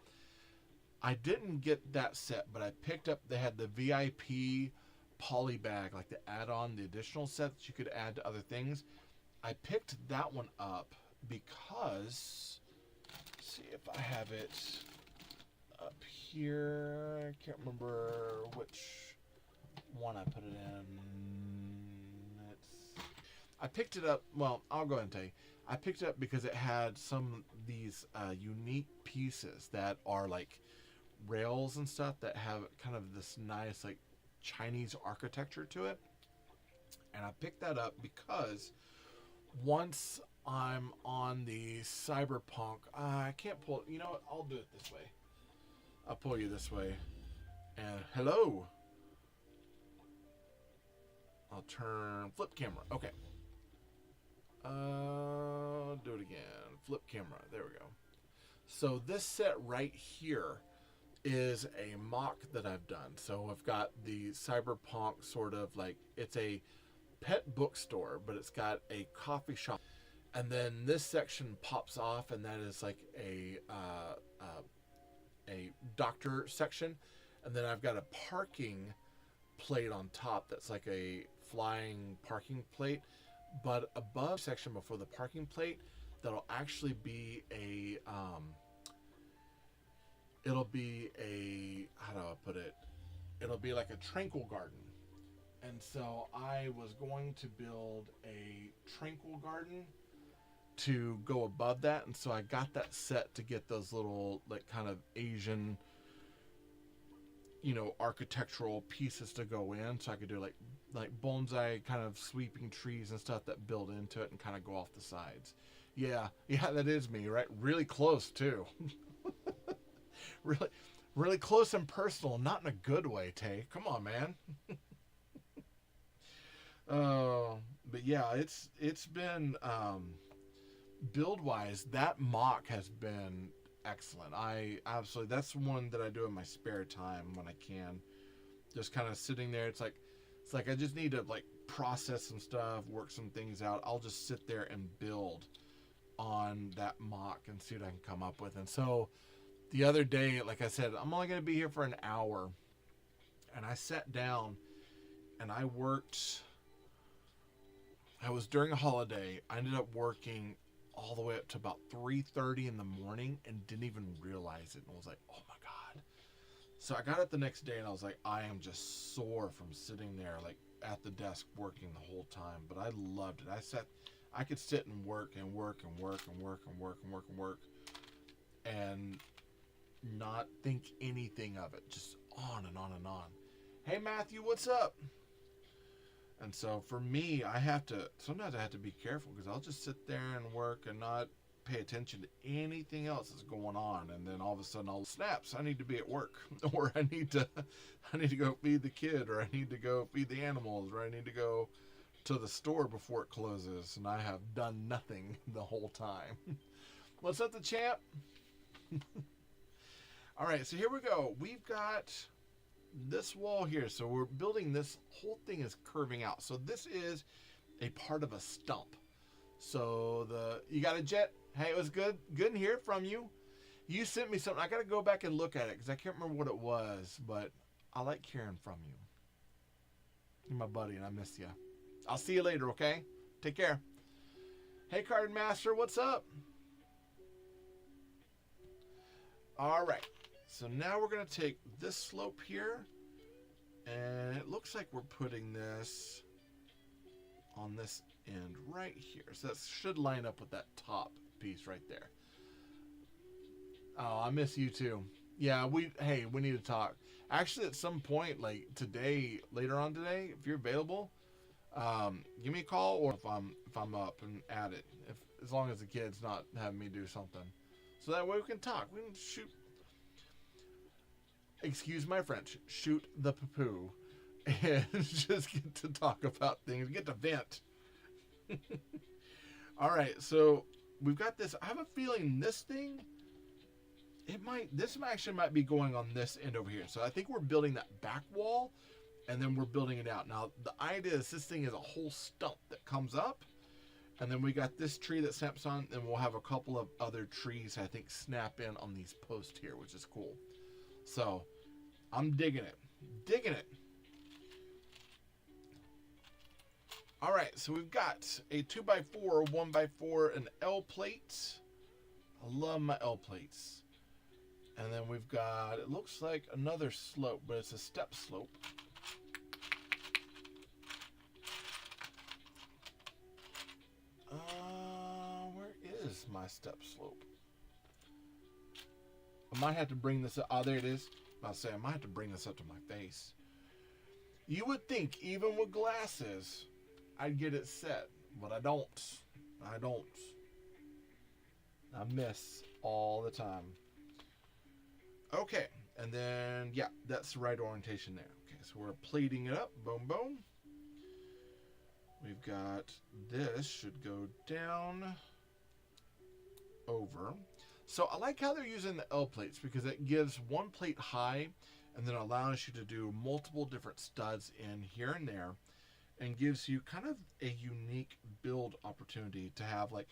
I didn't get that set, but I picked up. They had the VIP poly bag, like the add-on, the additional set that you could add to other things. I picked that one up because, let's see if I have it up here. I can't remember which one I put it in. I picked it up. Well, I'll go ahead and tell you. I picked it up because it had some of these unique pieces that are like rails and stuff that have kind of this nice like Chinese architecture to it. And I picked that up because once I'm on the Cyberpunk, I can't pull. You know what? I'll do it this way. I'll pull you this way. And hello. I'll turn flip camera. Okay. Do it again. Flip camera. There we go. So this set right here is a mock that I've done. So I've got the cyberpunk sort of like, it's a pet bookstore, but it's got a coffee shop. And then this section pops off, and that is like a doctor section. And then I've got a parking plate on top that's like a flying parking plate. But above section before the parking plate, that'll actually be a it'll be a, how do I put it? It'll be like a tranquil garden. And so I was going to build a tranquil garden to go above that, and so I got that set to get those little like kind of Asian, you know, architectural pieces to go in, so I could do like bonsai kind of sweeping trees and stuff that build into it and kind of go off the sides. Yeah, that is me, right? Really close too. really close and personal, not in a good way, Tay. Come on, man. But yeah, it's been build wise, that mock has been excellent. I absolutely, that's one that I do in my spare time when I can, just kind of sitting there. It's like I just need to like process some stuff, work some things out. I'll just sit there and build on that mock and see what I can come up with. And so the other day, like I said, I'm only going to be here for an hour, and I sat down and I worked. I was during a holiday. I ended up working all the way up to about 3:30 in the morning and didn't even realize it. And I was like, oh my God. So I got up the next day and I was like, I am just sore from sitting there like at the desk working the whole time. But I loved it. I could sit and work and work and work and work and work and work and work and not think anything of it. Just on and on and on. Hey Matthew, what's up? And so for me, sometimes I have to be careful, because I'll just sit there and work and not pay attention to anything else that's going on. And then all of a sudden I'll snaps. I need to be at work, or I need to go feed the kid, or I need to go feed the animals, or I need to go to the store before it closes. And I have done nothing the whole time. What's up, the champ? All right, so here we go. We've got this wall here, so we're building, this whole thing is curving out, so this is a part of a stump. So you got a jet? Hey, it was good to hear from you. You sent me something. I gotta go back and look at it because I can't remember what it was, but I like hearing from you. You're my buddy and I miss you. I'll see you later, okay? Take care. Hey Card Master, what's up? All right, so now we're going to take this slope here, and it looks like we're putting this on this end right here. So that should line up with that top piece right there. Oh, I miss you too. Yeah, we need to talk. Actually, at some point, like today, later on today, if you're available, give me a call, or if I'm up and at it, as long as the kid's not having me do something. So that way we can talk. We can shoot. Excuse my French. Shoot the poo-poo. And just get to talk about things. Get to vent. Alright, so we've got this. I have a feeling this thing, this actually might be going on this end over here. So I think we're building that back wall, and then we're building it out. Now, the idea is this thing is a whole stump that comes up. And then we got this tree that snaps on, and we'll have a couple of other trees, I think, snap in on these posts here, which is cool. So, I'm digging it. Digging it. Alright, so we've got a 2x4, 1x4, an L plate. I love my L plates. And then we've got, it looks like another slope, but it's a step slope. Where is my step slope? I might have to bring this up. Oh, there it is. I'll say I might have to bring this up to my face. You would think, even with glasses, I'd get it set, but I don't. I miss all the time. Okay, and then, yeah, that's the right orientation there. Okay, so we're plating it up. Boom, boom. We've got this should go down, over. So I like how they're using the L plates because it gives one plate high and then allows you to do multiple different studs in here and there and gives you kind of a unique build opportunity to have, like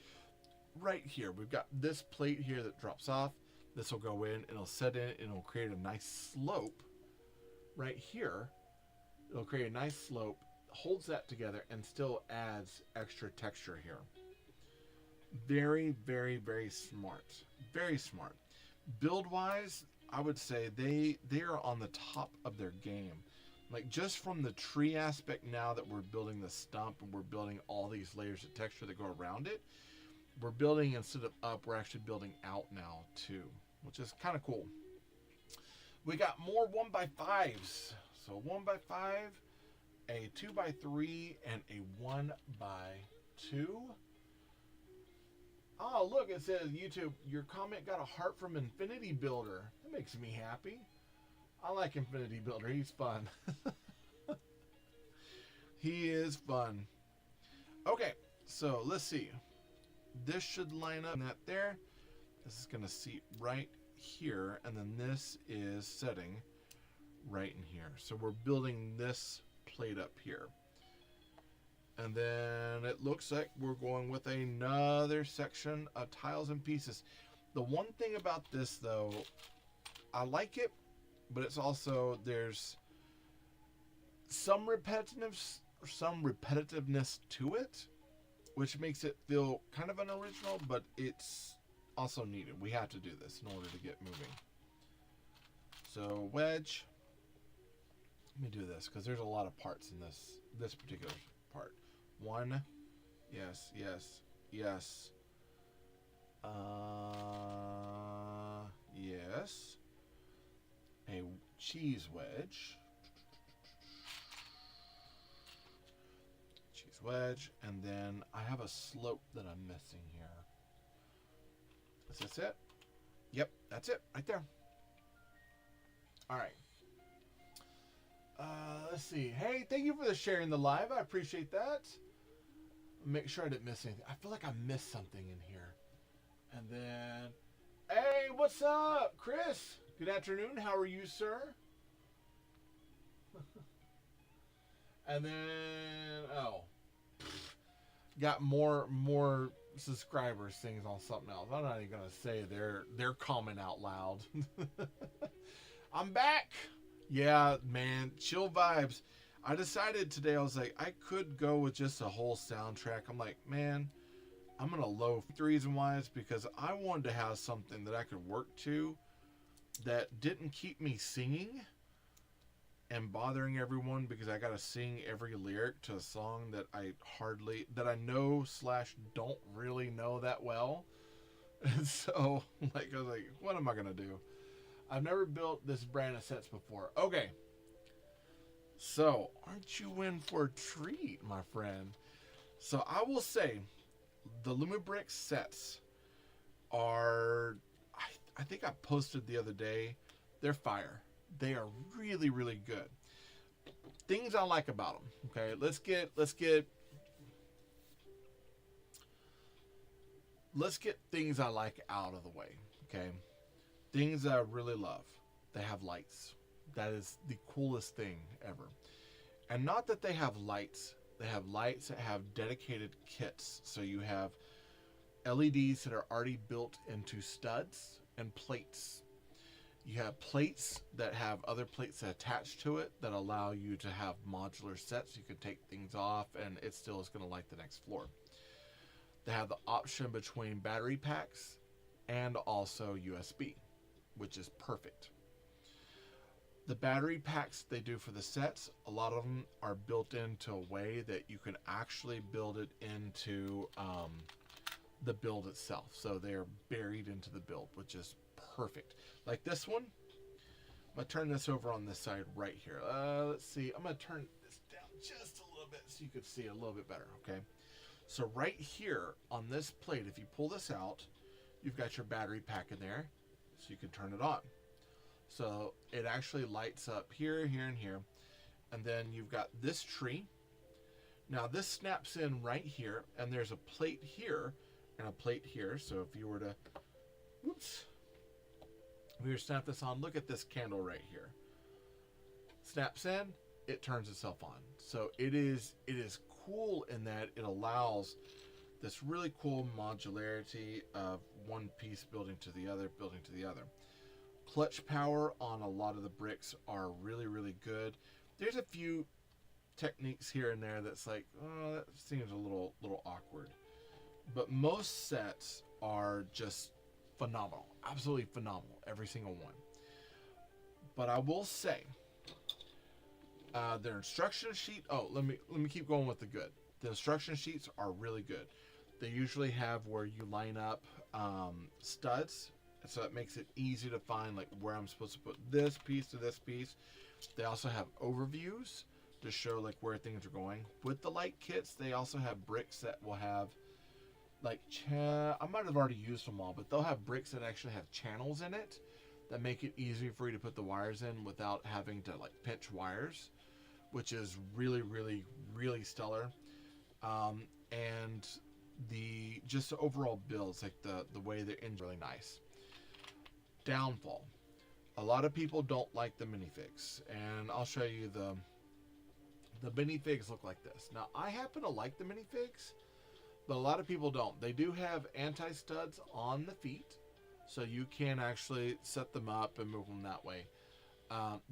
right here, we've got this plate here that drops off. This will go in and it'll set in and it'll create a nice slope right here. It'll create a nice slope, holds that together, and still adds extra texture here. Very, very, very smart. Very smart. Build wise, I would say they are on the top of their game. Like just from the tree aspect, now that we're building the stump and we're building all these layers of texture that go around it, we're building, instead of up, we're actually building out now too, which is kind of cool. We got more 1x5s. So 1x5, a 2x3, and a 1x2. Oh, look, it says, YouTube, your comment got a heart from Infinity Builder. That makes me happy. I like Infinity Builder. He's fun. He is fun. Okay, so let's see. This should line up that there. This is going to seat right here, and then this is setting right in here. So we're building this plate up here. And then it looks like we're going with another section of tiles and pieces. The one thing about this, though, I like it, but it's also, there's some repetitiveness to it, which makes it feel kind of unoriginal, but it's also needed. We have to do this in order to get moving. So wedge. Let me do this because there's a lot of parts in this particular part. One, yes, yes, yes. Yes. A cheese wedge. Cheese wedge, and then I have a slope that I'm missing here. Is this it? Yep, that's it, right there. All right. Let's see. Hey, thank you for the sharing the live. I appreciate that. Make sure I didn't miss anything. I feel like I missed something in here. And then, hey, what's up, Chris? Good afternoon. How are you, sir? And then, got more subscribers things on something else. I'm not even gonna say their comment out loud. I'm back. Yeah, man, chill vibes. I decided today, I was like, I could go with just a whole soundtrack. I'm like, man, I'm gonna low. The reason why is because I wanted to have something that I could work to that didn't keep me singing and bothering everyone, because I gotta sing every lyric to a song that I know / don't really know that well. And so, like, I was like, what am I gonna do? I've never built this brand of sets before. Okay. So, aren't you in for a treat, my friend? So, I will say, the Lumibricks sets are, I think I posted the other day, they're fire. They are really, really good. Things I like about them. Okay, let's get things I like out of the way. Okay, things I really love. They have lights. That is the coolest thing ever. And not that they have lights. They have lights that have dedicated kits. So you have LEDs that are already built into studs and plates. You have plates that have other plates attached to it that allow you to have modular sets. You can take things off and it still is going to light the next floor. They have the option between battery packs and also USB, which is perfect. The battery packs they do for the sets, a lot of them are built into a way that you can actually build it into the build itself. So they're buried into the build, which is perfect. Like this one, I'm going to turn this over on this side right here. Let's see. I'm going to turn this down just a little bit so you can see a little bit better, okay? So right here on this plate, if you pull this out, you've got your battery pack in there, so you can turn it on. So it actually lights up here, here, and here. And then you've got this tree. Now this snaps in right here, and there's a plate here and a plate here. So if you were to Whoops. We just snap this on. Look at this candle right here. Snaps in, it turns itself on. So it is cool in that it allows this really cool modularity of one piece building to the other, building to the other. Clutch power on a lot of the bricks are really, really good. There's a few techniques here and there that's like, oh, that seems a little awkward. But most sets are just phenomenal. Absolutely phenomenal. Every single one. But I will say, their instruction sheet, let me keep going with the good. The instruction sheets are really good. They usually have where you line up studs, so it makes it easy to find like where I'm supposed to put this piece to this piece. They also have overviews to show like where things are going. With the light kits, they also have bricks that will have like I might have already used them all, but they'll have bricks that actually have channels in it that make it easier for you to put the wires in without having to like pinch wires, which is really, really, really stellar. And the overall builds, like the way they're in, really nice. Downfall: a lot of people don't like the minifigs, and I'll show you the minifigs look like this. Now I happen to like the minifigs, but a lot of people don't. They do have anti-studs on the feet, so you can actually set them up and move them that way.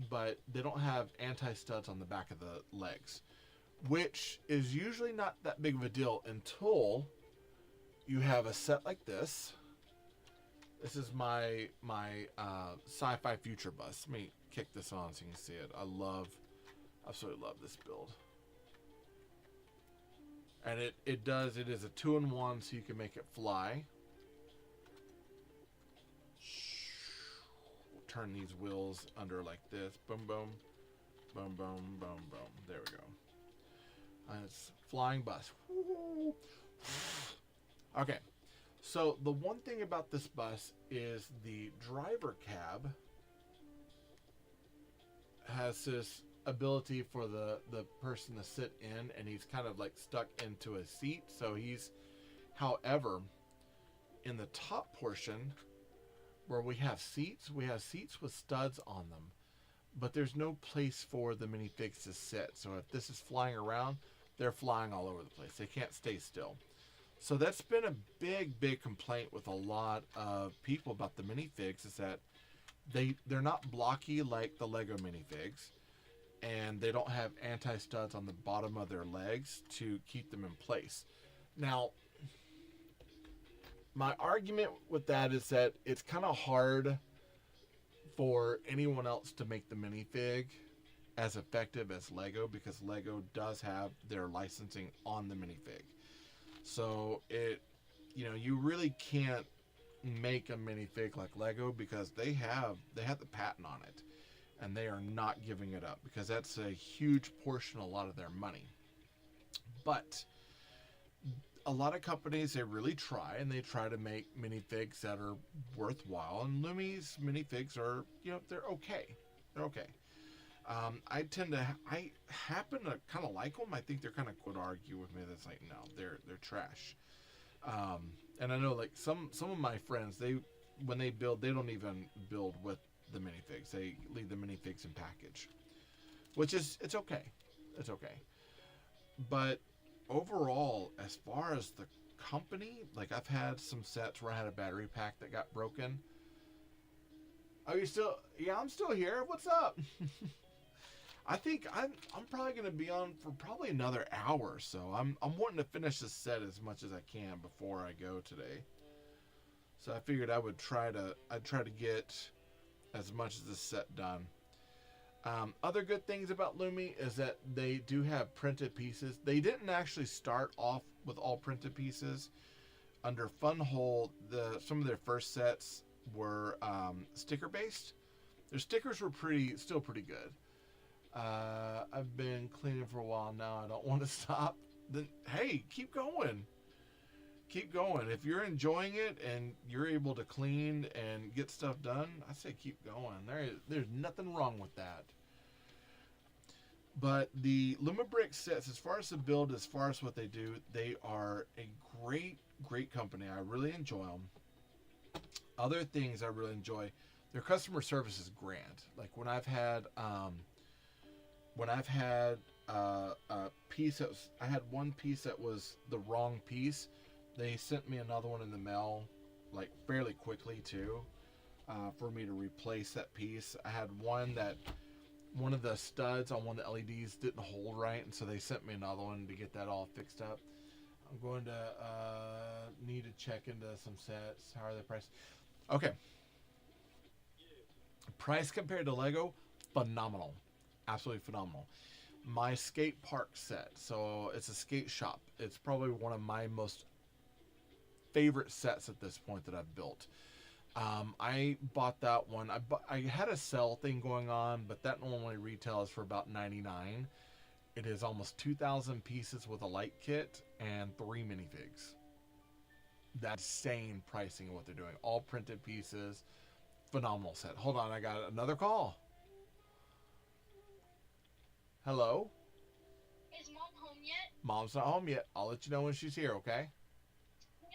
But they don't have anti-studs on the back of the legs, which is usually not that big of a deal until you have a set like this. This is my sci-fi future bus. Let me kick this on so you can see it. I absolutely love this build. And it is a 2-in-1, so you can make it fly. Turn these wheels under like this. Boom, boom. Boom, boom, boom, boom. There we go. And it's flying bus. Okay. So the one thing about this bus is the driver cab has this ability for the person to sit in, and he's kind of like stuck into a seat. So however, in the top portion where we have seats with studs on them, but there's no place for the minifigs to sit. So if this is flying around, they're flying all over the place. They can't stay still. So that's been a big complaint with a lot of people about the minifigs, is that they're not blocky like the Lego minifigs, and they don't have anti-studs on the bottom of their legs to keep them in place. Now, my argument with that is that it's kind of hard for anyone else to make the minifig as effective as Lego, because Lego does have their licensing on the minifig. So you really can't make a minifig like Lego, because they have the patent on it, and they are not giving it up, because that's a huge portion of a lot of their money. But a lot of companies, they really try, and they try to make minifigs that are worthwhile, and Lumi's minifigs are, they're okay. They're okay. I happen to kind of like them. I think they're kind of would argue with me that's like, no, they're trash. And I know like some of my friends, when they build, they don't even build with the minifigs. They leave the minifigs in package, which is, it's okay. It's okay. But overall, as far as the company, like I've had some sets where I had a battery pack that got broken. Are you still? Yeah, I'm still here. What's up? I think I'm probably going to be on for probably another hour or so. I'm wanting to finish this set as much as I can before I go today. So I figured I'd try to get as much of this set done. Other good things about Lumi is that they do have printed pieces. They didn't actually start off with all printed pieces. Under Funhole, some of their first sets were sticker based. Their stickers were still pretty good. I've been cleaning for a while now. I don't want to stop. Then hey, keep going. Keep going. If you're enjoying it and you're able to clean and get stuff done, I say keep going. There's nothing wrong with that. But the Lumibricks sets, as far as the build, as far as what they do, they are a great company. I really enjoy them. Other things I really enjoy, their customer service is grand. Like when I've had a piece that was, I had one piece that was the wrong piece. They sent me another one in the mail, like fairly quickly too, for me to replace that piece. I had one that one of the studs on one of the LEDs didn't hold right, and so they sent me another one to get that all fixed up. I'm going to need to check into some sets. How are they priced? Okay. Price compared to Lego, phenomenal. Absolutely phenomenal. My skate park set, so it's a skate shop. It's probably one of my most favorite sets at this point that I've built. I bought that one. I had a sell thing going on, but that normally retails for about $99. It is almost 2,000 pieces with a light kit and 3 minifigs. That's insane pricing of what they're doing. All printed pieces. Phenomenal set. Hold on, I got another call. Hello? Is Mom home yet? Mom's not home yet. I'll let you know when she's here, okay? Yep.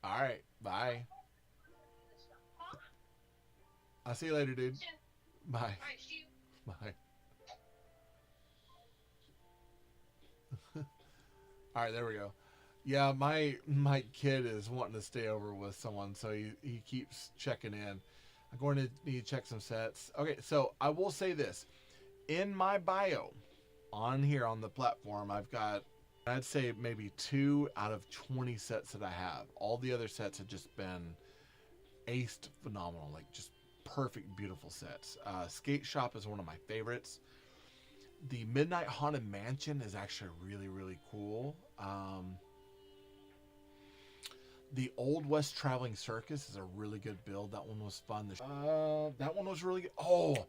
All right. Bye. I'll see you later, dude. Bye. Alright, see you. Bye. All right, there we go. Yeah, my kid is wanting to stay over with someone, so he keeps checking in. I'm going to need to check some sets. Okay, so I will say this. In my bio, on here on the platform, I've got, I'd say maybe 2 out of 20 sets that I have. All the other sets have just been aced phenomenal, like just perfect, beautiful sets. Skate Shop is one of my favorites. The Midnight Haunted Mansion is actually really, really cool. The Old West Traveling Circus is a really good build. That one was fun. That one was really good. Oh,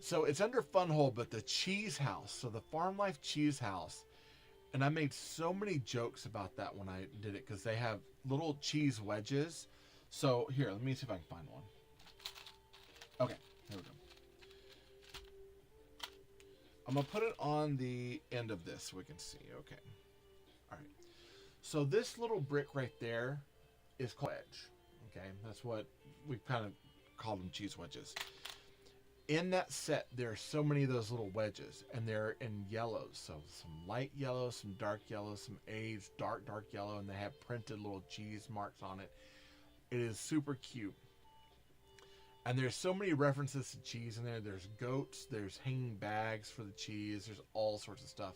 so it's under Funhole, but the Cheese House. So the Farm Life Cheese House. And I made so many jokes about that when I did it, because they have little cheese wedges. So here, let me see if I can find one. Okay, here we go. I'm going to put it on the end of this so we can see. Okay. All right. So this little brick right there is called wedge. Okay. That's what we kind of call them, cheese wedges. In that set, there are so many of those little wedges, and they're in yellows. So some light yellow, some dark yellow, some aged dark yellow, and they have printed little cheese marks on it. It is super cute. And there's so many references to cheese in there. There's goats, there's hanging bags for the cheese, there's all sorts of stuff.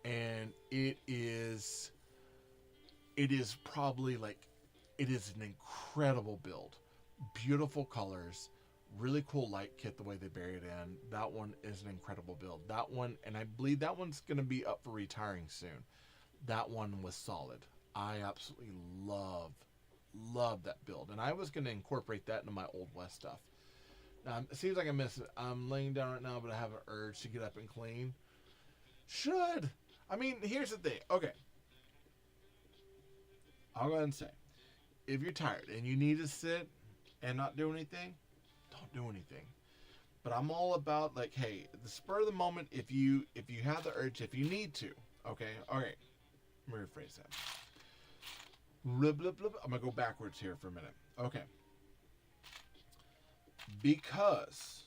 And it is probably like, it is an incredible build. Beautiful colors, really cool light kit the way they bury it in. That one is an incredible build. That one, and I believe that one's going to be up for retiring soon. That one was solid. I absolutely love that build, and I was going to incorporate that into my Old West stuff. Now it seems like I missed it. I'm laying down right now, but I have an urge to get up and clean. Should I mean, here's the thing. Okay, I'll go ahead and say, if you're tired and you need to sit and not do anything, don't do anything. But I'm all about, like, hey, the spur of the moment, if you have the urge, if you need to, okay, all right, let me rephrase that. I'm gonna go backwards here for a minute. Okay. Because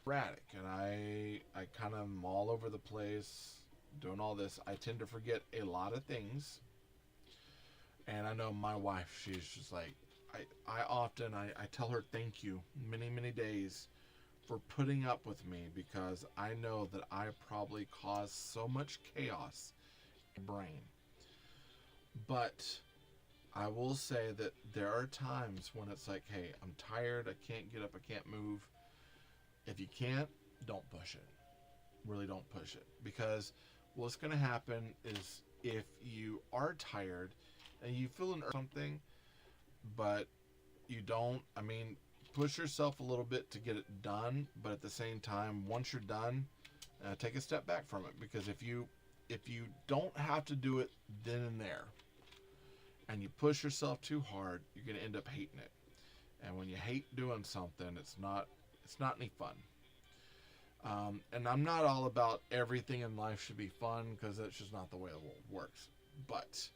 erratic, and I kind of am all over the place doing all this. I tend to forget a lot of things. And I know my wife, she's just like, I often tell her thank you many days for putting up with me, because I know that I probably caused so much chaos in my brain. But I will say that there are times when it's like, hey, I'm tired, I can't get up, I can't move. If you can't, don't push it. Really don't push it. Because what's going to happen is, if you are tired and you feel something, but you don't, I mean, push yourself a little bit to get it done. But at the same time, once you're done, take a step back from it. Because if you don't have to do it then and there, and you push yourself too hard, you're going to end up hating it. And when you hate doing something, it's not any fun. And I'm not all about everything in life should be fun, because that's just not the way the world works. But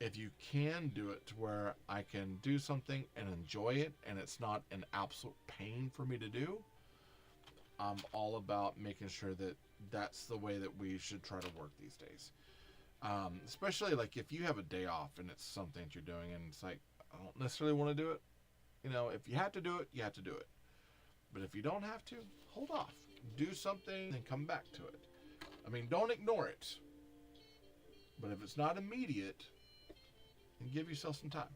if you can do it to where I can do something and enjoy it and it's not an absolute pain for me to do, I'm all about making sure that that's the way that we should try to work these days. Especially like if you have a day off and it's something that you're doing and it's like, I don't necessarily want to do it. You know, if you have to do it, you have to do it. But if you don't have to, hold off. Do something and come back to it. I mean, don't ignore it. But if it's not immediate, then give yourself some time.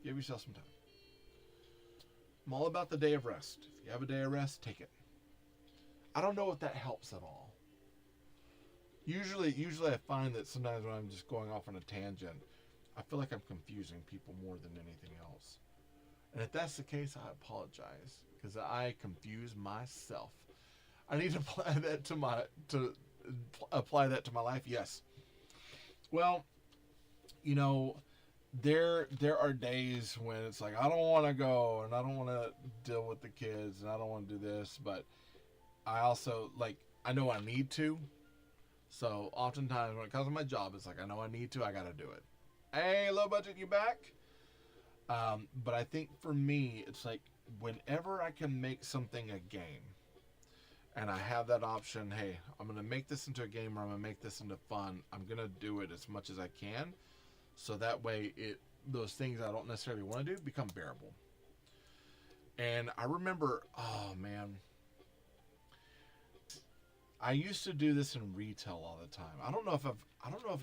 Give yourself some time. I'm all about the day of rest. If you have a day of rest, take it. I don't know if that helps at all. Usually I find that sometimes when I'm just going off on a tangent, I feel like I'm confusing people more than anything else. And if that's the case, I apologize because I confuse myself. I need to apply that to my life. Yes. Well, you know, there are days when it's like I don't want to go and I don't want to deal with the kids and I don't want to do this, but I also like I know I need to. So oftentimes when it comes to my job, it's like I know I need to, I gotta do it. Hey, low budget, you back? But I think for me, it's like whenever I can make something a game, and I have that option, hey, I'm gonna make this into a game or I'm gonna make this into fun. I'm gonna do it as much as I can, so that way those things I don't necessarily want to do become bearable. And I remember, oh man. I used to do this in retail all the time. I don't know if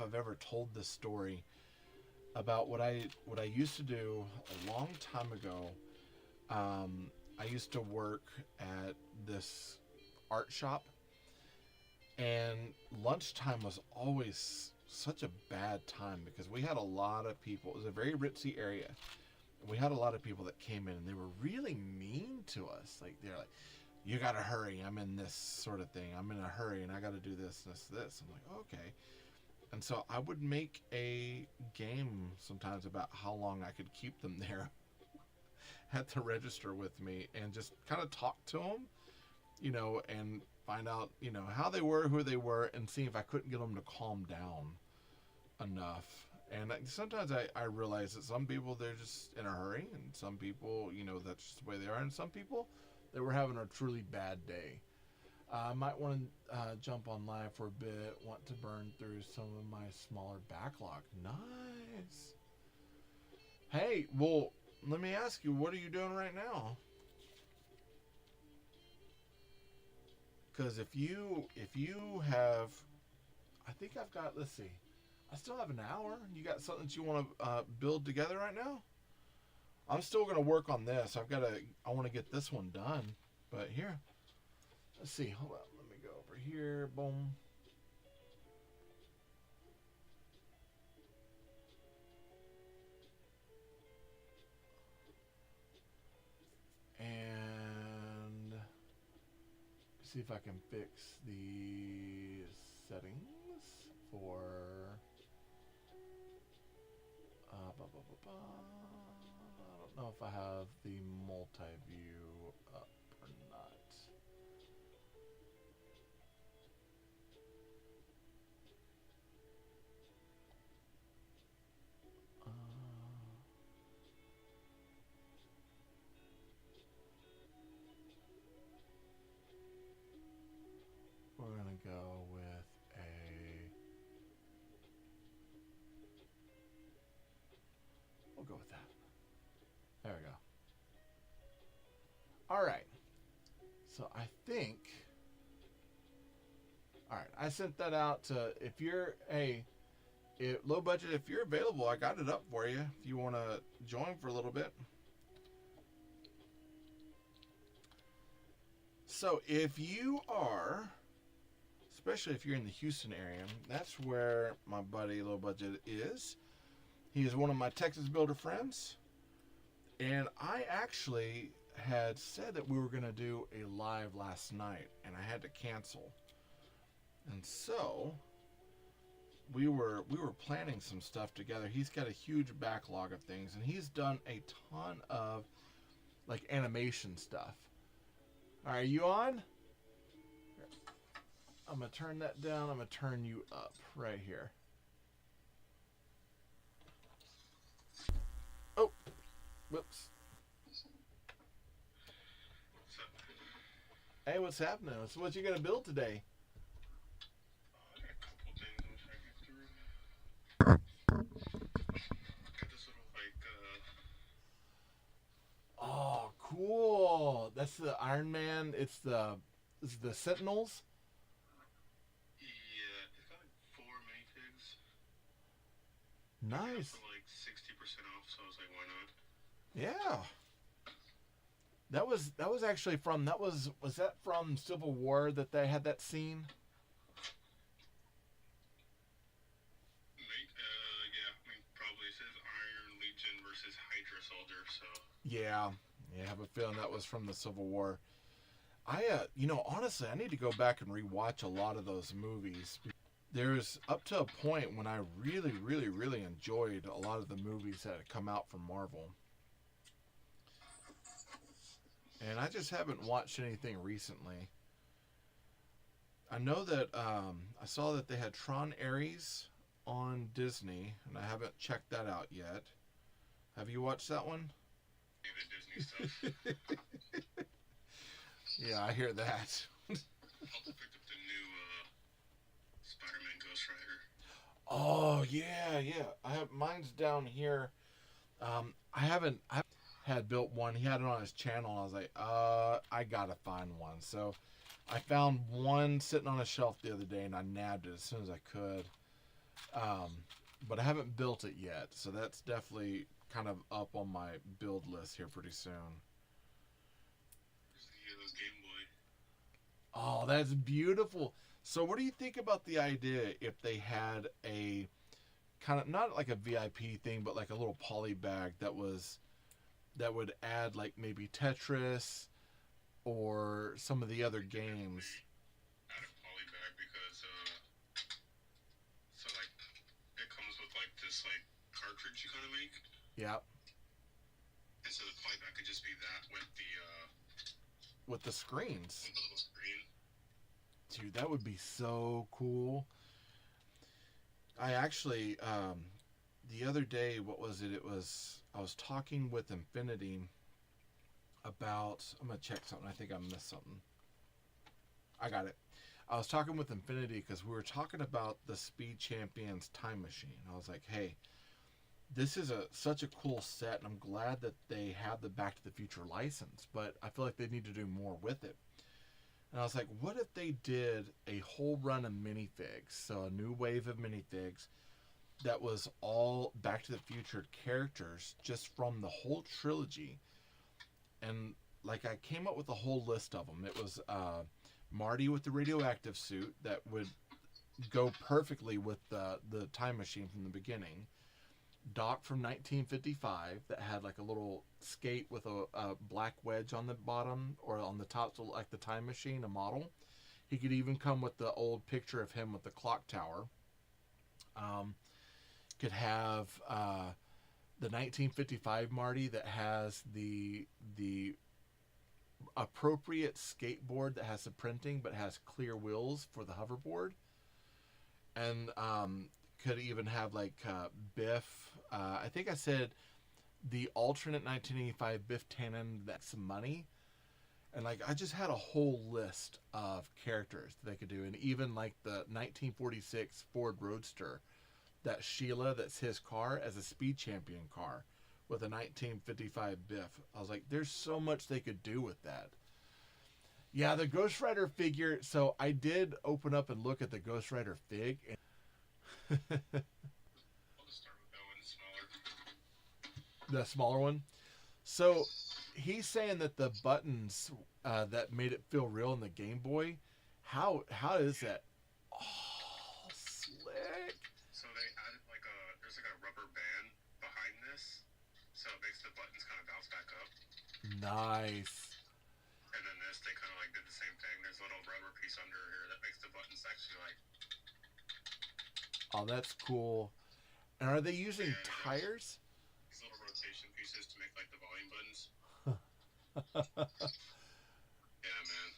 I've ever told this story about what I used to do a long time ago. I used to work at this art shop, and lunchtime was always such a bad time because we had a lot of people. It was a very ritzy area. We had a lot of people that came in and they were really mean to us. Like they're like, you gotta hurry, I'm in this sort of thing. I'm in a hurry and I gotta do this. I'm like, okay. And so I would make a game sometimes about how long I could keep them there at the register with me and just kind of talk to them, you know, and find out, you know, how they were, who they were, and see if I couldn't get them to calm down enough. And sometimes I realize that some people, they're just in a hurry, and some people, you know, that's just the way they are, and some people, they were having a truly bad day. I might want to jump on live for a bit, want to burn through some of my smaller backlog. Nice. Hey, well, let me ask you, what are you doing right now? Because if you have, I think I've got, let's see, I still have an hour. You got something that you want to build together right now? I'm still going to work on this. I want to get this one done. But here, let's see. Hold on. Let me go over here. Boom. And see if I can fix the settings for I don't know if I have the multi-view up or not. We're gonna go with we'll go with that. There we go. All right. So I think, all right, I sent that out to, if you're low budget, if you're available, I got it up for you. If you want to join for a little bit. So if you are, especially if you're in the Houston area, that's where my buddy Low Budget is. He is one of my Texas Builder friends. And I actually had said that we were going to do a live last night, and I had to cancel. And so we were planning some stuff together. He's got a huge backlog of things, and he's done a ton of like animation stuff. All right, you on? I'm going to turn that down. I'm going to turn you up right here. Whoops. What's up? Hey, what's happening? So what you gonna build today? I got a couple things I'm trying to get through. Got this little Oh, cool. That's the Iron Man. It's the Sentinels. yeah, it's got like 4 minifigs. Nice. For like 60% off, so I was like, why not? Yeah. That was actually from was that from Civil War that they had that scene? Yeah, I mean, probably it says Iron Legion versus Hydra Soldier, so. Yeah. Yeah, I have a feeling that was from the Civil War. Honestly, I need to go back and rewatch a lot of those movies. There's up to a point when I really, really, really enjoyed a lot of the movies that had come out from Marvel. And I just haven't watched anything recently. I know that I saw that they had Tron Ares on Disney, and I haven't checked that out yet. Have you watched that one? The Disney stuff. Yeah, I hear that. Also picked up the new Spider-Man Ghost Rider. Oh yeah. I have mine's down here. I had built one. He had it on his channel. And I was like, I gotta find one. So I found one sitting on a shelf the other day, and I nabbed it as soon as I could. But I haven't built it yet, so that's definitely kind of up on my build list here pretty soon. Here's the Game Boy. Oh, that's beautiful. So what do you think about the idea if they had a kind of not like a VIP thing, but like a little poly bag that would add like maybe Tetris or some of the other games? Add a poly bag because so like it comes with like this like cartridge you kind of make. Yeah. And so the poly bag could just be that With the screens. with the little screen. Dude, that would be so cool. I actually, the other day, what was it? I was talking with Infinity about, I'm going to check something. I think I missed something. I got it. I was talking with Infinity because we were talking about the Speed Champions time machine. I was like, hey, this is such a cool set, and I'm glad that they have the Back to the Future license, but I feel like they need to do more with it. And I was like, what if they did a whole run of minifigs? So a new wave of minifigs that was all Back to the Future characters just from the whole trilogy. And like I came up with a whole list of them. It was Marty with the radioactive suit that would go perfectly with the time machine from the beginning. Doc from 1955 that had like a little skate with a black wedge on the bottom or on the top, so like the time machine, a model. He could even come with the old picture of him with the clock tower. Could have the 1955 Marty that has the appropriate skateboard that has the printing but has clear wheels for the hoverboard. And could even have like Biff. I think I said the alternate 1985 Biff Tannen, That's Some Money. And like I just had a whole list of characters that they could do. And even like the 1946 Ford Roadster, that Sheila, that's his car, as a Speed Champion car with a 1955 Biff. I was like, there's so much they could do with that. Yeah, the Ghost Rider figure. So I did open up and look at the Ghost Rider fig. I'll just start with that one, smaller. The smaller one. So he's saying that the buttons that made it feel real in the Game Boy, how is that? Oh, slick. So they added there's like a rubber band behind this, so it makes the buttons kind of bounce back up. Nice. And then this, they kind of like did the same thing. There's a little rubber piece under here that makes the buttons actually like. Oh, that's cool. And are they using tires? These little rotation pieces to make like the volume buttons. Yeah, man.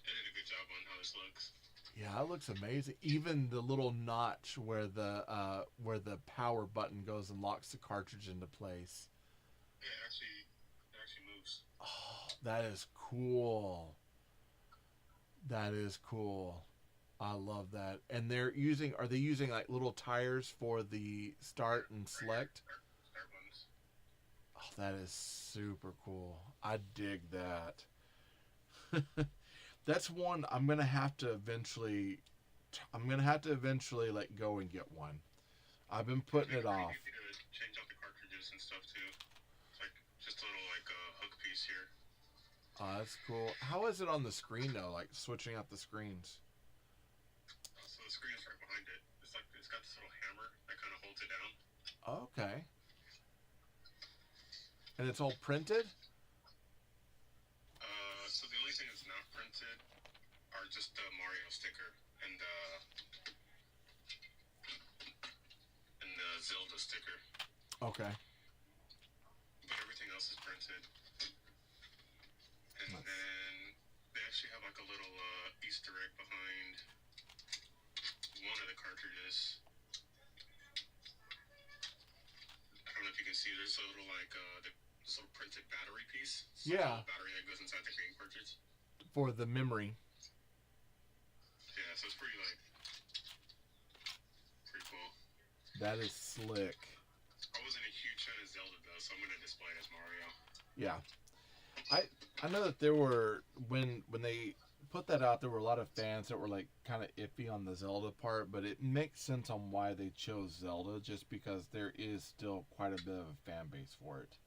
They did a good job on how this looks. Yeah, it looks amazing. Even the little notch where the power button goes and locks the cartridge into place. Yeah, That is cool. That is cool. I love that. And are they using like little tires for the start and select? Start ones. Oh, that is super cool. I dig that. That's one I'm gonna have to eventually. I'm gonna have to eventually let go and get one. I've been putting it off. You need to change out the cartridges and stuff too. It's like just a little like hook piece here. Oh, that's cool. How is it on the screen though? Like switching out the screens. So the screen is right behind it. It's like it's got this little hammer that kind of holds it down. Okay. And it's all printed? So the only thing that's not printed are just the Mario sticker and the Zelda sticker. Okay. But everything else is printed. And Nice. then they actually have like a little Easter egg behind one of the cartridges. I don't know if you can see. There's a little like this little printed battery piece. It's like a Yeah. little battery that goes inside the game cartridge. For the memory. Yeah, so it's pretty cool. That is slick. I wasn't a huge fan of Zelda though, so I'm gonna display it as Mario. Yeah. I know that there were when they put that out, there were a lot of fans that were like kind of iffy on the Zelda part, but it makes sense on why they chose Zelda, just because there is still quite a bit of a fan base for it.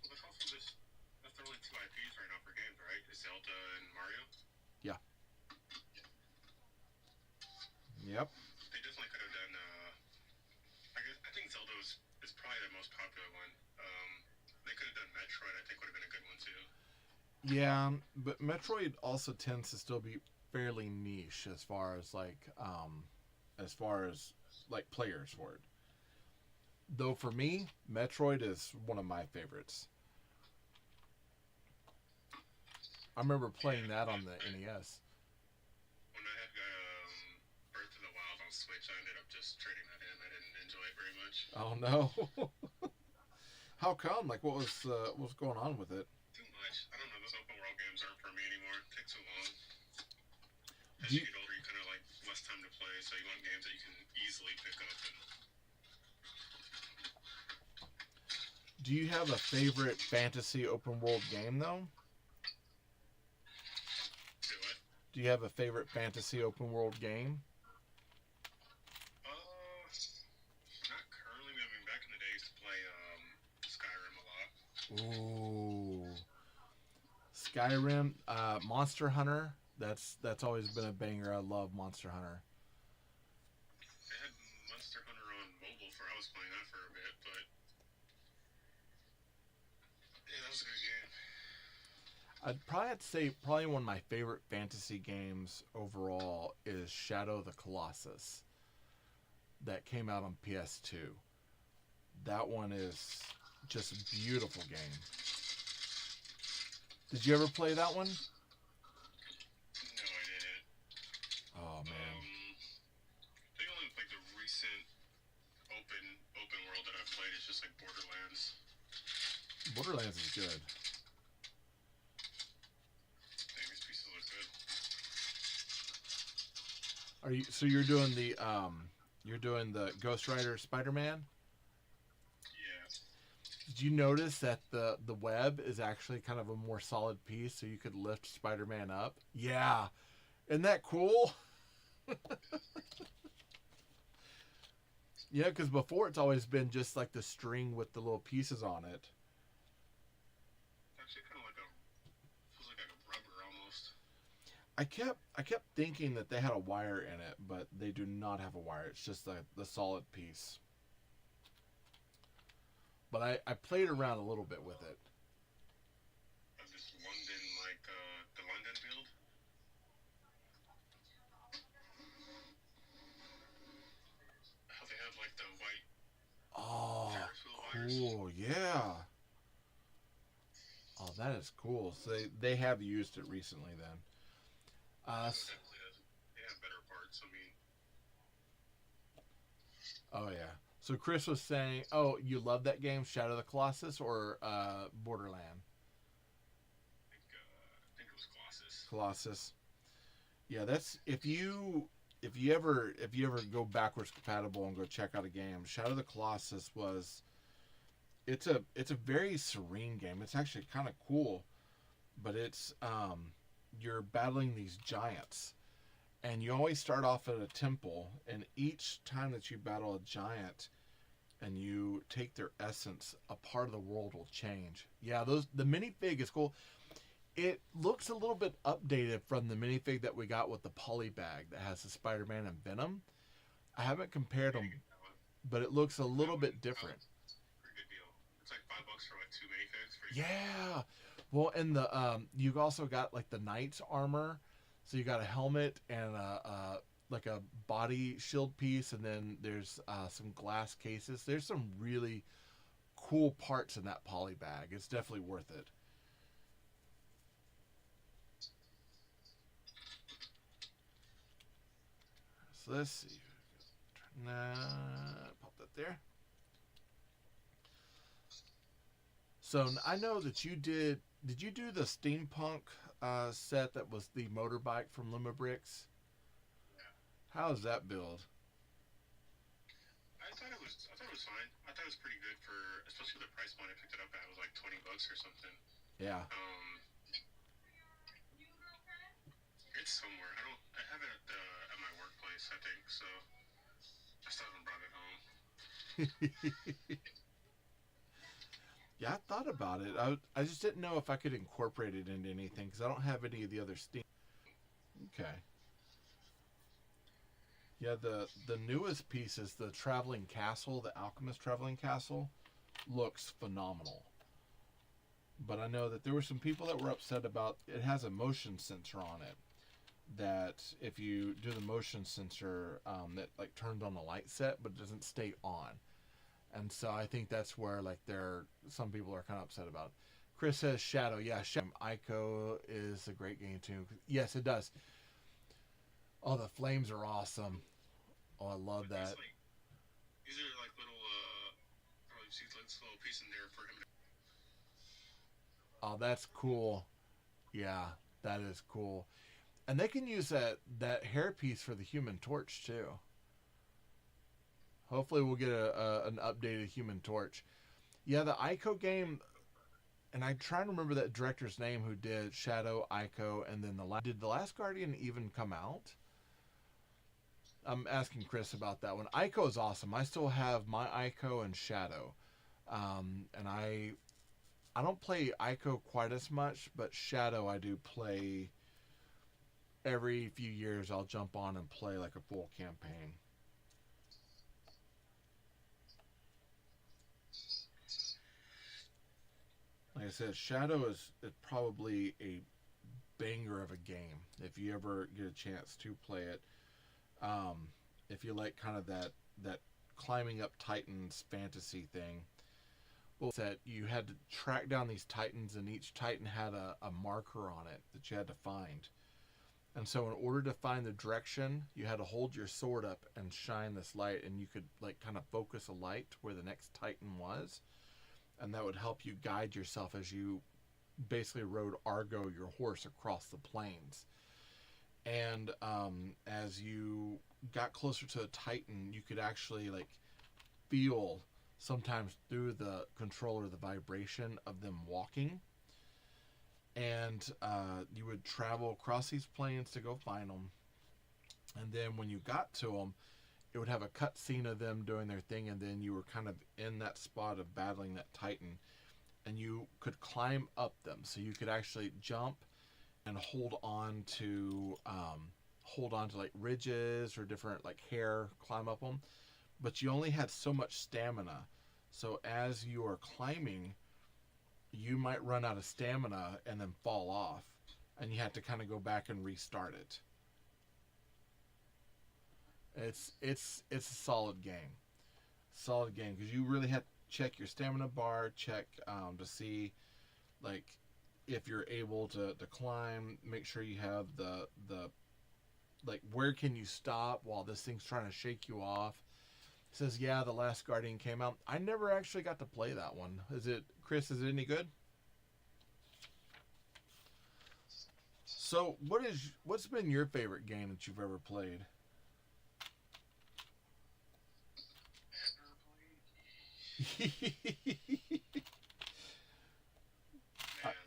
Well, that's also just that's the only two IPs right now for games, right? Is Zelda and Mario. Yeah. Yep. They definitely could have done. I think Zelda is probably the most popular one. They could have done Metroid. I think would have been a good one too. Yeah, but Metroid also tends to still be fairly niche as far as like players for it. Though for me, Metroid is one of my favorites. I remember playing that on the NES. When I had Breath of the Wild on Switch, I ended up just trading that in. I didn't enjoy it very much. Oh no. How come? Like what was going on with it? Too much. I don't know. Those open world games aren't for me anymore. It takes too long. As Do you you- get older, you kind of like less time to play, so you want games that you can easily pick up. And Do you have a favorite fantasy open world game though? do it. Do you have a favorite fantasy open world game? Not currently. I mean, back in the day, I used to play Skyrim a lot. Ooh. Skyrim, Monster Hunter. That's always been a banger. I love Monster Hunter. They had Monster Hunter on mobile for I was playing that for a bit, but yeah, that was a good game. I'd probably have to say probably one of my favorite fantasy games overall is Shadow of the Colossus. That came out on PS2. That one is just a beautiful game. Did you ever play that one? No, I didn't. Oh man. I think only like the recent open world that I've played is just like Borderlands. Borderlands is good. Dang, these pieces look good. You're doing the Ghost Rider Spider-Man? Yeah. Did you notice that the web is actually kind of a more solid piece, so you could lift Spider-Man up? Yeah. Isn't that cool? Yeah, because before it's always been just like the string with the little pieces on it. It's actually kind of like feels like a rubber almost. I kept thinking that they had a wire in it, but they do not have a wire. It's just the solid piece. But I played around a little bit with it. Of this London, like the London build. How they have like the white Oh, Ferris wheel wires. cool. Yeah. Oh, that is cool. So they have used it recently then. Definitely they have better parts. I mean, Oh yeah. So Chris was saying, "Oh, you love that game, Shadow of the Colossus, or Borderland?" Colossus. Yeah, that's if you ever go backwards compatible and go check out a game, Shadow of the Colossus it's a very serene game. It's actually kind of cool, but it's you're battling these giants, and you always start off at a temple, and each time that you battle a giant and you take their essence, a part of the world will change. Yeah, the minifig is cool. It looks a little bit updated from the minifig that we got with the polybag that has the Spider-Man and Venom. I haven't compared them, but it looks a little bit different. Pretty good deal. It's like $5 for like 2 minifigs. Yeah. Well, and the you also got like the knight's armor, so you got a helmet and like a body shield piece, and then there's some glass cases. There's some really cool parts in that poly bag. It's definitely worth it. So let's see. Pop that there. So I know that you did. Did you do the steampunk set that was the motorbike from Lumibricks? Yeah. How's that build? I thought it was fine. I thought it was pretty good for, especially the price point I picked it up at. It was like $20 or something. Yeah. It's somewhere. I have it at my workplace, I think. So I still haven't brought it home. Yeah, I thought about it. I just didn't know if I could incorporate it into anything because I don't have any of the other Steam. Okay. Yeah, the newest piece is the Traveling Castle, the Alchemist Traveling Castle. Looks phenomenal. But I know that there were some people that were upset about it has a motion sensor on it. That if you do the motion sensor, that like turns on the light set, but it doesn't stay on. And so I think that's where like some people are kind of upset about it. Chris says Shadow. Yeah, Shadow. Ico is a great game too. Yes, it does. Oh, the flames are awesome. Oh, I love that. These are like little, you see this little piece in there for him to... Oh, that's cool. Yeah, that is cool. And they can use that hairpiece for the Human Torch too. Hopefully we'll get an updated Human Torch. Yeah, the Ico game, and I'm trying to remember that director's name who did Shadow, Ico, and then did The Last Guardian even come out? I'm asking Chris about that one. Ico is awesome. I still have my Ico and Shadow. And I don't play Ico quite as much, but Shadow I do play every few years. I'll jump on and play like a full campaign. Like I said, Shadow is probably a banger of a game if you ever get a chance to play it. If you like kind of that climbing up Titans fantasy thing. Well, that you had to track down these Titans, and each Titan had a marker on it that you had to find. And so in order to find the direction, you had to hold your sword up and shine this light, and you could like kind of focus a light to where the next Titan was. And that would help you guide yourself as you basically rode Argo, your horse, across the plains. And as you got closer to a Titan, you could actually like feel sometimes through the controller the vibration of them walking. And you would travel across these plains to go find them. And then when you got to them, it would have a cut scene of them doing their thing, and then you were kind of in that spot of battling that Titan, and you could climb up them. So you could actually jump and hold on to like ridges or different like hair, climb up them. But you only had so much stamina. So as you are climbing, you might run out of stamina and then fall off, and you have to kind of go back and restart it. It's a solid game because you really have to check your stamina bar, check to see like if you're able to climb, make sure you have the like where can you stop while this thing's trying to shake you off. It says yeah, The Last Guardian came out. I never actually got to play that one. Is it, Chris, is it any good? So what's been your favorite game that you've ever played? Man,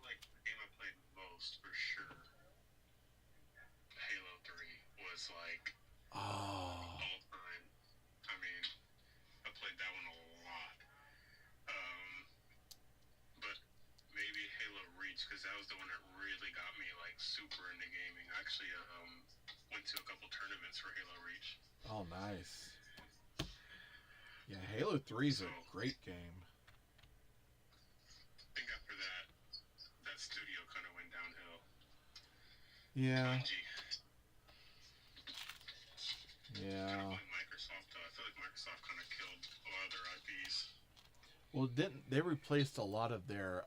like the game I played most for sure, Halo 3 was like Oh, all time. I mean, I played that one a lot. Um, but maybe Halo Reach because that was the one that really got me like super into gaming. I actually went to a couple tournaments for Halo Reach. oh, nice. Yeah, Halo 3 is So a great game. I think after that, that studio kind of went downhill. Yeah, Bungie. yeah. Kind of like Microsoft. I feel like Microsoft kind of killed a lot of their IPs. Well, didn't they replaced a lot of their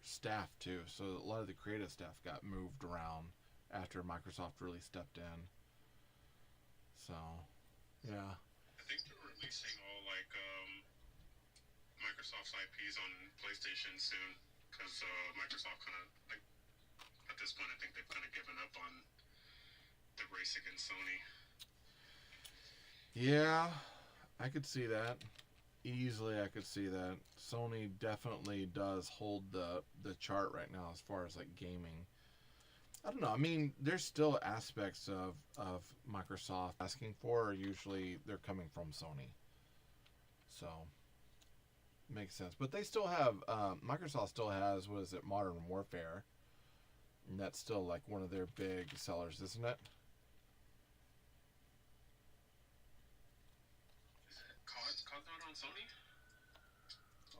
staff too. So a lot of the creative staff got moved around after Microsoft really stepped in. So, yeah. I think they're releasing all like Microsoft's IPs on PlayStation soon because Microsoft kind of like at this point I think they've kind of given up on the race against Sony. Yeah, I could see that. Easily I could see that. Sony definitely does hold the chart right now as far as like gaming. I don't know. I mean, there's still aspects of Microsoft asking for are usually they're coming from Sony. So makes sense. But they still have Microsoft still has, what is it, Modern Warfare. And that's still like one of their big sellers, isn't it? Is it COD not on Sony?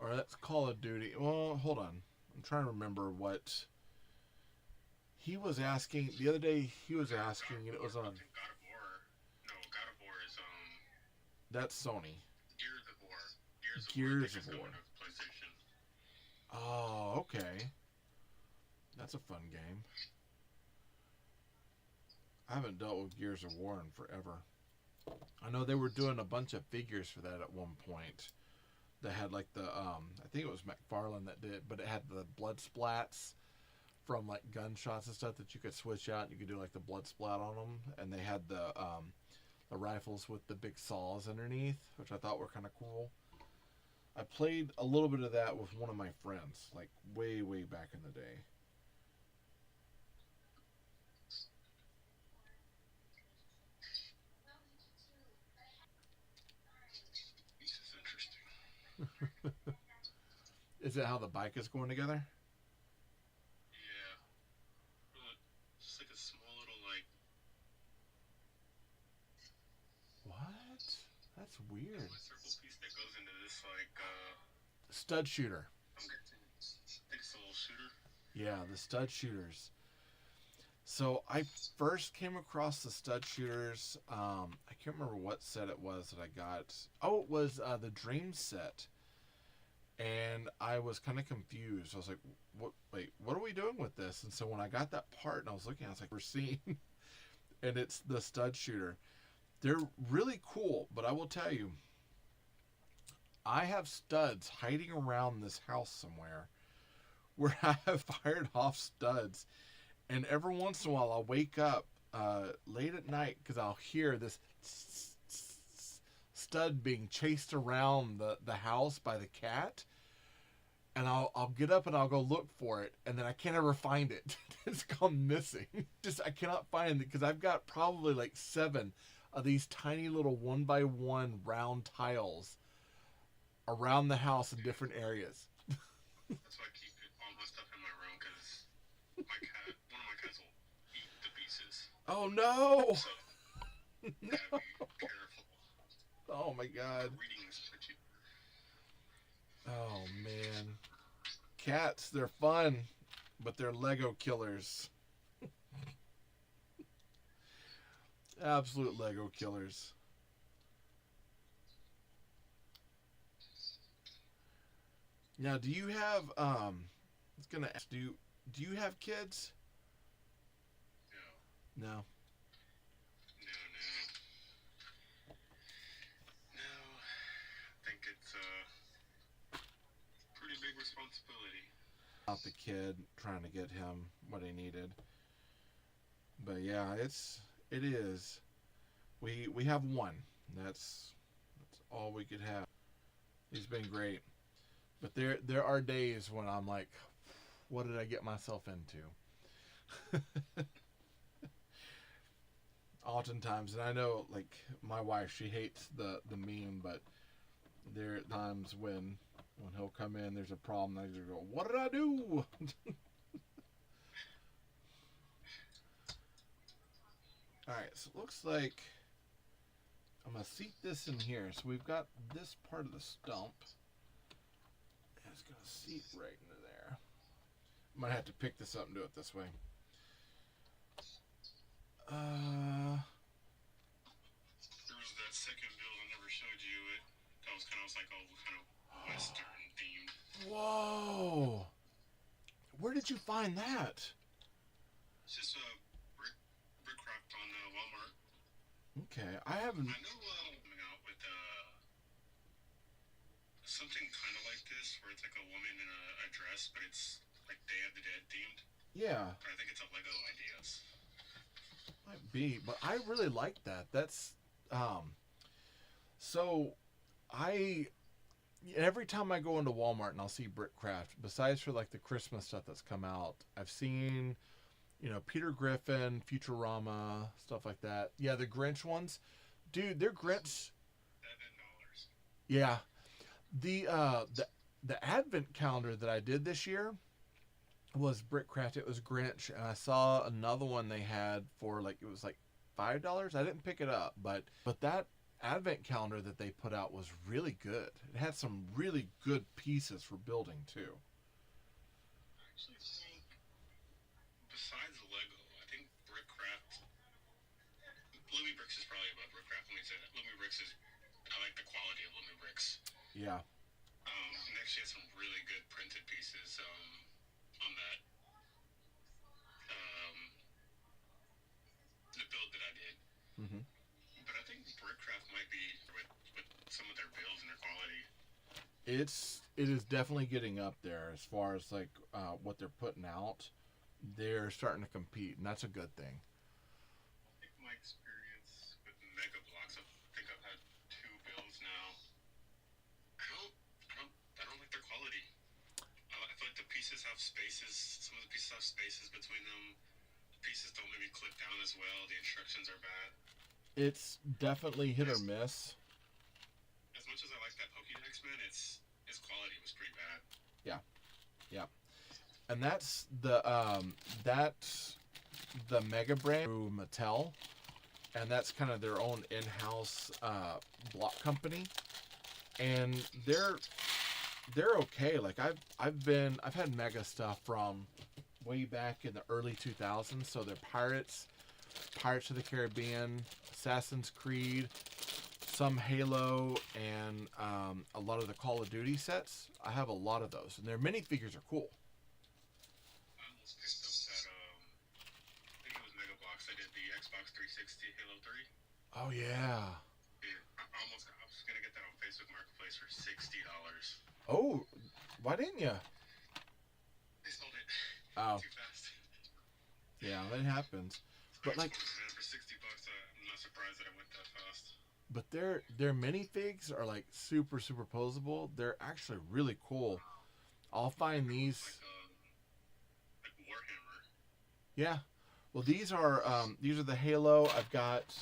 Or that's Call of Duty. Well, hold on. I'm trying to remember what he was asking the other day. He was asking, and it was on. I think God of War. No, God of War is That's Sony. Gears of War. Gears of I think is War. coming to PlayStation. Oh, okay. That's a fun game. I haven't dealt with Gears of War in forever. I know they were doing a bunch of figures for that at one point. That had like the I think it was McFarlane that did, but it had the blood splats from like gunshots and stuff that you could switch out. You could do like the blood splat on them, and they had the rifles with the big saws underneath, which I thought were kind of cool. I played a little bit of that with one of my friends, like way back in the day. This is interesting. Is it how the bike is going together? Yeah. Just like a small little like What? That's weird. circle piece that goes into this like Stud shooter. I'm guessing it's a little shooter. Yeah, the stud shooters. So I first came across the stud shooters. I can't remember what set it was that I got. Oh, it was the Dream set. And I was kind of confused. I was like, "What? Wait, what are we doing with this?" And so when I got that part and I was looking, I was like, "We're seeing," and it's the stud shooter. They're really cool, but I will tell you, I have studs hiding around this house somewhere where I have fired off studs, and every once in a while I'll wake up late at night because I'll hear this stud being chased around the house by the cat, and I'll get up and I'll go look for it, and then I can't ever find it. It's gone missing. Just I cannot find it because I've got probably like 7 of these tiny little 1x1 round tiles around the house in different areas. That's why I keep all my stuff in my room because one of my cats will eat the pieces. Oh no! So you gotta be careful. Oh my god. Reading this for you. Oh man. Cats, they're fun, but they're Lego killers. Absolute Lego killers. Now, do you have I was gonna ask, do you have kids? No. No. No. I think it's a pretty big responsibility. out the kid, trying to get him what he needed. But yeah, it is. We have one. That's all we could have. He's been great. But there are days when I'm like, what did I get myself into? Oftentimes, and I know, like, my wife, she hates the meme, but there are times when he'll come in, there's a problem, and I just go, what did I do? Alright, so it looks like I'm going to seat this in here. So we've got this part of the stump. And it's going to seat right into there. I might have to pick this up and do it this way. There was that second build I never showed you. That was kind of like all kind of Western themed. Whoa! Where did you find that? It's just a brickcraft on Walmart. Okay, I haven't. I know coming out with something kind of like this, where it's like a woman in a dress, but it's like Day of the Dead themed. Yeah. But I think it's a Lego Ideas. Might be, but I really like that. That's so every time I go into Walmart and I'll see Brickcraft, besides for like the Christmas stuff that's come out, I've seen, Peter Griffin, Futurama, stuff like that. Yeah, the Grinch ones, dude, they're Grinch. $7. Yeah, the Advent calendar that I did this year was Brickcraft. It was Grinch, and I saw another one they had for it was like $5. I didn't pick it up, but that Advent calendar that they put out was really good. It had some really good pieces for building too. I actually think, besides Lego, I think Brickcraft, Lumibricks is probably above Brickcraft. Let me say that. Lumibricks is, I like the quality of Lumibricks. Yeah. And actually has some really good printed pieces on that. The build that I did. Mm-hmm. But I think Brickcraft might be with some of their builds and their quality. It is definitely getting up there as far as like what they're putting out. They're starting to compete, and that's a good thing. I think my experience with Mega Blocks, I think I've had 2 builds now. I don't like their quality. I feel like the pieces have spaces. Some of the pieces have spaces between them. The pieces don't maybe clip down as well. The instructions are bad. It's definitely hit or miss. As much as I like that Pokédex, man, its quality was pretty bad. Yeah. And that's the Mega brand through Mattel, and that's kind of their own in-house block company, and they're okay. Like I've had Mega stuff from way back in the early 2000s. So they're Pirates of the Caribbean, Assassin's Creed, some Halo, and a lot of the Call of Duty sets. I have a lot of those, and their minifigures are cool. I almost picked up that, I think it was Mega Blocks. I did the Xbox 360 Halo 3. Oh yeah. Yeah, I was gonna get that on Facebook Marketplace for $60. Oh, why didn't you? They sold it Oh, too fast. yeah, that happens. But like, For $60, I'm not surprised that I went that fast. but their minifigs are like super posable. They're actually really cool. I'll find these. Like Warhammer. Yeah. Well, these are the Halo. I've got.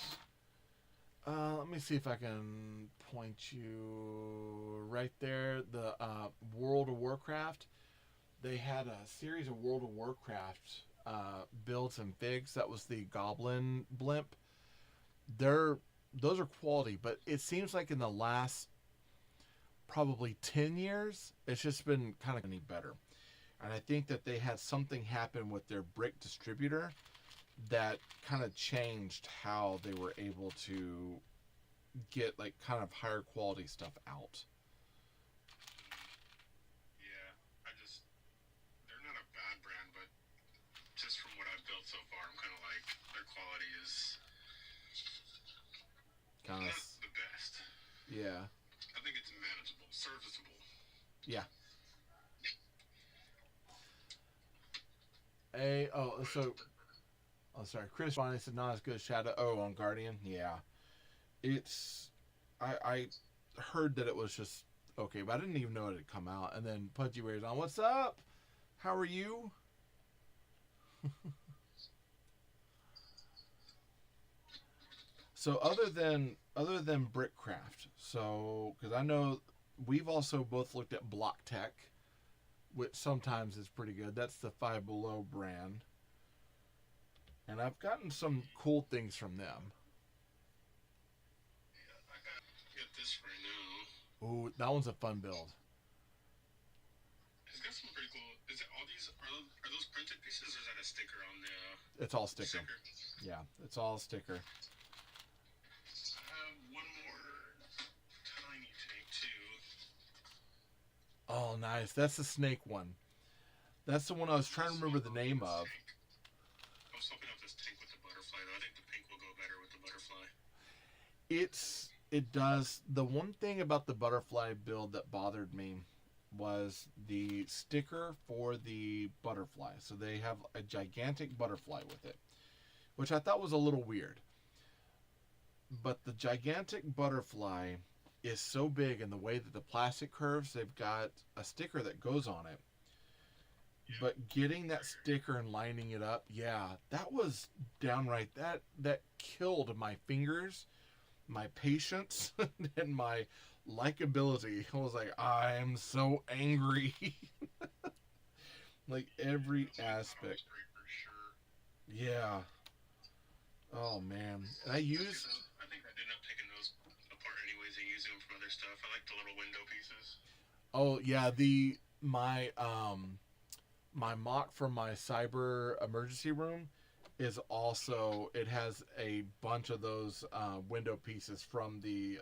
Let me see if I can point you right there. The World of Warcraft. They had a series of World of Warcraft builds and figs. That was the Goblin blimp. Those are quality, but it seems like in the last probably 10 years, it's just been kind of getting better. And I think that they had something happen with their brick distributor that kind of changed how they were able to get like kind of higher quality stuff out. Yeah, they're not a bad brand, but just from what I've built so far, I'm kind of like, their quality is Kind not of, the best. yeah. I think it's manageable, serviceable. Yeah. Oh, sorry. Chris finally said not as good as Shadow. Oh, on Guardian, yeah. It's I heard that it was just okay, but I didn't even know it had come out. And then Pudgy Ware's on. What's up? How are you? So other than Brickcraft, so because I know we've also both looked at Block Tech, which sometimes is pretty good. That's the Five Below brand, and I've gotten some cool things from them. Yeah, I got this right now. Ooh, that one's a fun build. It's got some pretty cool. Is it all these? Are those printed pieces, or is that a sticker on the It's all sticker. sticker? Yeah, it's all sticker. I have one more tiny tank too. Oh, nice. That's the snake one. That's the one I was trying to remember the name of. I was swapping out this tank with the butterfly though. I think the pink will go better with the butterfly. It does. The one thing about the butterfly build that bothered me was the sticker for the butterfly. So they have a gigantic butterfly with it, which I thought was a little weird. But the gigantic butterfly is so big in the way that the plastic curves, they've got a sticker that goes on it. But getting that sticker and lining it up, yeah, that was downright that killed my fingers, my patience, and my likability. I was like, I'm so angry. Like every aspect. Yeah. Oh man. And I used I think I ended up taking those apart anyways and using them for other stuff. I like the little window pieces. Oh yeah, my mock for my cyber emergency room is also, it has a bunch of those window pieces from the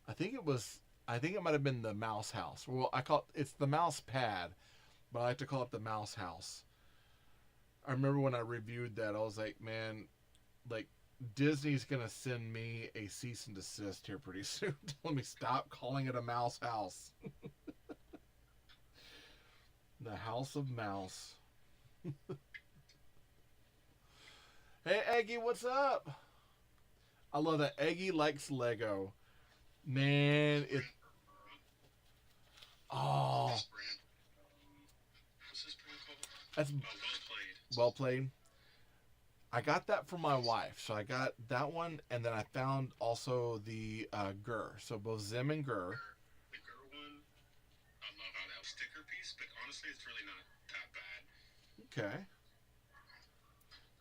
I think it might have been the mouse house. Well, it's the mouse pad, but I like to call it the mouse house. I remember when I reviewed that, I was like, man, like Disney's gonna send me a cease and desist here pretty soon. Let me stop calling it a mouse house. The House of Mouse. Hey Eggy, what's up? I love that Eggy likes Lego. Man, it. Oh, This brand, what's this brand called? that's Oh, well played. well played. I got that for my wife, so I got that one, and then I found also the Gur. So both Zim and Gur. The girl one, I love how that sticker piece, but honestly, it's really not that bad. Okay.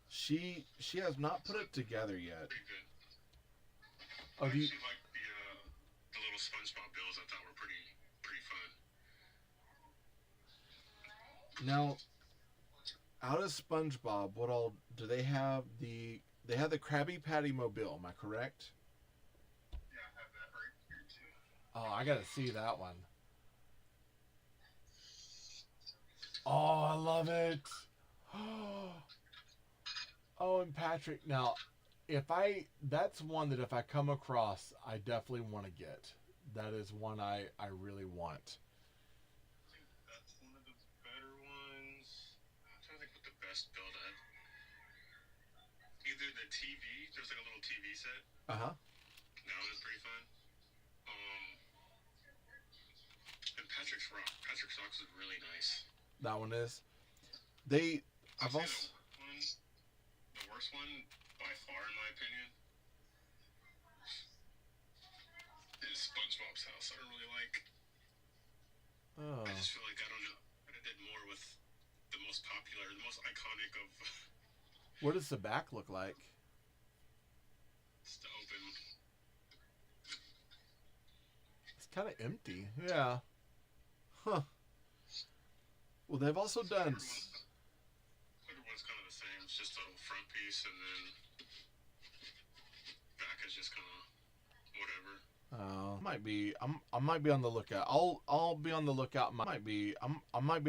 She has not put it together yet. Pretty good. Oh, I do you, actually like the little SpongeBob bills. I thought were pretty fun. now out of SpongeBob, what all do they have? They have the Krabby Patty Mobile. Am I correct? Yeah, I have that right here too. Oh, I gotta see that one. Oh, I love it. Oh, and Patrick. Now, that's one that if I come across, I definitely want to get. That is one I really want. I think that's one of the better ones. I'm trying to think what the best build at. Either the TV. There's like a little TV set. Uh-huh. That one is pretty fun. And Patrick's Rocks is really nice. That one is. I've I'd say also. the worst one by far, in my opinion, is SpongeBob's house. I don't really like. Oh. I just feel like I don't know. I did more with the most popular, the most iconic of What does the back look like? the open. It's kind of empty. Yeah. Huh. Well, they've also done. Everyone's kind of the same. It's just a little front piece, and then back is just kind of whatever. I might be on the lookout. I'll be on the lookout. I might be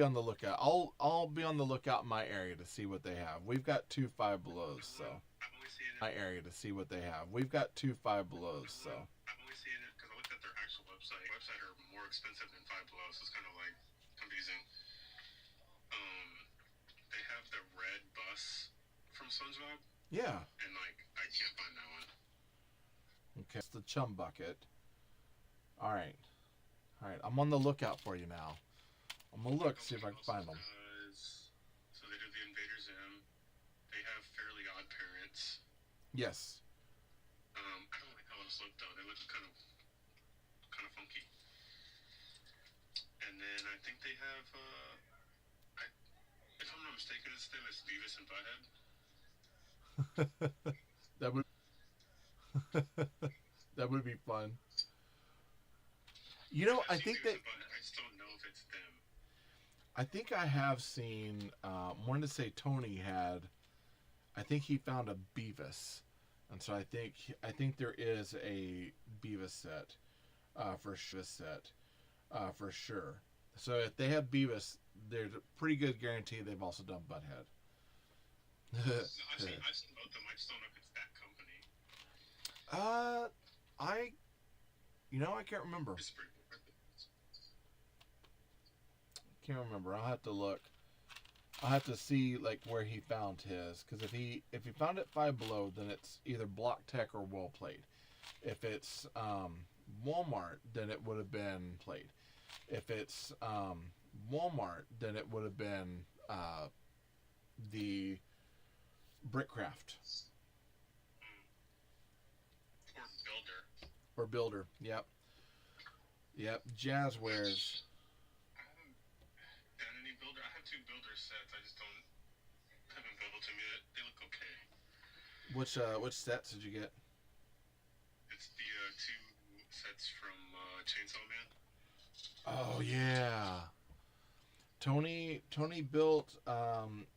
on the lookout. I'll be on the lookout in my area to see what they have. We've got 2 Five Belows, so I've only seen it. my area to see what they have. We've got 2 Five Belows, so I've only seen it because I looked at their actual website. Website are more expensive than Five Below, so it's kind of like confusing. Yeah. and like I can't find that one. Okay. It's the chum bucket. All right. All right. I'm on the lookout for you now. I'm gonna look, see if I can find them. So they do the Invader Zim. They have Fairly Odd Parents. Yes. I don't like how those look though. They look kind of funky. And then I think they have, if I'm not mistaken, it's them as Beavis and Butthead. That would that would be fun. You know, I think that I just don't know if it's them. I think I have seen. Wanted to say Tony had. I think he found a Beavis, and so I think there is a Beavis set, for sure. So if they have Beavis, there's a pretty good guarantee they've also done Butthead. I've seen both of them. I just don't know if it's that company. I can't remember. It's pretty cool. Can't remember. I'll have to look. I'll have to see like where he found his, because if he found it Five Below, then it's either Block Tech or Well Played. If it's Walmart, then it would have been Played. If it's Walmart, then it would have been the Brickcraft or Builder. Yep. Jazzwares. Done any Builder? I have 2 Builder sets. I just haven't built them yet. They look okay. Which sets did you get? It's the 2 sets from Chainsaw Man. Oh yeah. Tony built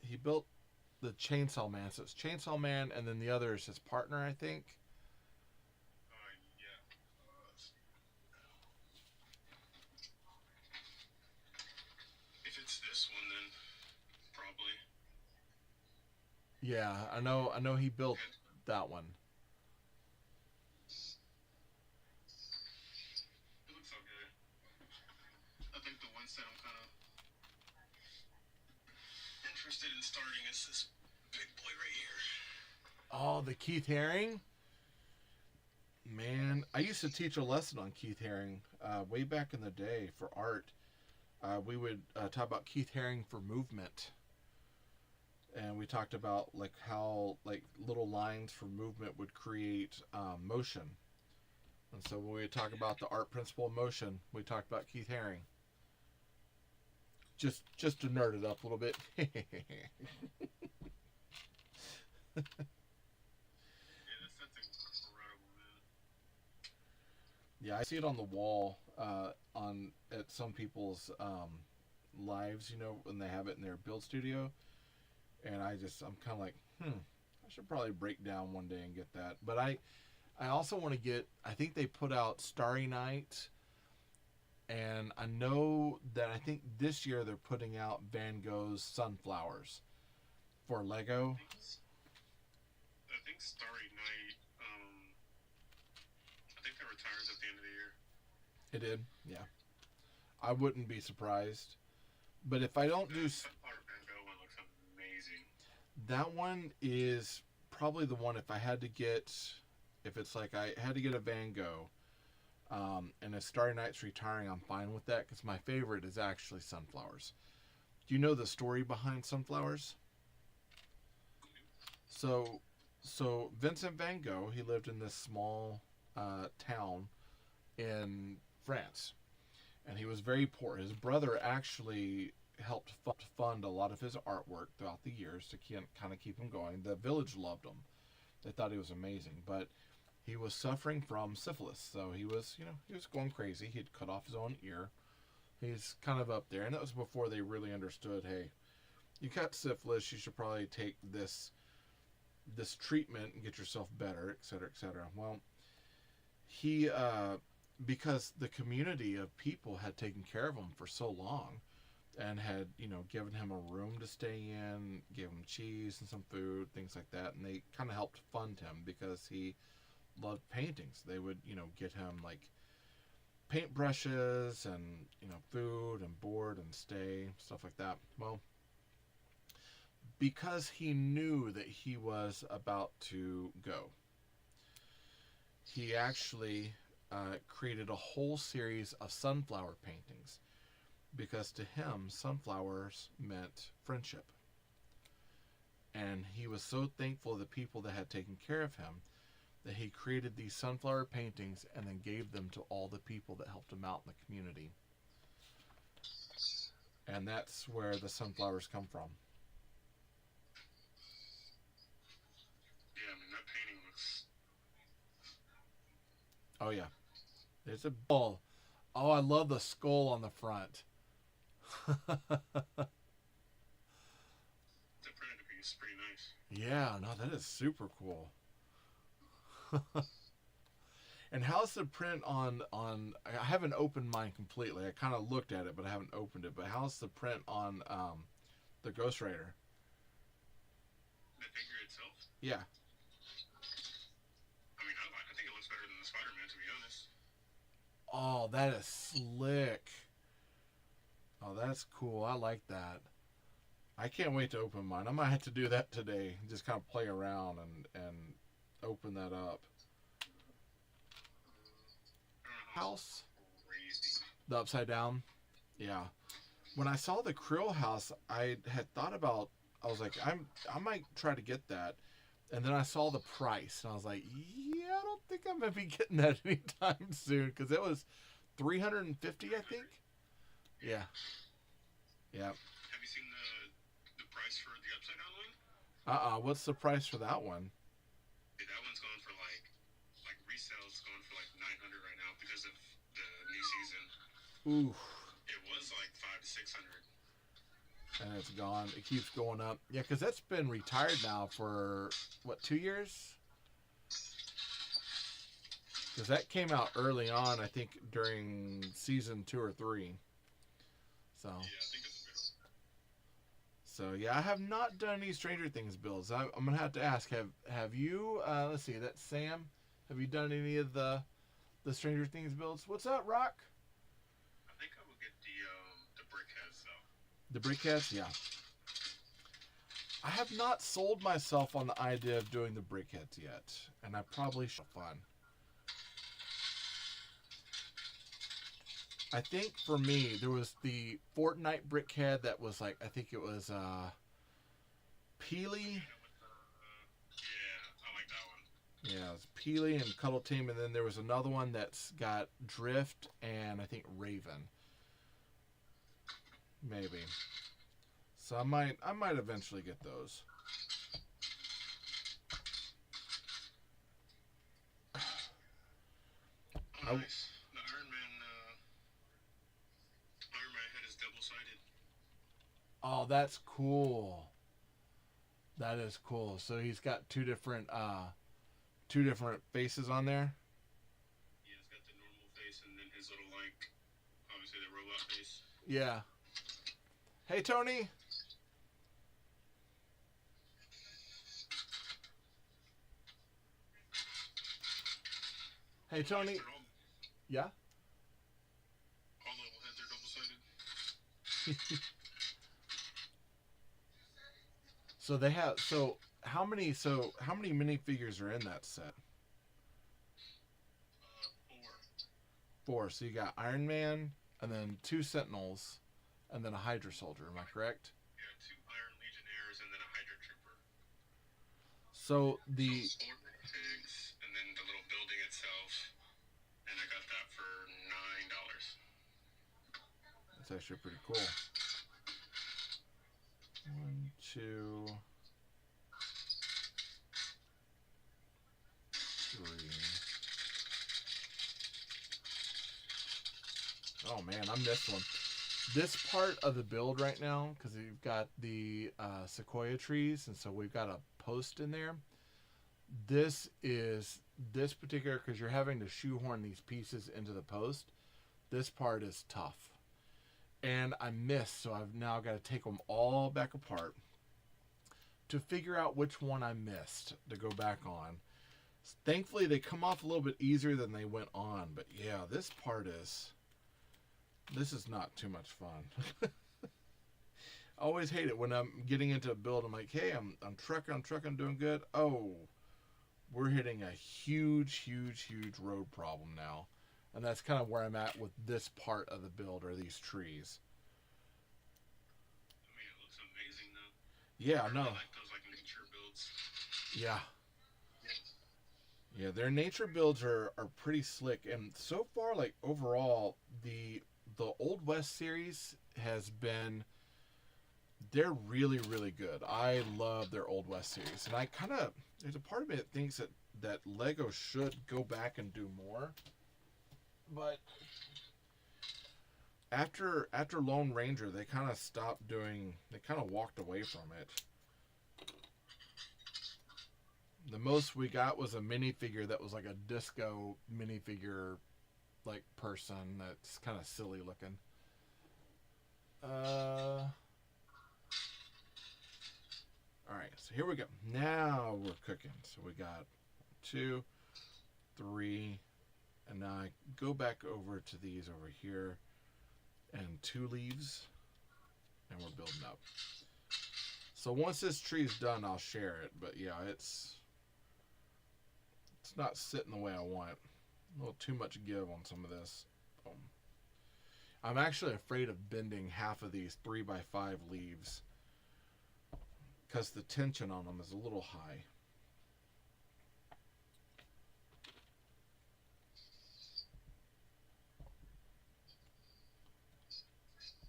he built the Chainsaw Man. So it's Chainsaw Man, and then the other is his partner, I think. Yeah. If it's this one, then probably. Yeah, I know he built that one. It looks okay. I think the one set I'm kind of interested in starting is this big boy right here. Oh, the Keith Haring? Man, I used to teach a lesson on Keith Haring way back in the day for art. We would talk about Keith Haring for movement. And we talked about like how like little lines for movement would create motion. And so when we talk about the art principle of motion, we talked about Keith Haring. Just to nerd it up a little bit. Yeah, I see it on the wall at some people's lives, when they have it in their build studio, and I'm kind of like, I should probably break down one day and get that. But I also want to get. I think they put out Starry Night, and I know that I think this year they're putting out Van Gogh's Sunflowers for Lego. I think Starry Night. I think that retires at the end of the year. It did, yeah. I wouldn't be surprised. But if I don't do... That Van Gogh one looks amazing. That one is probably the one if I had to get... If it's like I had to get a Van Gogh, and if Starry Night's retiring, I'm fine with that, because my favorite is actually Sunflowers. Do you know the story behind Sunflowers? So Vincent Van Gogh, he lived in this small town in France, and he was very poor. His brother actually helped fund a lot of his artwork throughout the years to kind of keep him going. The village loved him. They thought he was amazing, but he was suffering from syphilis, so he was going crazy. He'd cut off his own ear. He's kind of up there, and that was before they really understood, hey, you got syphilis, you should probably take this treatment and get yourself better, etc., etc. Well, he because the community of people had taken care of him for so long and had given him a room to stay in, gave him cheese and some food, things like that, and they kind of helped fund him because he loved paintings. They would get him like paintbrushes and food and board and stay, stuff like that. Well, because he knew that he was about to go, he actually created a whole series of sunflower paintings, because to him, sunflowers meant friendship. And he was so thankful to the people that had taken care of him that he created these sunflower paintings and then gave them to all the people that helped him out in the community. And that's where the sunflowers come from. Yeah, I mean, that painting looks... Oh, yeah. There's a ball. Oh, I love the skull on the front. The printed piece is pretty nice. Yeah, no, that is super cool. And how's the print on I haven't opened mine completely. I kind of looked at it, but I haven't opened it. But how's the print on the Ghost Rider? The figure itself? Yeah. I mean, I think it looks better than the Spider-Man, to be honest. Oh, that is slick. Oh, that's cool. I like that. I can't wait to open mine. I might have to do that today. Just kind of play around and open that up. House. Crazy. The upside down. Yeah. When I saw the Krill house, I had thought about, I was like, I might try to get that. And then I saw the price and I was like, yeah, I don't think I'm going to be getting that anytime soon, because it was $350, I think. Yeah. Yeah. Have you seen the price for the upside down one? What's the price for that one? Dude, that one's going for like resale's going for like 900 right now because of the new season. Ooh. It was like 500 to 600. And it's gone. It keeps going up. Yeah, because that's been retired now for, what, 2 years? Because that came out early on, I think, during season 2 or 3. So. Yeah, I think it's the middle. So yeah, I have not done any Stranger Things builds. I'm gonna have to ask. Have you? Let's see. That's Sam. Have you done any of the Stranger Things builds? What's up, Rock? I think I will get the brickheads though. The brickheads, yeah. I have not sold myself on the idea of doing the brickheads yet, and I probably should. Fun. I think for me, there was the Fortnite brickhead that was like, I think it was Peely. Yeah, I like that one. Yeah, it was Peely and Cuddle Team, and then there was another one that's got Drift and I think Raven. Maybe. So I might eventually get those. Oh, nice. The Iron Man head is double-sided. Oh, that's cool. That is cool. So he's got two different faces on there. Yeah, it's got the normal face and then his little, like, obviously the robot face. Yeah. Hey, Tony. Hey, Tony. Yeah? All little heads are double-sided. So they have. So how many minifigures are in that set? 4. 4. So you got Iron Man, and then 2 Sentinels, and then a Hydra Soldier. Am I correct? Yeah, 2 Iron Legionnaires and then a Hydra Trooper. So the. So 4 pigs, and then the little building itself, and I got that for $9. That's actually pretty cool. 1, 2, 3. Oh man, I missed one. This part of the build right now, because we've got the sequoia trees, and so we've got a post in there. This particular, because you're having to shoehorn these pieces into the post. This part is tough. And I missed, so I've now got to take them all back apart to figure out which one I missed to go back on. Thankfully, they come off a little bit easier than they went on, but yeah, this part is... This is not too much fun. I always hate it when I'm getting into a build. I'm like, hey, I'm trucking, doing good. Oh, we're hitting a huge road problem now. And that's kind of where I'm at with this part of the build, or these trees. I mean, it looks amazing though. Yeah, I no. really like those like nature builds. Yeah. Yeah, their nature builds are pretty slick. And so far, like overall, the Old West series has been, they're really good. I love their Old West series. And I kind of, there's a part of me that thinks that Lego should go back and do more. But after Lone Ranger, they kind of stopped doing, they kind of walked away from it. The most we got was a minifigure that was like a disco minifigure like person that's kind of silly looking. Alright, so here we go. Now we're cooking. So we got 2, 3, and now I go back over to these over here, and 2 leaves, and we're building up. So once this tree's done, I'll share it. But yeah, it's not sitting the way I want. A little too much give on some of this. I'm actually afraid of bending half of these 3x5 leaves because the tension on them is a little high.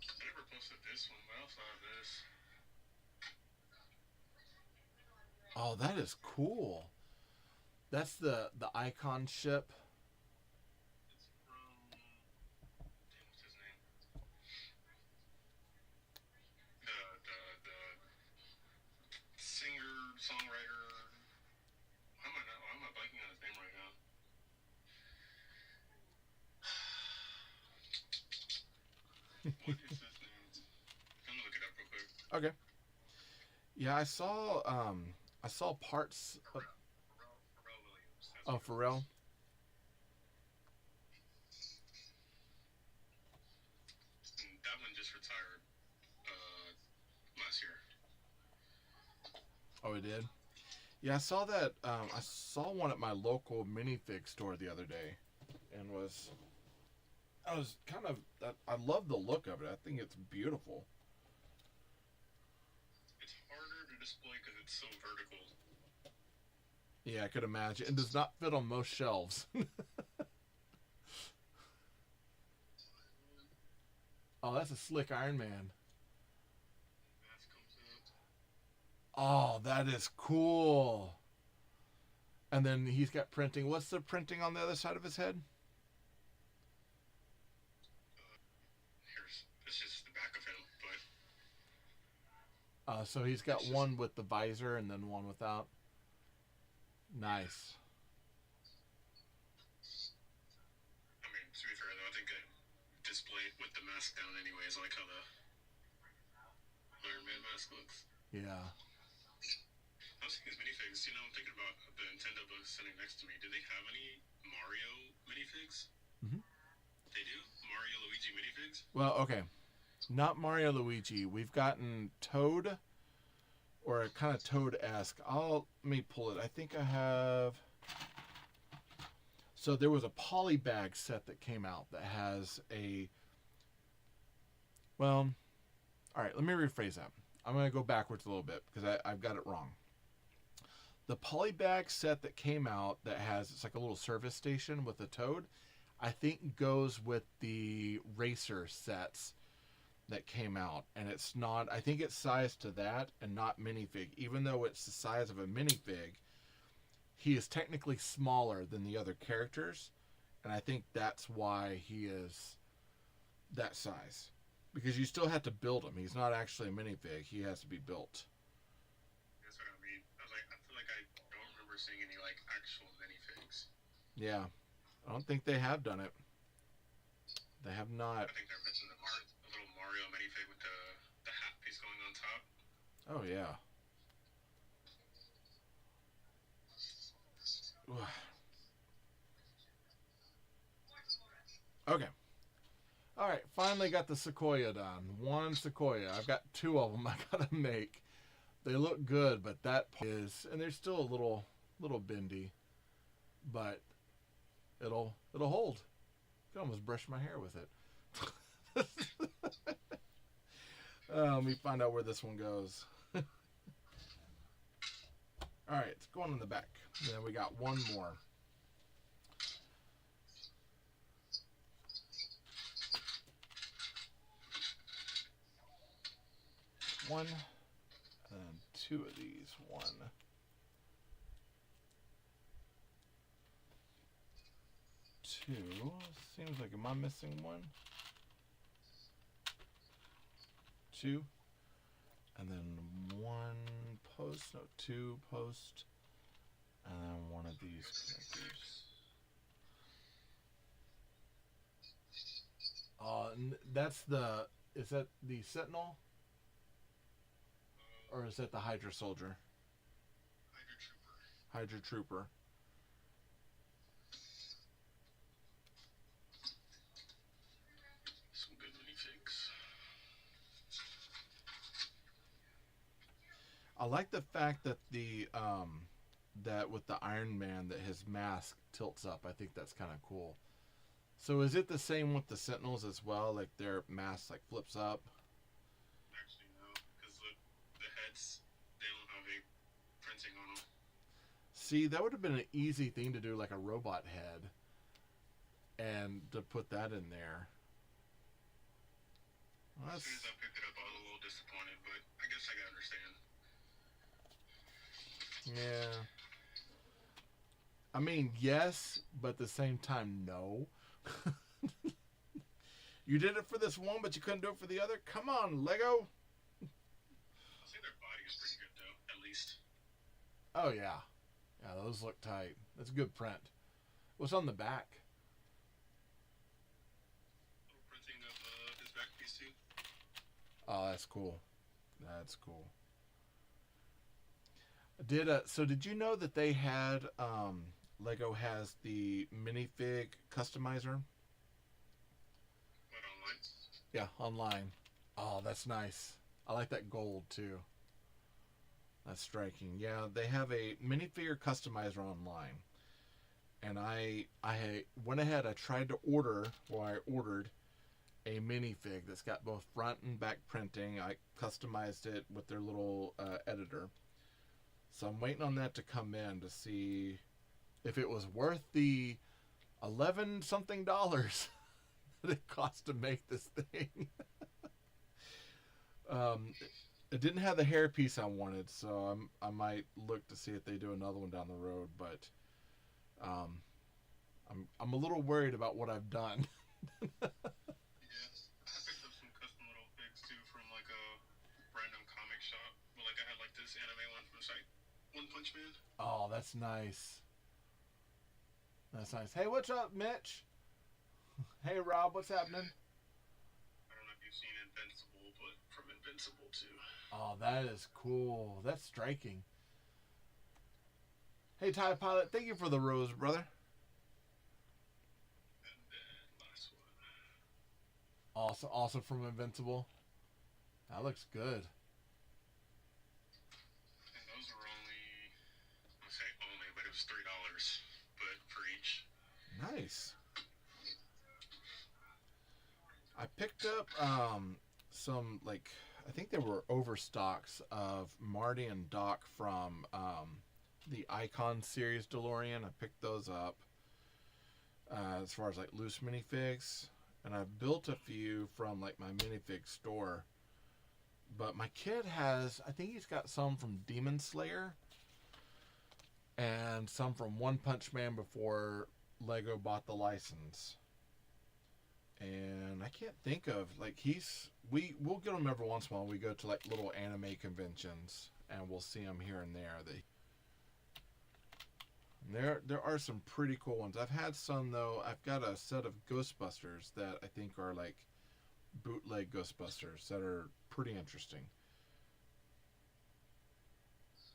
I never posted this one, but I also have this. Oh, that is cool. That's the icon ship. It's from, damn, what's his name? The singer, songwriter. Why am I blanking on his name right now? What is his name? I'm gonna look it up real quick. Okay. Yeah, I saw parts of, Pharrell Williams. That's oh, what it Pharrell. is. And that one just retired last year. Oh, it did. Yeah, I saw that. I saw one at my local minifig store the other day, and I was kind of, I love the look of it. I think it's beautiful. It's harder to display because it's so vertical. Yeah, I could imagine. It does not fit on most shelves. Oh, that's a slick Iron Man. Mask comes out. Oh, that is cool. And then he's got printing. What's the printing on the other side of his head? It's just the back of him, but So he's got one with the visor and then one without. Nice. I mean, to be fair though, I think I display it with the mask down anyways. I like how the Iron Man mask looks. Yeah. I was thinking minifigs. You know, I'm thinking about the Nintendo booth sitting next to me. Do they have any Mario minifigs? Mhm. They do? Mario Luigi minifigs? Well, okay. Not Mario Luigi. We've gotten Toad, or a kind of Toad-esque. Let me pull it. I think I have. So there was a polybag set that came out that has a. Well, all right. Let me rephrase that. I'm going to go backwards a little bit because I've got it wrong. The polybag set that came out that has, it's like a little service station with a Toad, I think goes with the racer sets that came out. And it's not, I think it's sized to that and not minifig. Even though it's the size of a minifig, he is technically smaller than the other characters. And I think that's why he is that size. Because you still have to build him. He's not actually a minifig. He has to be built. That's what I mean. I feel like I don't remember seeing any like actual minifigs. Yeah. I don't think they have done it. They have not. I think they're missing a little Mario minifig with the hat piece going on top. Oh, yeah. Okay. All right, finally got the Sequoia done. One Sequoia. I've got two of them I gotta make. They look good, but that is, and they're still a little bendy, but it'll hold. I can almost brush my hair with it. Let me find out where this one goes. All right, it's going in the back. And then we got one more. One, and two of these. One. Two. Seems like, am I missing one? Two. And then one post. No, two post. And then one of these connectors. That's the. Is that the Sentinel? Or is that the Hydra Soldier? Hydra Trooper. Some good minifigs. I like the fact that the that with the Iron Man that his mask tilts up. I think that's kind of cool. So is it the same with the Sentinels as well? Like their mask like flips up? Actually, no, because the heads, they don't have a printing on them. See, that would have been an easy thing to do, like a robot head, and to put that in there. Well, As soon as I picked it up, I was a little disappointed, but I guess I can understand. Yeah. I mean, yes, but at the same time, no. You did it for this one, but you couldn't do it for the other? Come on, Lego. I'll say their body is pretty good, though, at least. Oh, yeah. Yeah, those look tight. That's a good print. What's on the back? Little printing of his back piece, too. Oh, that's cool. That's cool. So did you know that they had Lego has the minifig customizer? But online? Yeah, online. Oh, that's nice. I like that gold too. That's striking. Yeah, they have a minifigure customizer online. And I went ahead, I tried to order, or I ordered a minifig that's got both front and back printing. I customized it with their little editor. So I'm waiting on that to come in to see if it was worth the $11 something that it cost to make this thing. It didn't have the hairpiece I wanted, so I might look to see if they do another one down the road. But I'm a little worried about what I've done. Yes. I picked up some custom little figs, too, from, like, a random comic shop. But, like, I had, like, this anime one from, like, One Punch Man. Oh, that's nice. That's nice. Hey, what's up, Mitch? Hey, Rob, what's happening? I don't know if you've seen Invincible, but from Invincible, too. Oh, that is cool. That's striking. Hey, Ty Pilot, thank you for the rose, brother. And then last one. Also from Invincible. That looks good. And those were only, I say only, but it was $3, but for each. Nice. I picked up some, like, I think they were overstocks of Marty and Doc from the Icon series DeLorean. I picked those up as far as like loose minifigs, and I've built a few from like my minifig store. But my kid has, I think he's got some from Demon Slayer and some from One Punch Man before Lego bought the license. And I can't think of, like, we'll get them every once in a while. We go to like little anime conventions and we'll see them here and there. There are some pretty cool ones. I've had some, though. I've got a set of Ghostbusters that I think are like bootleg Ghostbusters that are pretty interesting.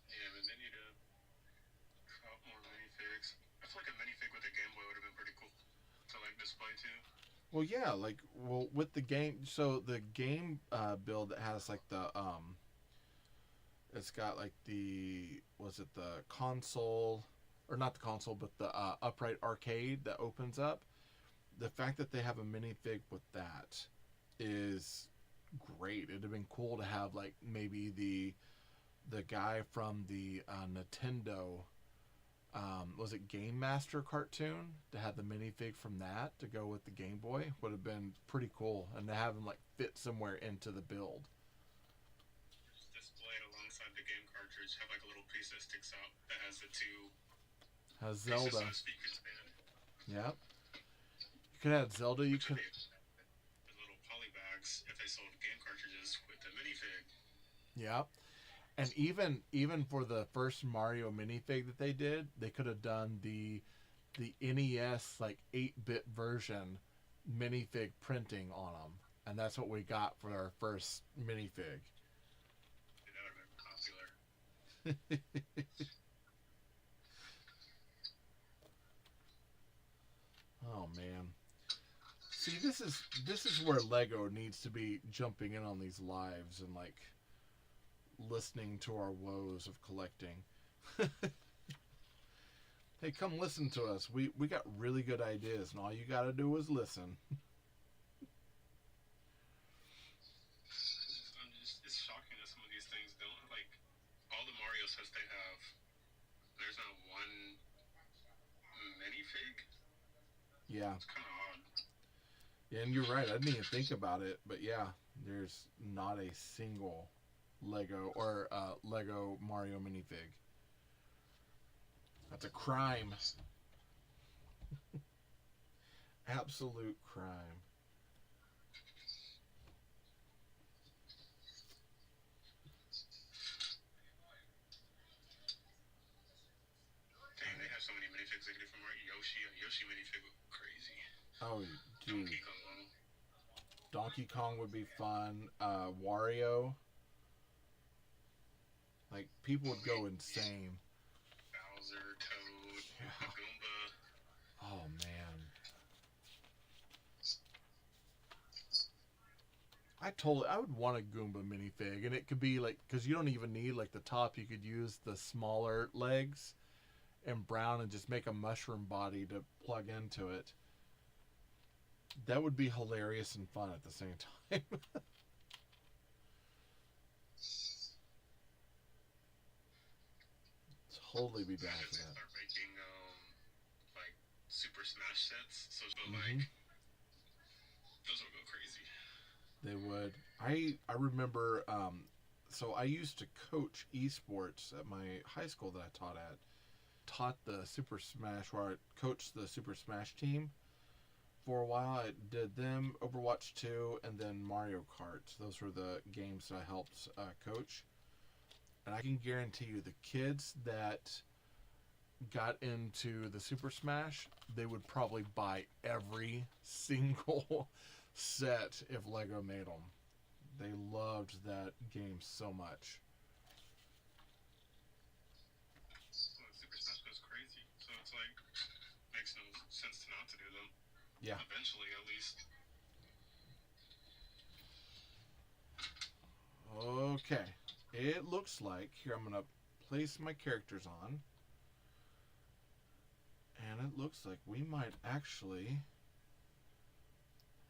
Yeah, but they need to drop more minifigs. I feel like a minifig with a Game Boy would have been pretty cool to like display too. Well, yeah, like well with the game. So the game build that has like it's got like the was it the console or not the console, but the upright arcade that opens up. The fact that they have a minifig with that is great. It'd have been cool to have like maybe the guy from the Nintendo was it Game Master cartoon to have the minifig from that to go with the Game Boy would have been pretty cool, and to have him like fit somewhere into the build. Just display it alongside the game cartridge. Have like a little piece that sticks out that has the two Has pieces, Zelda. so to speak, in stand. Yep. You could have Zelda. You Which would could. be the little poly bags if they sold game cartridges with the minifig. Yep. And even for the first Mario minifig that they did, they could have done the NES like 8-bit version minifig printing on them, and that's what we got for our first minifig. That would have been popular. Oh man. See, this is where Lego needs to be jumping in on these lives and like listening to our woes of collecting. Hey, come listen to us. We got really good ideas, and all you got to do is listen. It's shocking that some of these things don't like all the Mario sets they have. There's not one minifig. Yeah. It's kind of odd. Yeah, and you're right. I didn't even think about it, but yeah, there's not a single Lego or Lego Mario minifig. That's a crime. Absolute crime. Dang, they have so many minifigs they could do from Yoshi. A Yoshi minifig would be crazy. Oh, dude. Donkey Kong. Donkey Kong would be fun. Wario. Like, people would go insane. Bowser, Toad, Yeah. Goomba. Oh, man. I would want a Goomba minifig, and it could be like, because you don't even need like the top, you could use the smaller legs and brown and just make a mushroom body to plug into it. That would be hilarious and fun at the same time. Totally be down Imagine for they that. start making like Super Smash sets. So Mhm. like those would go crazy. They would. I remember. So I used to coach esports at my high school that I taught at. Taught the Super Smash, where I coached the Super Smash team for a while. I did them, Overwatch 2, and then Mario Kart. Those were the games that I helped coach. And I can guarantee you, the kids that got into the Super Smash, they would probably buy every single set if Lego made them. They loved that game so much. Well, Super Smash goes crazy. So it's like makes no sense to not to do them. Yeah. Eventually, at least. Okay. It looks like, here I'm going to place my characters on. And it looks like we might actually...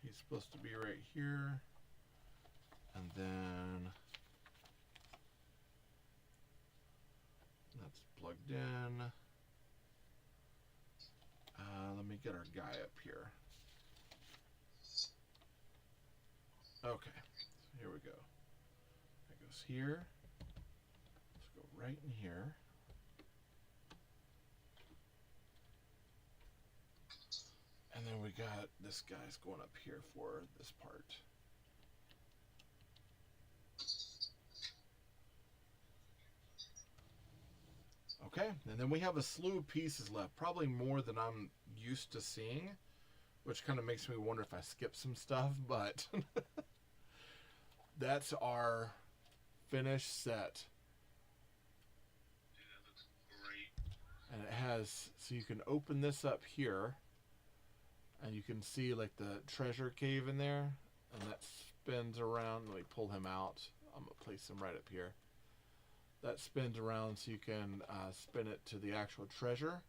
He's supposed to be right here. And then... That's plugged in. Let me get our guy up here. Okay. Here we go. That goes here. Let's go right in here. And then we got this guy's going up here for this part. Okay, and then we have a slew of pieces left, probably more than I'm used to seeing, which kind of makes me wonder if I skipped some stuff, but that's our finished set. Dude, that looks great. And it has, so you can open this up here, And you can see like the treasure cave in there, and that spins around. Let me pull him out. I'm gonna place him right up here. That spins around so you can spin it to the actual treasure.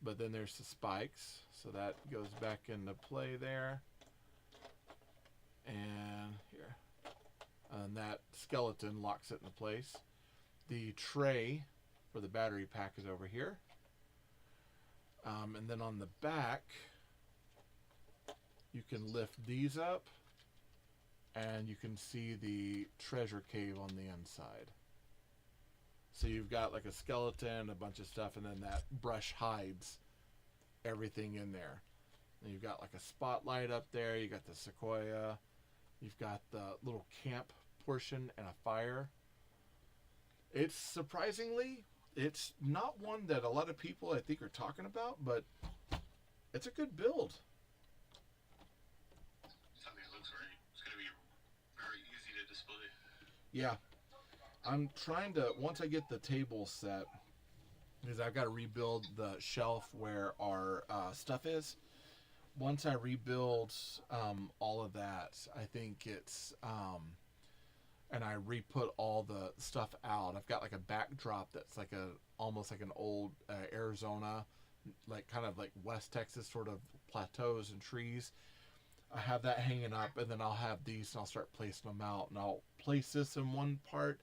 But then there's the spikes, so that goes back into play there. And here, and that skeleton locks it into place. The tray for the battery pack is over here. And then on the back, you can lift these up, and you can see the treasure cave on the inside. So you've got like a skeleton, a bunch of stuff, and then that brush hides everything in there. And you've got like a spotlight up there. You got the Sequoia. You've got the little camp portion and a fire. It's surprisingly, it's not one that a lot of people I think are talking about, but it's a good build. I mean, it looks great. It's going to be very easy to display. Yeah. I'm trying to, once I get the table set, because I've got to rebuild the shelf where our stuff is. Once I rebuild all of that, I think it's, and I re-put all the stuff out. I've got like a backdrop that's like almost like an old Arizona, like kind of like West Texas sort of plateaus and trees. I have that hanging up, and then I'll have these, and I'll start placing them out. And I'll place this in one part,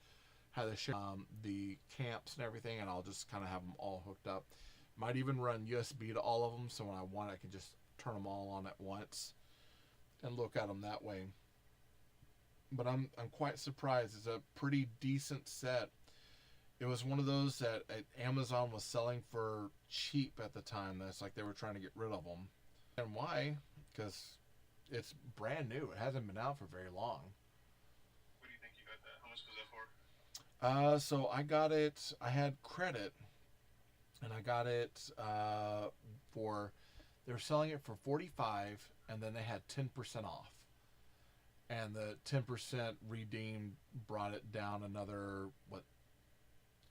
have the camps and everything, and I'll just kind of have them all hooked up. Might even run USB to all of them, so when I want, I can just turn them all on at once and look at them that way. But I'm quite surprised. It's a pretty decent set. It was one of those that Amazon was selling for cheap at the time. That's like they were trying to get rid of them. And why? Because it's brand new. It hasn't been out for very long. What do you think you got that? How much was that for? So I got it. I had credit, and I got it for. They were selling it for $45, and then they had 10% off. And the 10% redeemed brought it down another, what,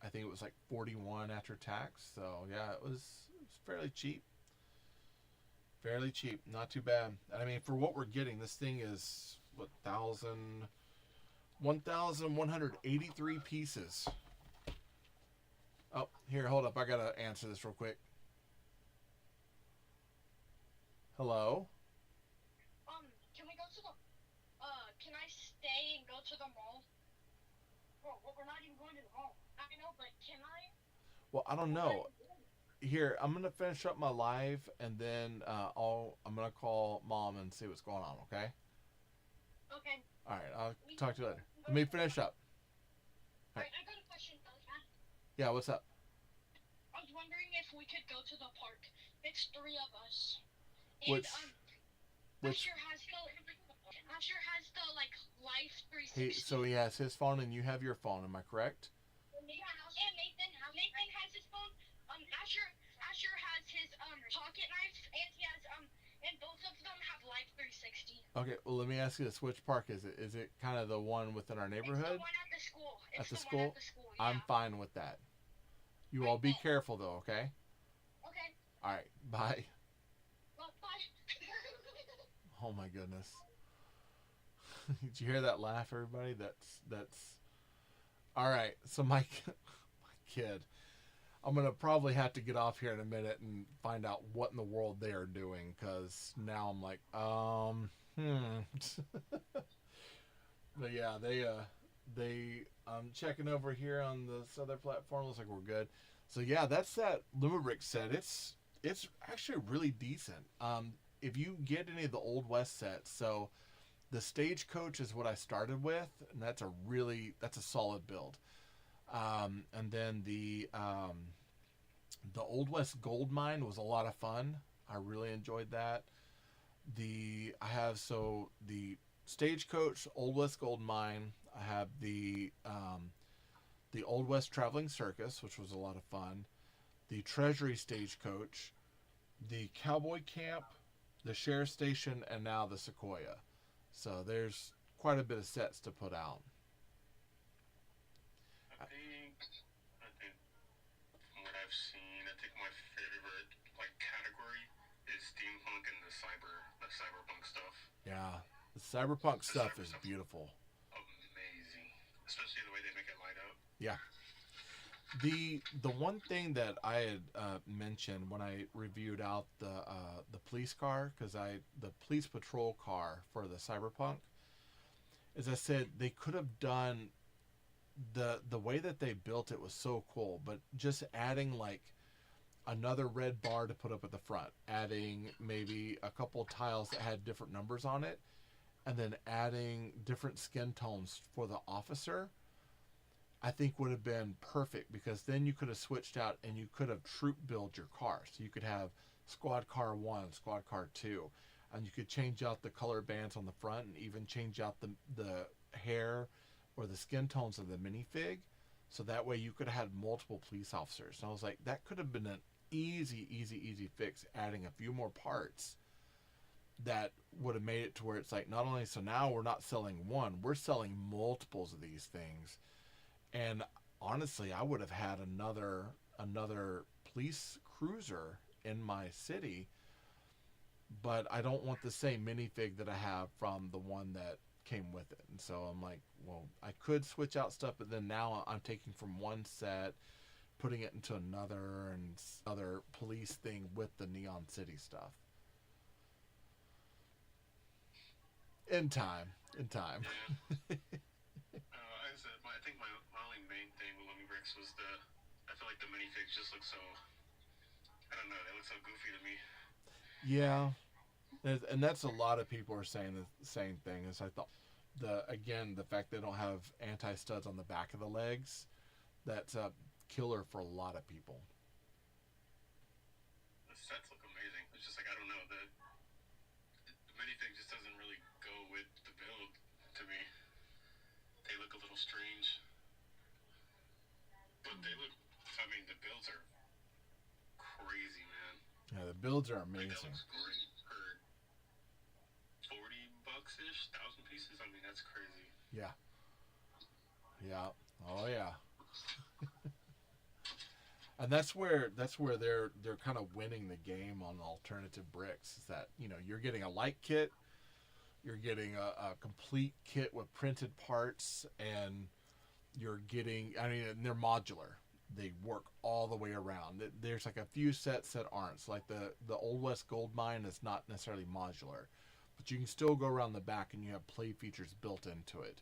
I think it was like $41 after tax. So yeah, it was fairly cheap. Fairly cheap, not too bad. I mean, for what we're getting, this thing is what, 1,183 pieces. Oh, here, hold up. I gotta answer this real quick. Hello? Can we go to the, can I stay and go to the mall? Bro, we're not even going to the mall. I know, but can I? Well, I don't know. Here, I'm gonna finish up my live, and then I'm gonna call Mom and see what's going on. Okay. Okay. All right. I'll talk to you later. Let me finish up. Alright, I got a question, Elsa. Yeah. What's up? I was wondering if we could go to the park. It's 3 of us. And, Which? Asher has the like Life 360. So he has his phone, and you have your phone. Am I correct? And Nathan has his phone. Asher has his pocket knife, and he has and both of them have Life 360. Okay. Well, let me ask you this: which park is it? Is it kind of the one within our neighborhood? It's the one at the school. At the school? Yeah. I'm fine with that. You all be careful, though. Okay. Okay. All right. Bye. Well, bye. Oh my goodness. Did you hear that laugh, everybody? That's all right. So my kid, I'm gonna probably have to get off here in a minute and find out what in the world they are doing, because now I'm like, But yeah, I'm checking over here on this other platform. Looks like we're good. So yeah, that's that Lumibricks set. It's actually really decent. If you get any of the Old West sets, so the Stagecoach is what I started with, and that's a solid build. And then the Old West Gold Mine was a lot of fun. I really enjoyed that. The Stagecoach, Old West Gold Mine. I have the Old West Traveling Circus, which was a lot of fun. The Treasury Stagecoach, the Cowboy Camp, the Sheriff Station, and now the Sequoia. So there's quite a bit of sets to put out. I think from what I've seen, I think my favorite category is steampunk and the cyberpunk stuff. Yeah, the cyberpunk The stuff cyber is stuff beautiful. amazing, especially the way they make it light up. Yeah. The one thing that I had mentioned when I reviewed out the police car, because the police patrol car for the cyberpunk, is I said they could have done the way that they built it was so cool, but just adding like another red bar to put up at the front, adding maybe a couple tiles that had different numbers on it, and then adding different skin tones for the officer, I think would have been perfect, because then you could have switched out and you could have troop build your car. So you could have squad car 1, squad car 2, and you could change out the color bands on the front and even change out the hair or the skin tones of the minifig. So that way you could have had multiple police officers. And I was like, that could have been an easy fix, adding a few more parts that would have made it to where it's like, not only, so now we're not selling one, we're selling multiples of these things. And honestly, I would have had another police cruiser in my city, but I don't want the same minifig that I have from the one that came with it. And so I'm like, well, I could switch out stuff, but then now I'm taking from one set, putting it into another, and other police thing with the Neon City stuff. In time. Yeah. Like I said, I think my only main thing with Lumibricks was I feel like the minifigs just look so, I don't know, they look so goofy to me. Yeah. And that's a lot of people are saying the same thing. As I thought, the fact they don't have anti-studs on the back of the legs, that's a killer for a lot of people. The sets look amazing. It's just like, I don't know, the minifig just doesn't really go with the build to me. They look a little strange. But they look, I mean, the builds are crazy, man. Yeah, the builds are Like, amazing. that looks great for $40-ish, 1,000 pieces. I mean, that's crazy. Yeah. Oh yeah. And that's where they're kind of winning the game on alternative bricks. Is that, you're getting a light kit, you're getting a complete kit with printed parts, and you're getting, they're modular. They work all the way around. There's like a few sets that aren't. So like the Old West Gold Mine is not necessarily modular, but you can still go around the back and you have play features built into it.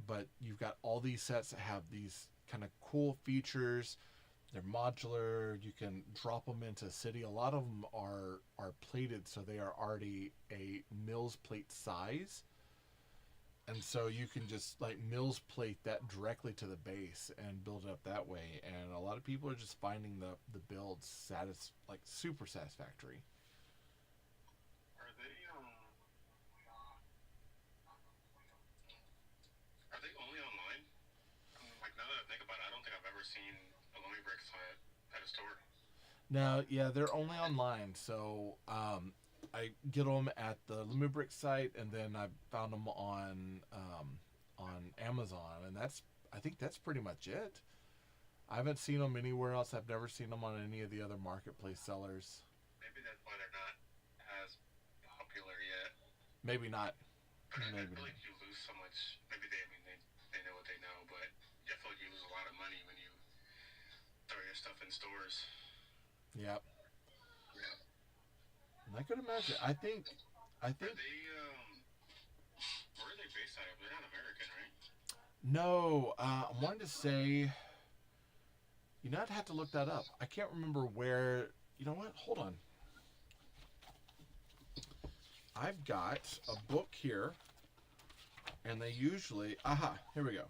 But you've got all these sets that have these kind of cool features. They're modular. You can drop them into city. A lot of them are plated, so they are already a Mills plate size. And so you can just like Mills plate that directly to the base and build it up that way. And a lot of people are just finding the builds super satisfactory. Are they only online? Like, now that I think about it, I don't think I've ever seen a Lumibricks at a store. Now, yeah, they're only online. So I get them at the Lumibricks site, and then I found them on Amazon, and I think that's pretty much it. I haven't seen them anywhere else. I've never seen them on any of the other marketplace sellers. Maybe that's why they're not as popular yet. Maybe not. But I feel like you lose so much. Maybe they know what they know, but I feel like you lose a lot of money when you throw your stuff in stores. Yep. Yeah. And I could imagine. I think. Are they, where are they based out of? They're not American, right? No, I wanted to say. I'd have to look that up. I can't remember where. You know what? Hold on. I've got a book here, and they usually. Here we go.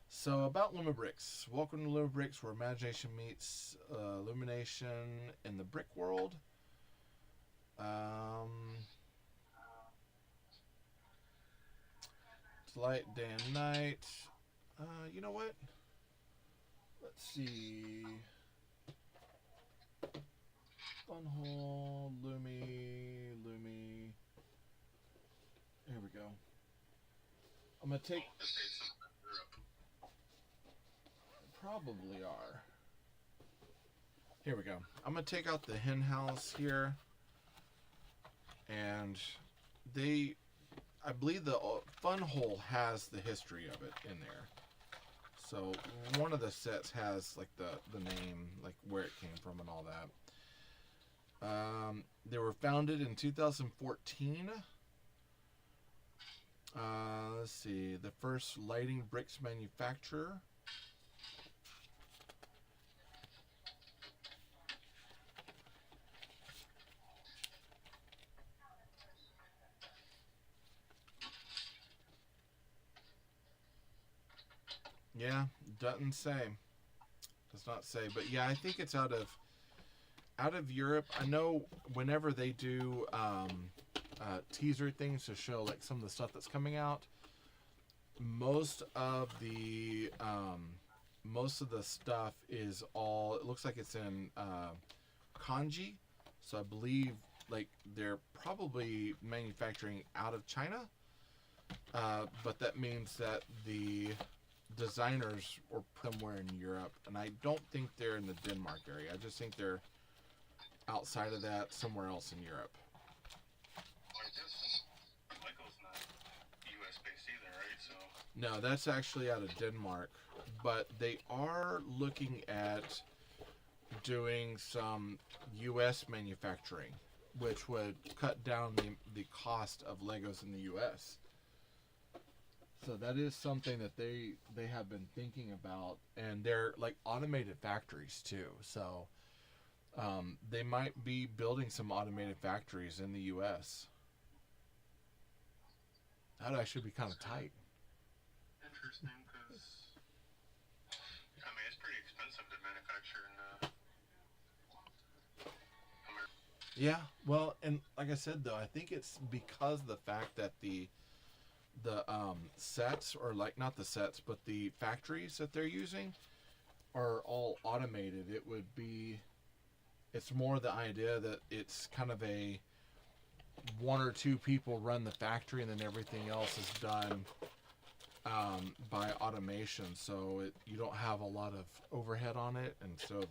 So about Lumibricks. Welcome to Lumibricks, where imagination meets illumination in the brick world. It's light, day and night. You know what? Let's see. Funhole, Lumi. Here we go. I'm gonna take. Probably are. Here we go. I'm gonna take out the hen house here, and I believe the fun hole has the history of it in there. So one of the sets has like the name, like where it came from and all that. They were founded in 2014. Let's see, the first lighting bricks manufacturer. Yeah, doesn't say. Does not say, but yeah, I think it's out of Europe. I know whenever they do teaser things to show like some of the stuff that's coming out, most of the stuff is all. It looks like it's in kanji, so I believe like they're probably manufacturing out of China, but that means that the designers were somewhere in Europe, and I don't think they're in the Denmark area. I just think they're outside of that, somewhere else in Europe. I guess Lego's not U.S. based either, right? So. No, that's actually out of Denmark, but they are looking at doing some U.S. manufacturing, which would cut down the cost of Legos in the U.S. So that is something that they have been thinking about, and they're like automated factories too. So they might be building some automated factories in the U.S. That'd actually be kind of tight. Interesting, because I mean it's pretty expensive to manufacture in America. Yeah, well, and like I said though, I think it's because of the fact that the sets, or like not the sets, but the factories that they're using are all automated. It's more the idea that it's kind of a one or two people run the factory, and then everything else is done by automation. So you don't have a lot of overhead on it, and so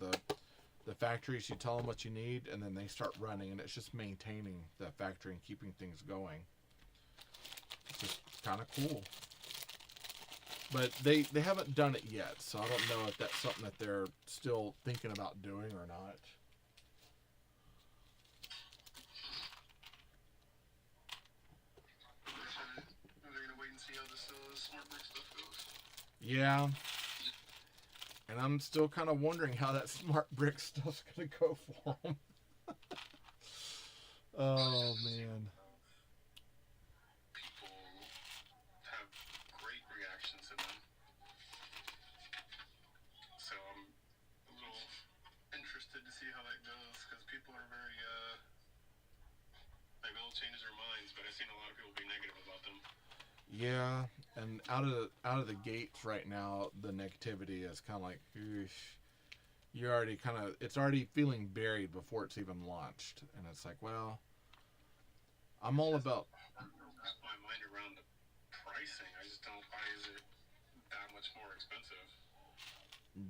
the factories, you tell them what you need, and then they start running, and it's just maintaining the factory and keeping things going. It's just kind of cool. But they haven't done it yet, so I don't know if that's something that they're still thinking about doing or not. They're gonna wait and see how this smart brick stuff goes. Yeah. And I'm still kind of wondering how that smart brick stuff's gonna go for them. Oh man. People have great reactions to them. So I'm a little interested to see how that goes, because people are very, like they'll change their minds, but I've seen a lot of people be negative about them. Yeah, and out of the gates right now, the negativity is kind of like, you're already it's already feeling buried before it's even launched, and it's like, well, I'm all about. Wrap my mind around the pricing. I just don't. Why is it that much more expensive?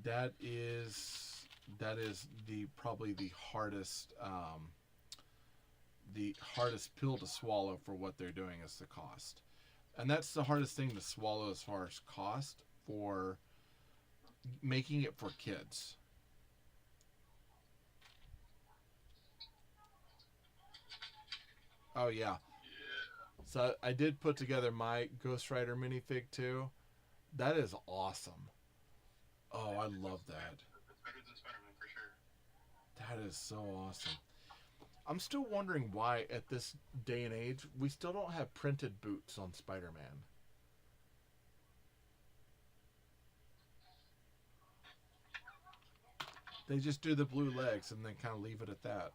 That is probably the hardest pill to swallow for what they're doing is the cost. And that's the hardest thing to swallow as far as cost for making it for kids. Oh yeah. So I did put together my Ghost Rider minifig too. That is awesome. Oh, I love that. It's better than Spider-Man for sure. That is so awesome. I'm still wondering why, at this day and age, we still don't have printed boots on Spider-Man. They just do the blue legs and then kind of leave it at that.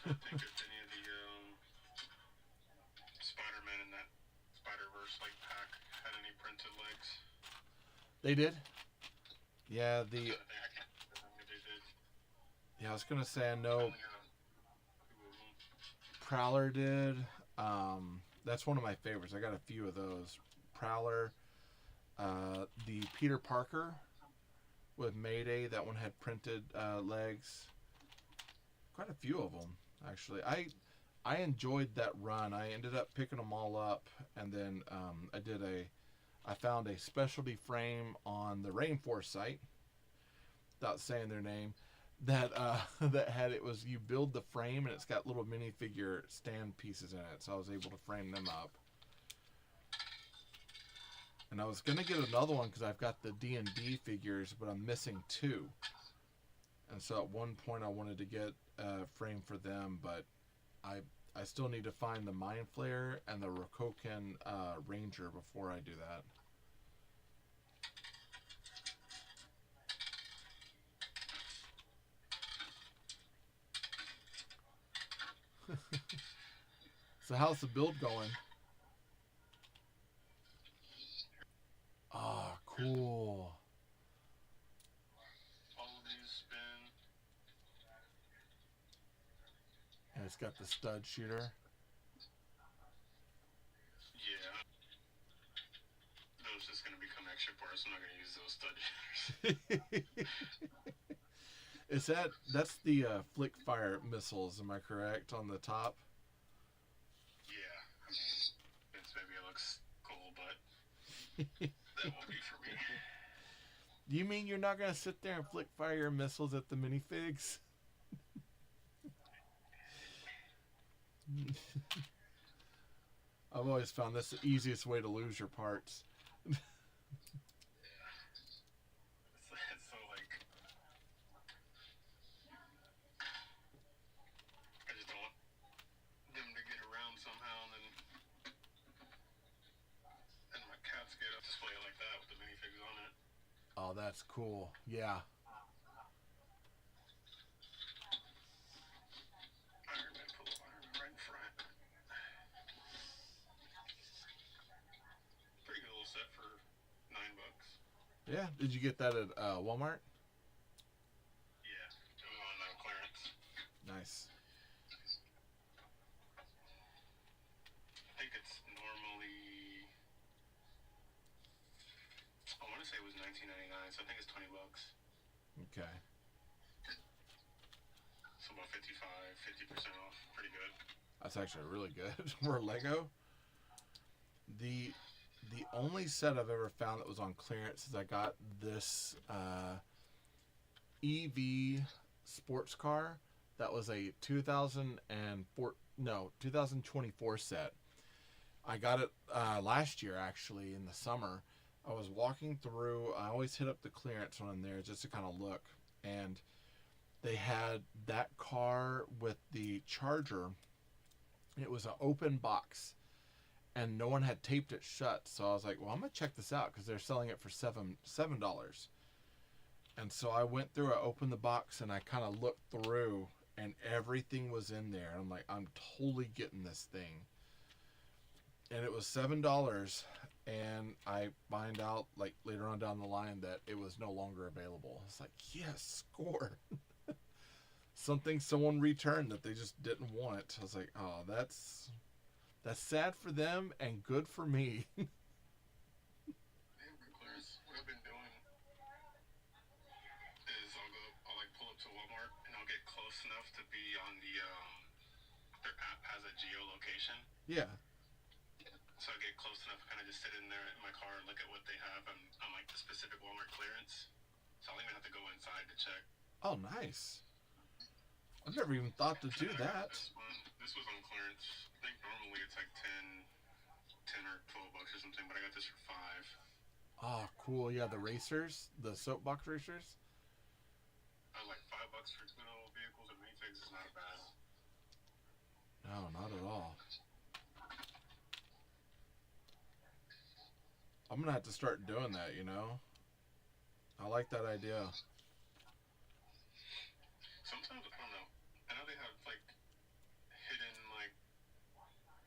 I think if any of the Spider-Man in that Spider-Verse like pack had any printed legs. They did? Yeah, I can't remember if they did. Yeah, I was gonna say I know Only, two of them. Prowler did. That's one of my favorites. I got a few of those. Prowler. The Peter Parker with Mayday. That one had printed legs. Quite a few of them, actually. I enjoyed that run. I ended up picking them all up, and then I found a specialty frame on the Rainforest site, without saying their name, that that had it was you build the frame and it's got little minifigure stand pieces in it, so I was able to frame them up. And I was gonna get another one because I've got the D&D figures, but I'm missing 2. And so at one point I wanted to get a frame for them, but I still need to find the Mind Flayer and the Rokoken Ranger before I do that. So how's the build going? Ah, cool. All these spin. And it's got the stud shooter. Yeah. Those just gonna become extra parts. I'm not gonna use those stud shooters. That's the flick fire missiles, am I correct, on the top? Yeah. I mean, maybe it looks cool, but that won't be for me. You mean you're not going to sit there and flick fire your missiles at the minifigs? I've always found this the easiest way to lose your parts. It's so like, I just don't want them to get around somehow, and my cats get a display like that with the minifigs on it. Oh, that's cool. Yeah. Iron Man, pull up Iron Man right in front. Pretty good little set for $9. Yeah. Did you get that at Walmart? Yeah, it was on clearance. Nice. I think it's normally, I want to say it was $19.99, so I think it's $20. Okay. So about 50% off. Pretty good. That's actually really good for Lego. The only set I've ever found that was on clearance is I got this EV sports car that was a 2024 set. I got it last year, actually, in the summer. I was walking through. I always hit up the clearance when I'm there just to kind of look, and they had that car with the charger. It was an open box, and no one had taped it shut. So I was like, well, I'm gonna check this out because they're selling it for $7. And so I went through, I opened the box, and I kind of looked through, and everything was in there. I'm like, I'm totally getting this thing. And it was $7, and I find out like later on down the line that it was no longer available. It's like, yes, score. Something someone returned that they just didn't want. I was like, oh, that's sad for them and good for me. Damn good clearance. What I've been doing is I'll like pull up to Walmart and I'll get close enough to be on the their app has a geolocation. Yeah. So I get close enough to kind of just sit in there in my car and look at what they have on like the specific Walmart clearance. So I'll even have to go inside to check. Oh, nice. I've never even thought to do that. This was on clearance. I think normally it's like 10 or $12 or something, but I got this for $5. Oh, cool. Yeah, the racers, the soapbox racers. I was like $5 for two little vehicles and minifigs is not bad. No, not at all. I'm gonna have to start doing that, you know? I like that idea. Sometimes, I don't know. I know they have like hidden like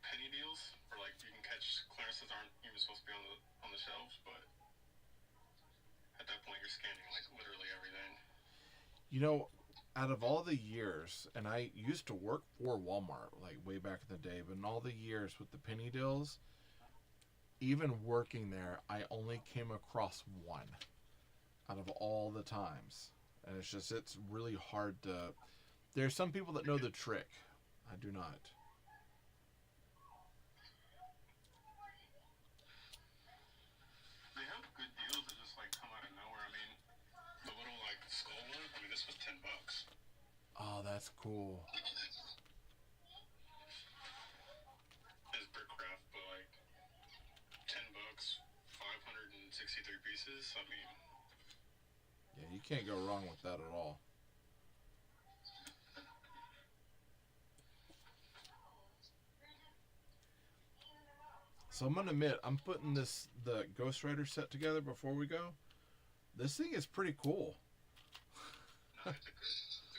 penny deals where like you can catch clearances aren't even supposed to be on the shelves, but at that point you're scanning like literally everything. You know, out of all the years, and I used to work for Walmart like way back in the day, but in all the years with the penny deals, even working there, I only came across one out of all the times. And it's really hard to... There's some people that know the trick. I do not. They have good deals that just like come out of nowhere. I mean, the little like skull one. I mean, this was $10. Oh, that's cool. It's brickcraft, but like $10, 563 pieces. I mean, Yeah, you can't go wrong with that at all. So I'm gonna admit, I'm putting the Ghost Rider set together before we go. This thing is pretty cool. no, it's a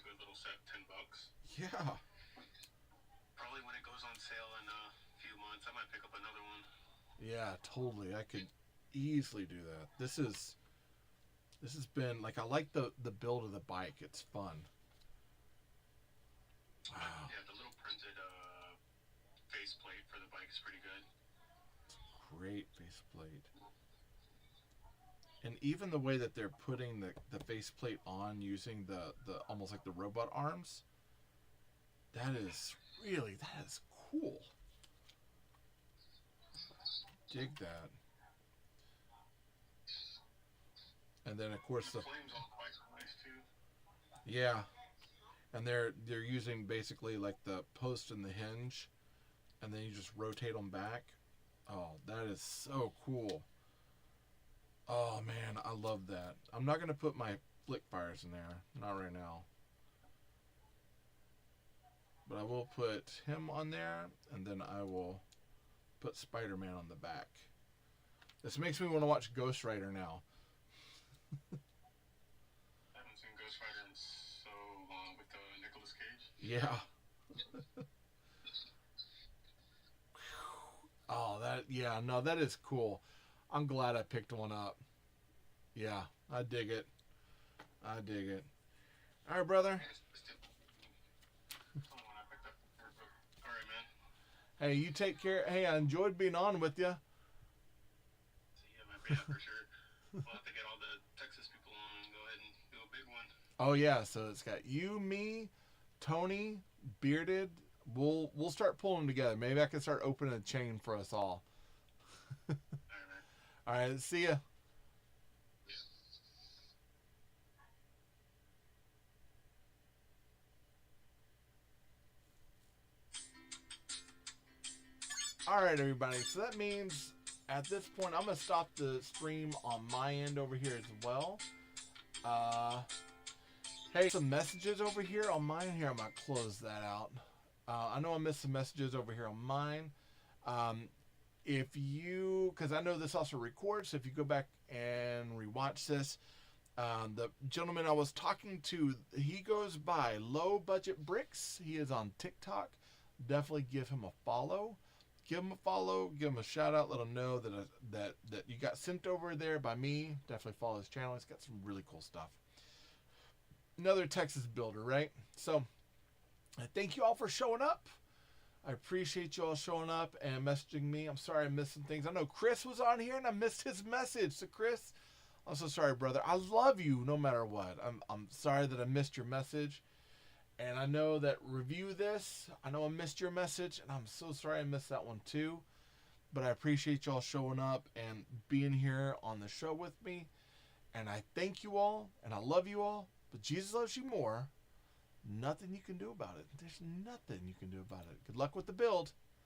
good little set. $10. Yeah. Probably when it goes on sale in a few months, I might pick up another one. Yeah, totally. I could easily do that. This has been like, I like the build of the bike. It's fun. Wow. Yeah, the little printed faceplate for the bike is pretty good. Great faceplate. And even the way that they're putting the faceplate on using the almost like the robot arms, that is cool. Dig that. And then of course the flames on the bike's nice too. yeah, and they're using basically like the post and the hinge, and then you just rotate them back. Oh, that is so cool. Oh man, I love that. I'm not gonna put my flick fires in there, not right now. But I will put him on there, and then I will put Spider-Man on the back. This makes me want to watch Ghost Rider now. I haven't seen Ghost Rider in so long with Nicolas Cage. Yeah. Oh, that is cool. I'm glad I picked one up. Yeah, I dig it. All right, brother. Alright, man. Hey, you take care. Hey, I enjoyed being on with you. See ya, man. Yeah, for sure. We'll have to get all the Texas people on and go ahead and do a big one. Oh yeah, so it's got you, me, Tony, Bearded. We'll start pulling them together. Maybe I can start opening a chain for us all. Alright, man. All right, see ya. All right, everybody. So that means at this point, I'm going to stop the stream on my end over here as well. Hey, some messages over here on mine. Here, I'm going to close that out. I know I missed some messages over here on mine. Because I know this also records, so if you go back and rewatch this, the gentleman I was talking to, he goes by Low Budget Bricks. He is on TikTok. Definitely give him a follow. Give him a follow. Give him a shout out. Let him know that you got sent over there by me. Definitely follow his channel. He's got some really cool stuff. Another Texas builder, right? So, I thank you all for showing up. I appreciate you all showing up and messaging me. I'm sorry I missed some things. I know Chris was on here and I missed his message. So Chris, I'm so sorry, brother. I love you no matter what. I'm sorry that I missed your message. And I know that review this. I know I missed your message and I'm so sorry I missed that one too. But I appreciate y'all showing up and being here on the show with me. And I thank you all and I love you all. But Jesus loves you more. Nothing you can do about it. There's nothing you can do about it. Good luck with the build.